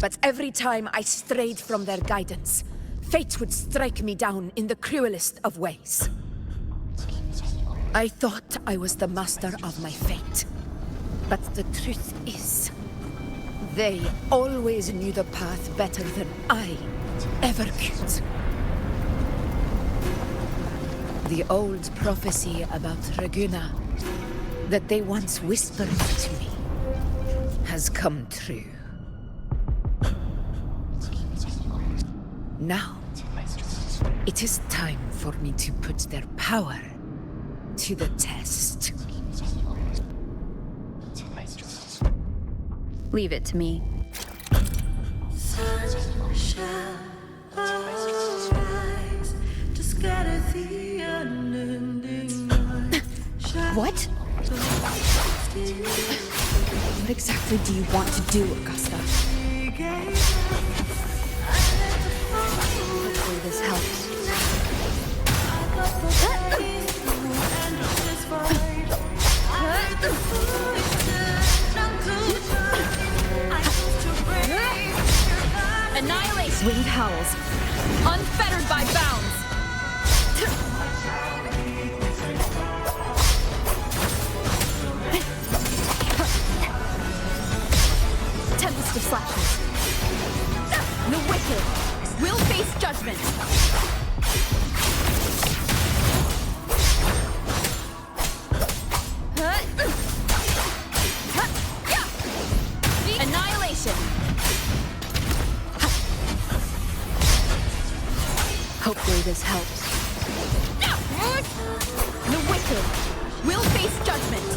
but every time I strayed from their guidance, fate would strike me down in the cruelest of ways. I thought I was the master of my fate. But the truth is, they always knew the path better than I ever could. The old prophecy about Reguna, that they once whispered to me, has come true. Now, it is time for me to put their power to the test. Leave it to me. What? What exactly do you want to do, Augusta? Hopefully this helps. Annihilation! Winged howls. Unfettered by bounds! Tempest of slashes. The wicked will face judgment! Annihilation! Hopefully this helps. The wicked will face judgment!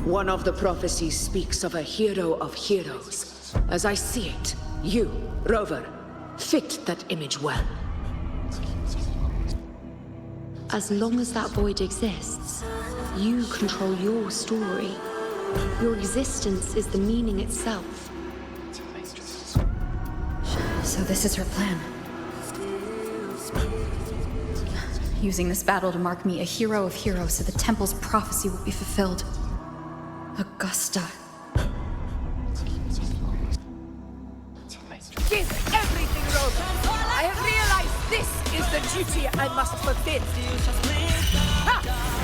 One of the prophecies speaks of a hero of heroes. As I see it, you, Rover, fit that image well. As long as that void exists, you control your story. Your existence is the meaning itself. So this is her plan. Using this battle to mark me a hero of heroes so the temple's prophecy will be fulfilled. Augusta. Give everything, Rover. I have realized this is the duty I must fulfill. Ha!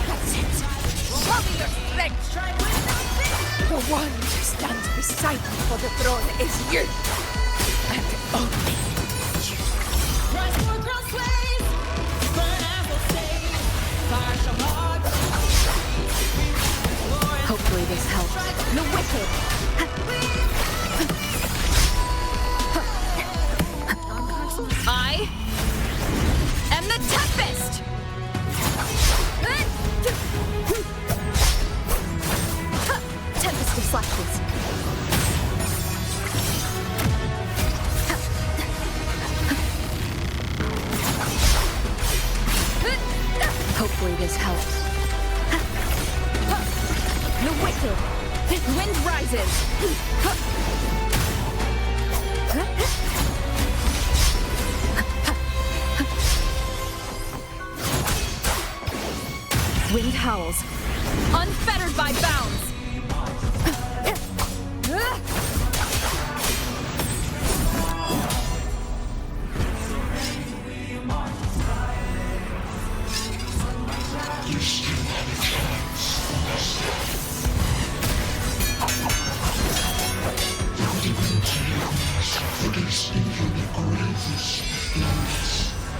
That's it. Show me your strength. The one who stands beside me for the throne is you. And only you. Hopefully this helps. The wicked. I am the Tempest! Tempest of Slashes. Hopefully this helps. The wicked. Wind rises. Wind howls, unfettered by bounds. You still have a chance for yourself. The divinity for this even the greatest illness.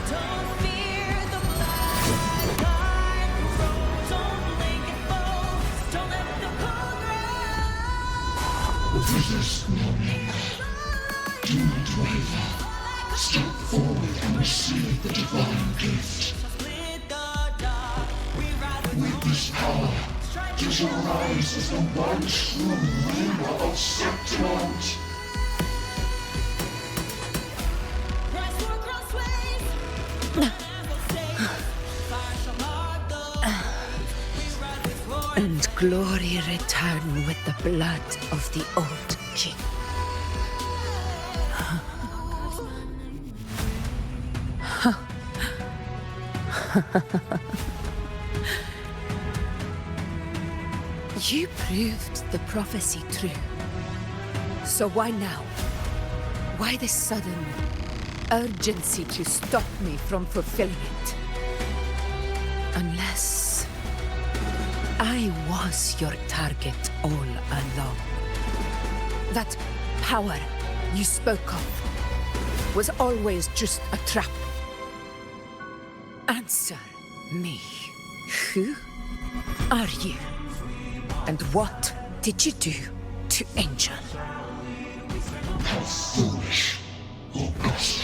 Don't fear the black dark road. Don't make it fall. Don't let the cold ground. Resist no longer. Do not waver. Step forward and receive the divine gift. With this power, you shall rise as the one true ruler of Septimont. And glory return with the blood of the old king. You proved the prophecy true. So why now? Why this sudden urgency to stop me from fulfilling it? Unless I was your target all along. That power you spoke of was always just a trap. Answer me. Who are you? And what did you do to Angel? How foolish, Augusta.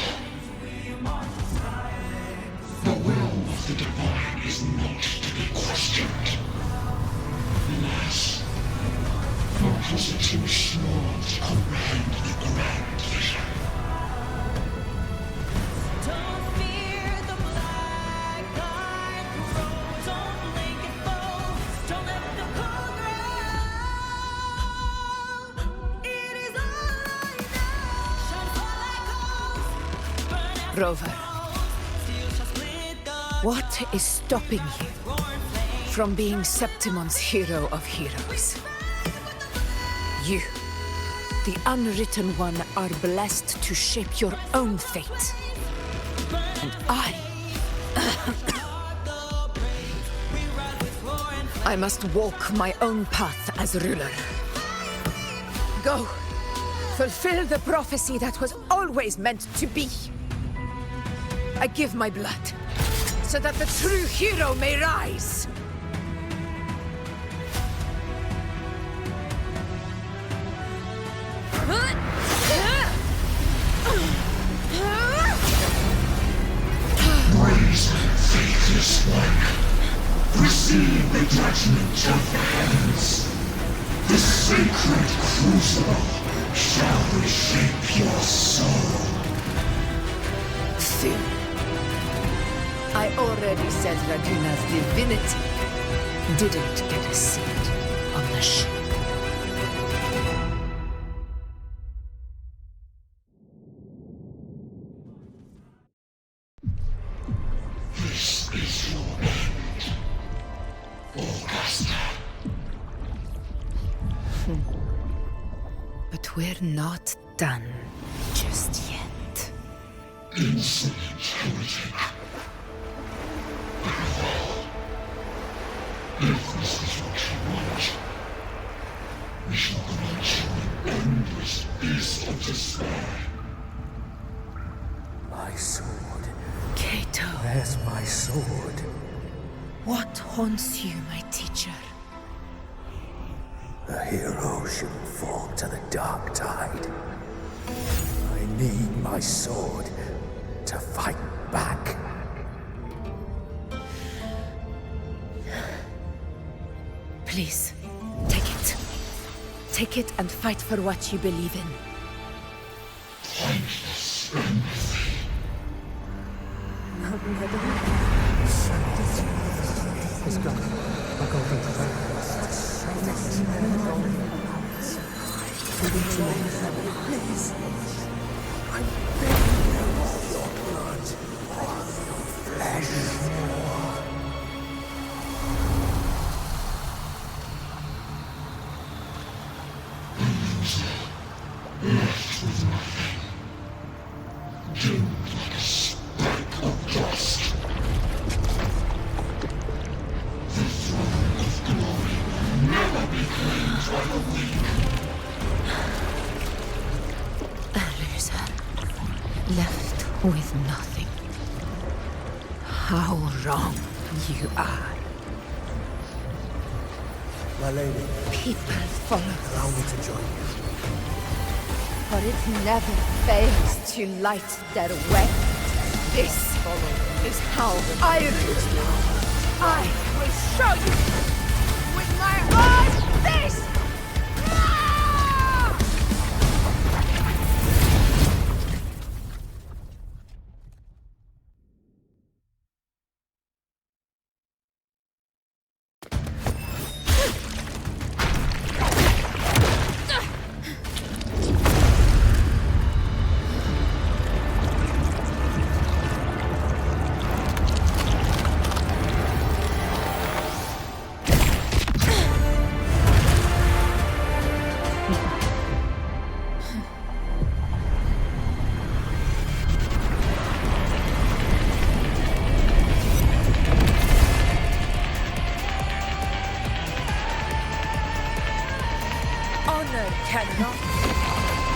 The will of the divine is not to be questioned. Alas, mortals are too small to comprehend the grand vision. Don't fear the black dark road. Don't make it fall. Don't let the cold ground. It is all I know. Shine like coals. Rover, what is stopping you from being Septimon's hero of heroes? You, the unwritten one, are blessed to shape your own fate. And I must walk my own path as ruler. Go, fulfill the prophecy that was always meant to be. I give my blood, so that the true hero may rise. Brazen, faithless one, receive the judgment of the heavens. The sacred crucible shall reshape your soul. Fool. I already said Raguna's divinity didn't get a seat on the ship. This is your end, Augusta. But we're not done just yet. Insolent heretic. Where's my sword? What haunts you, my teacher? A hero shouldn't fall to the dark tide. I need my sword to fight back. Please, take it. Take it and fight for what you believe in. Timeless empathy. He's gone. I'll go bring the back. Please. I'm begging you of your blood, your flesh. Left with nothing. Doomed like a speck of dust. The throne of glory will never be claimed by the weak. A loser. Left with nothing. How wrong you are. My lady. People follow. Allow me to join you. For it never fails to light their way. This is how I rule. I will show you with my own face!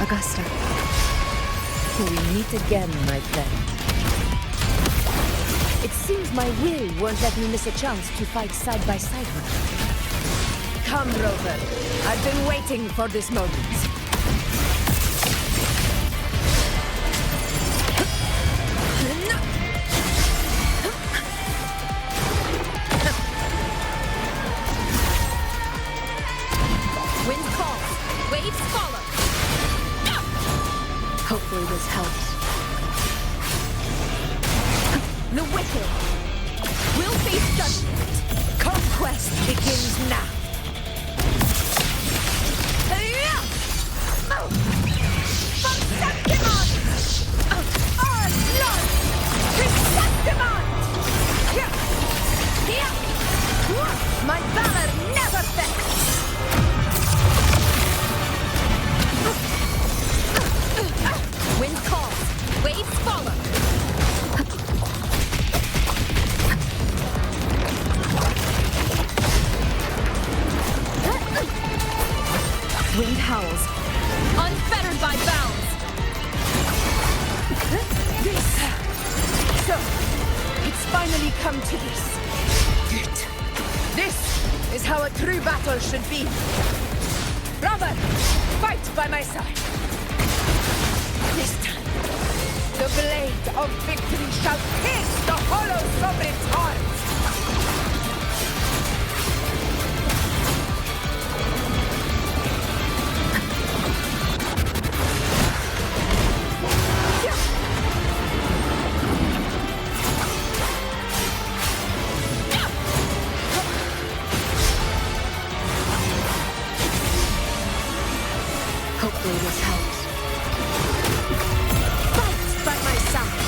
Augusta. We meet again, my friend. It seems my will won't let me miss a chance to fight side by side with you. Come, Rover. I've been waiting for this moment. Wind calls, waves follow. Hopefully this helps. The wicked will face judgment. Conquest begins now. From Septimon! Our Lord! To Septimon! My valor never fails! Wind calls, waves follow. Wind howls, unfettered by bounds. So, it's finally come to this. Good. This is how a true battle should be. Robert, fight by my side. This time, the blade of victory shall pierce the hollows of its heart. Hopefully this helps. Fight by my side.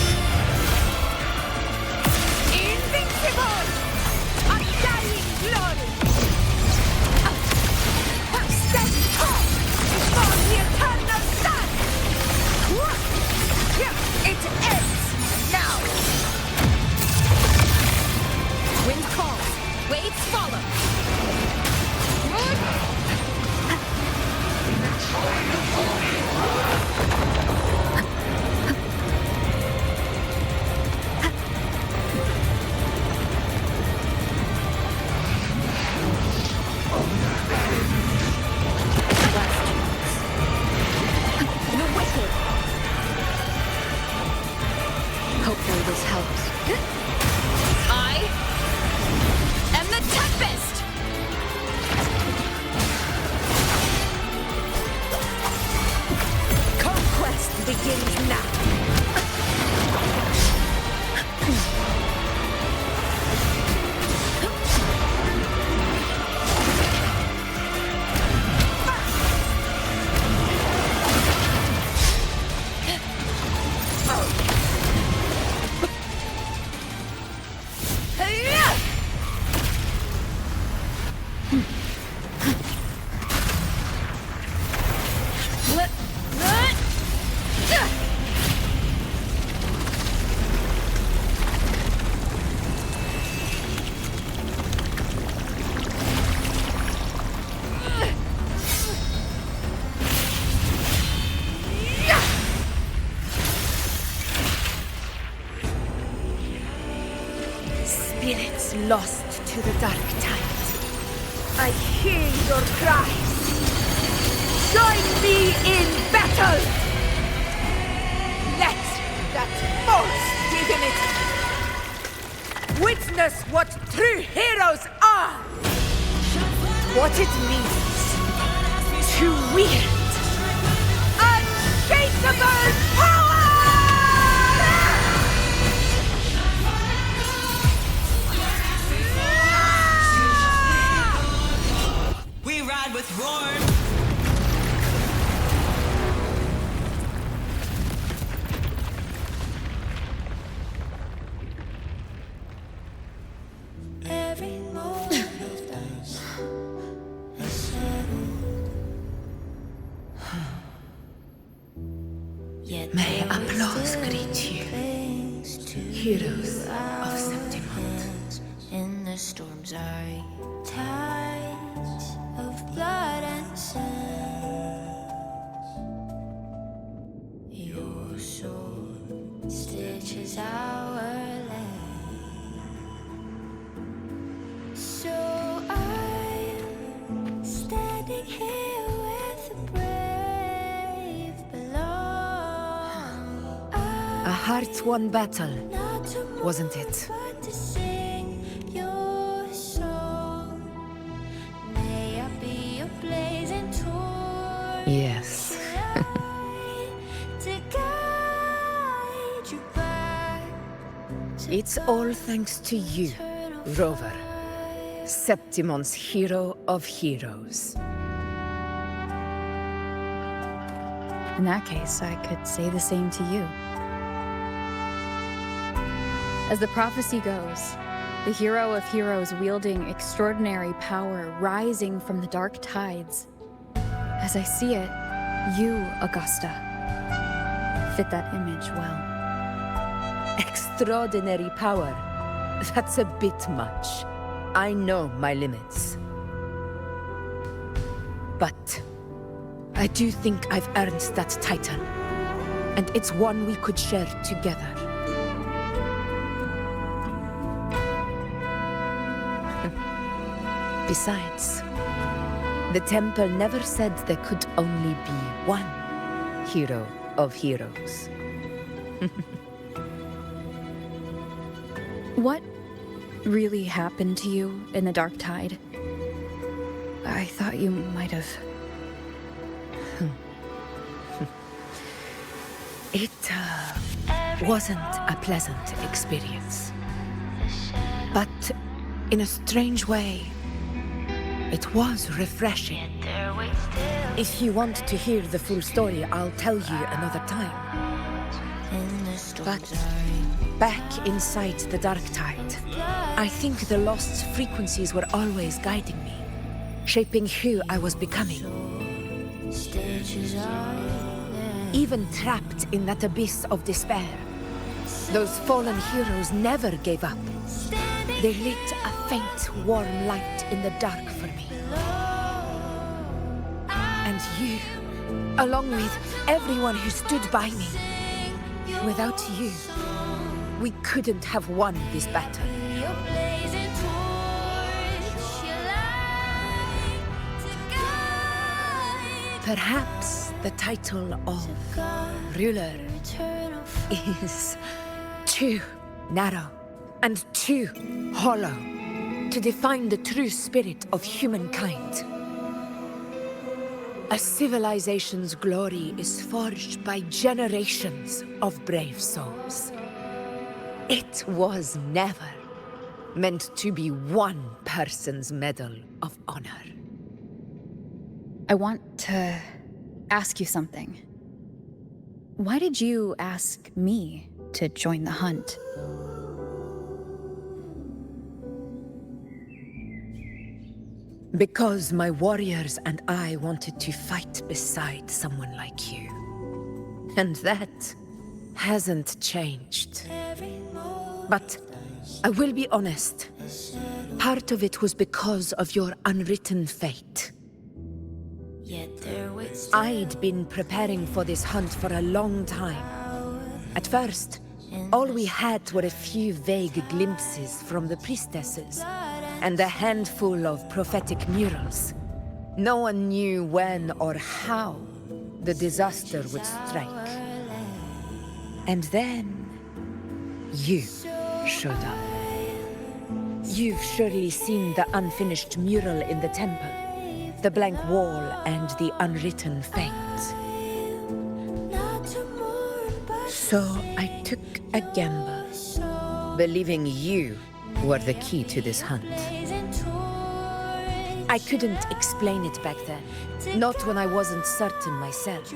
I am the Tempest! Conquest begins now. Spirits lost to the dark tide. I hear your cries. Join me in battle! Let that false divinity witness what true heroes are! What it means to wield unshakable power! We ride with roar. Every moment of days is settled. Yet May there applause still greet you, clings to heroes of our Septimont. hands. In the storm's eye, tides of blood and sand. Your sword stitches our land. So I'm standing here with the brave below. A hard-won battle, wasn't it? But to sing your song, may I be a blazing torch. Yes. To guide you back. It's all thanks to you, Rover, Septimon's hero of heroes. In that case, I could say the same to you. As the prophecy goes, the hero of heroes wielding extraordinary power rising from the dark tides. As I see it, you, Augusta, fit that image well. Extraordinary power. That's a bit much. I know my limits. But I do think I've earned that title. And it's one we could share together. Besides, the temple never said there could only be one hero of heroes. What really happened to you in the dark tide? I thought you might have... It wasn't a pleasant experience. But in a strange way, it was refreshing. If you want to hear the full story, I'll tell you another time. But back inside the dark tide, I think the lost frequencies were always guiding me, shaping who I was becoming. Even trapped in that abyss of despair, those fallen heroes never gave up. They lit a faint, warm light in the dark for me. And you, along with everyone who stood by me. Without you, we couldn't have won this battle. Perhaps the title of ruler is too narrow, and too hollow to define the true spirit of humankind. A civilization's glory is forged by generations of brave souls. It was never meant to be one person's medal of honor. I want to ask you something. Why did you ask me to join the hunt? Because my warriors and I wanted to fight beside someone like you. And that hasn't changed. But I will be honest. Part of it was because of your unwritten fate. I'd been preparing for this hunt for a long time. At first, all we had were a few vague glimpses from the priestesses, and a handful of prophetic murals. No one knew when or how the disaster would strike. And then, you showed up. You've surely seen the unfinished mural in the temple, the blank wall and the unwritten fate. So I took a gamble, believing you were the key to this hunt. I couldn't explain it back then, not when I wasn't certain myself.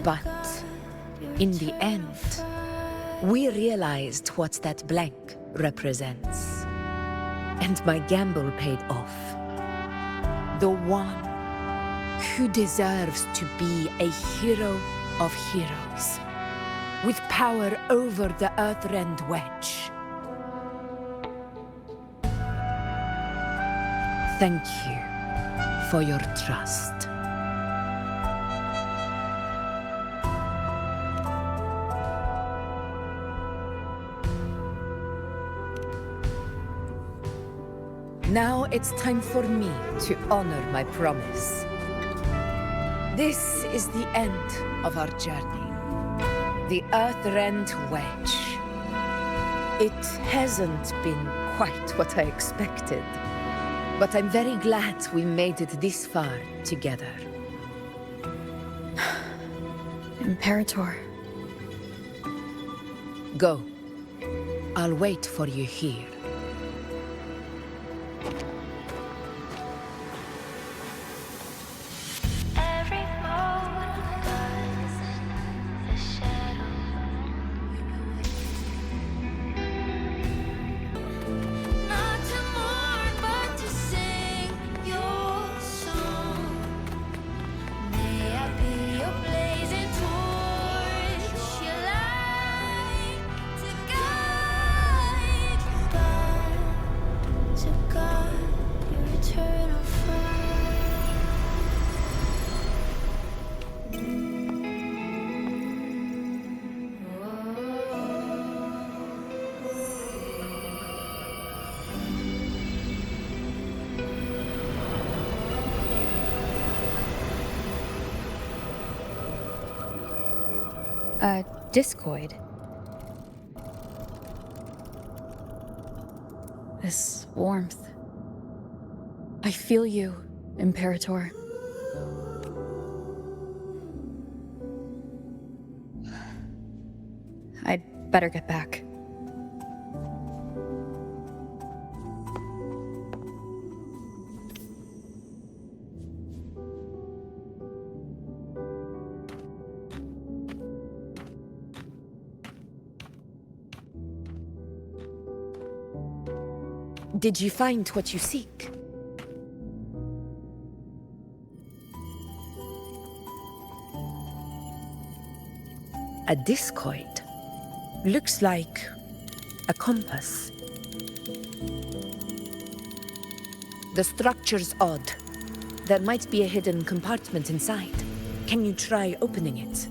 But in the end, we realized what that blank represents. And my gamble paid off. The one who deserves to be a hero of heroes, with power over the Earthrend Wedge. Thank you for your trust. Now it's time for me to honor my promise. This is the end of our journey. The Earthrend Wedge. It hasn't been quite what I expected, but I'm very glad we made it this far together. Imperator. Go. I'll wait for you here. A discoid. This warmth. I feel you, Imperator. I'd better get back. Did you find what you seek? A discoid. Looks like a compass. The structure's odd. There might be a hidden compartment inside. Can you try opening it?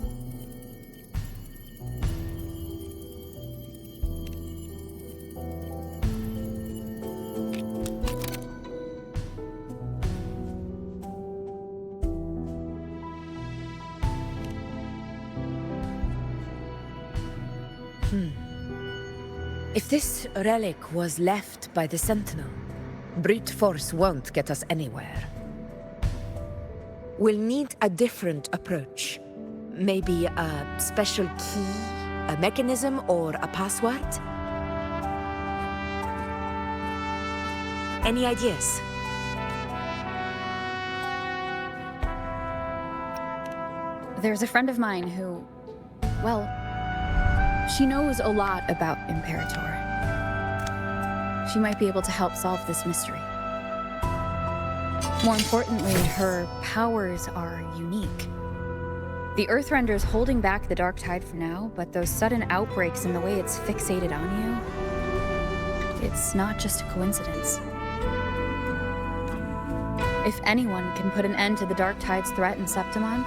If this relic was left by the Sentinel, brute force won't get us anywhere. We'll need a different approach. Maybe a special key, a mechanism, or a password? Any ideas? There's a friend of mine who, well, she knows a lot about Imperator. She might be able to help solve this mystery. More importantly, her powers are unique. The Earthrender's holding back the dark tide for now, but those sudden outbreaks and the way it's fixated on you, it's not just a coincidence. If anyone can put an end to the dark tide's threat in Septimont,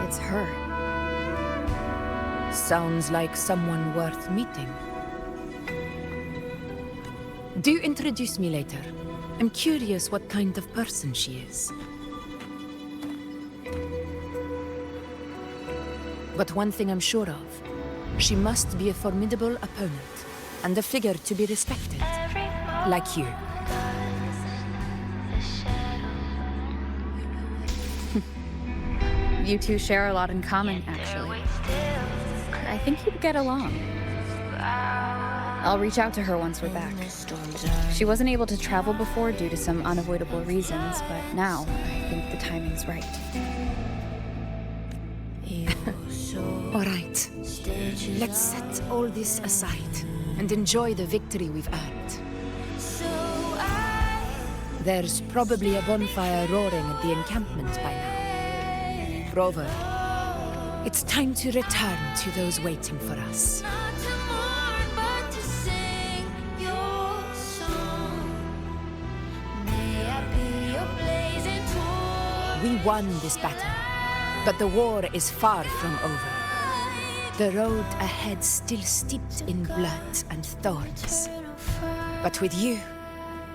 it's her. Sounds like someone worth meeting. Do introduce me later. I'm curious what kind of person she is. But one thing I'm sure of, she must be a formidable opponent, and a figure to be respected, like you. You two share a lot in common, actually. I think you'd get along. I'll reach out to her once we're back. She wasn't able to travel before due to some unavoidable reasons, but now I think the timing's right. All right. Let's set all this aside and enjoy the victory we've earned. There's probably a bonfire roaring at the encampment by now. Rover, it's time to return to those waiting for us. We won this battle, but the war is far from over. The road ahead still steeped in blood and thorns. But with you,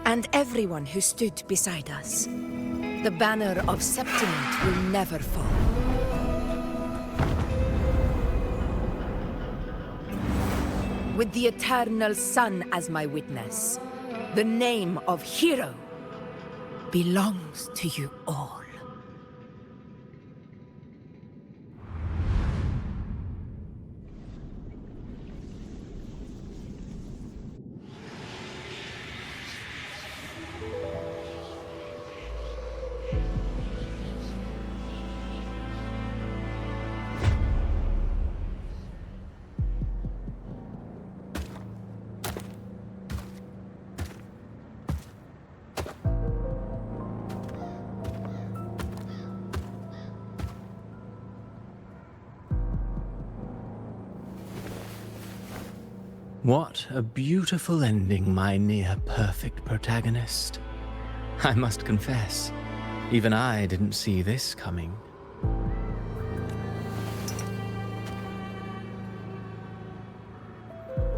and everyone who stood beside us, the banner of Septimont will never fall. With the eternal sun as my witness, the name of hero belongs to you all. What a beautiful ending, my near-perfect protagonist. I must confess, even I didn't see this coming.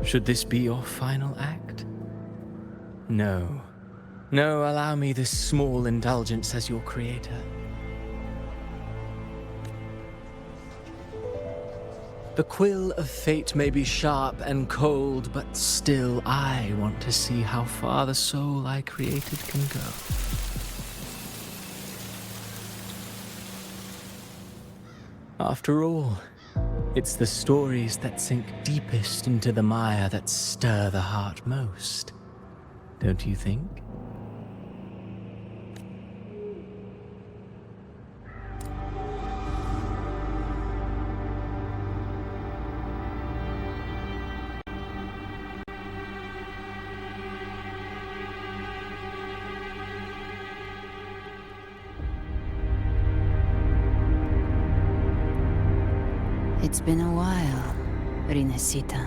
Should this be your final act? No. No, allow me this small indulgence as your creator. The quill of fate may be sharp and cold, but still I want to see how far the soul I created can go. After all, it's the stories that sink deepest into the mire that stir the heart most, don't you think? It's been a while, Rinascita.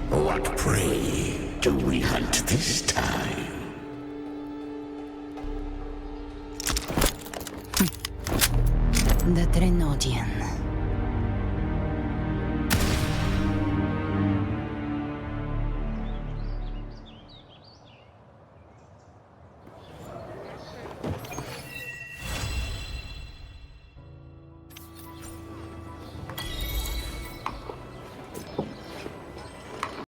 What prey do we hunt this time? The Trenodian.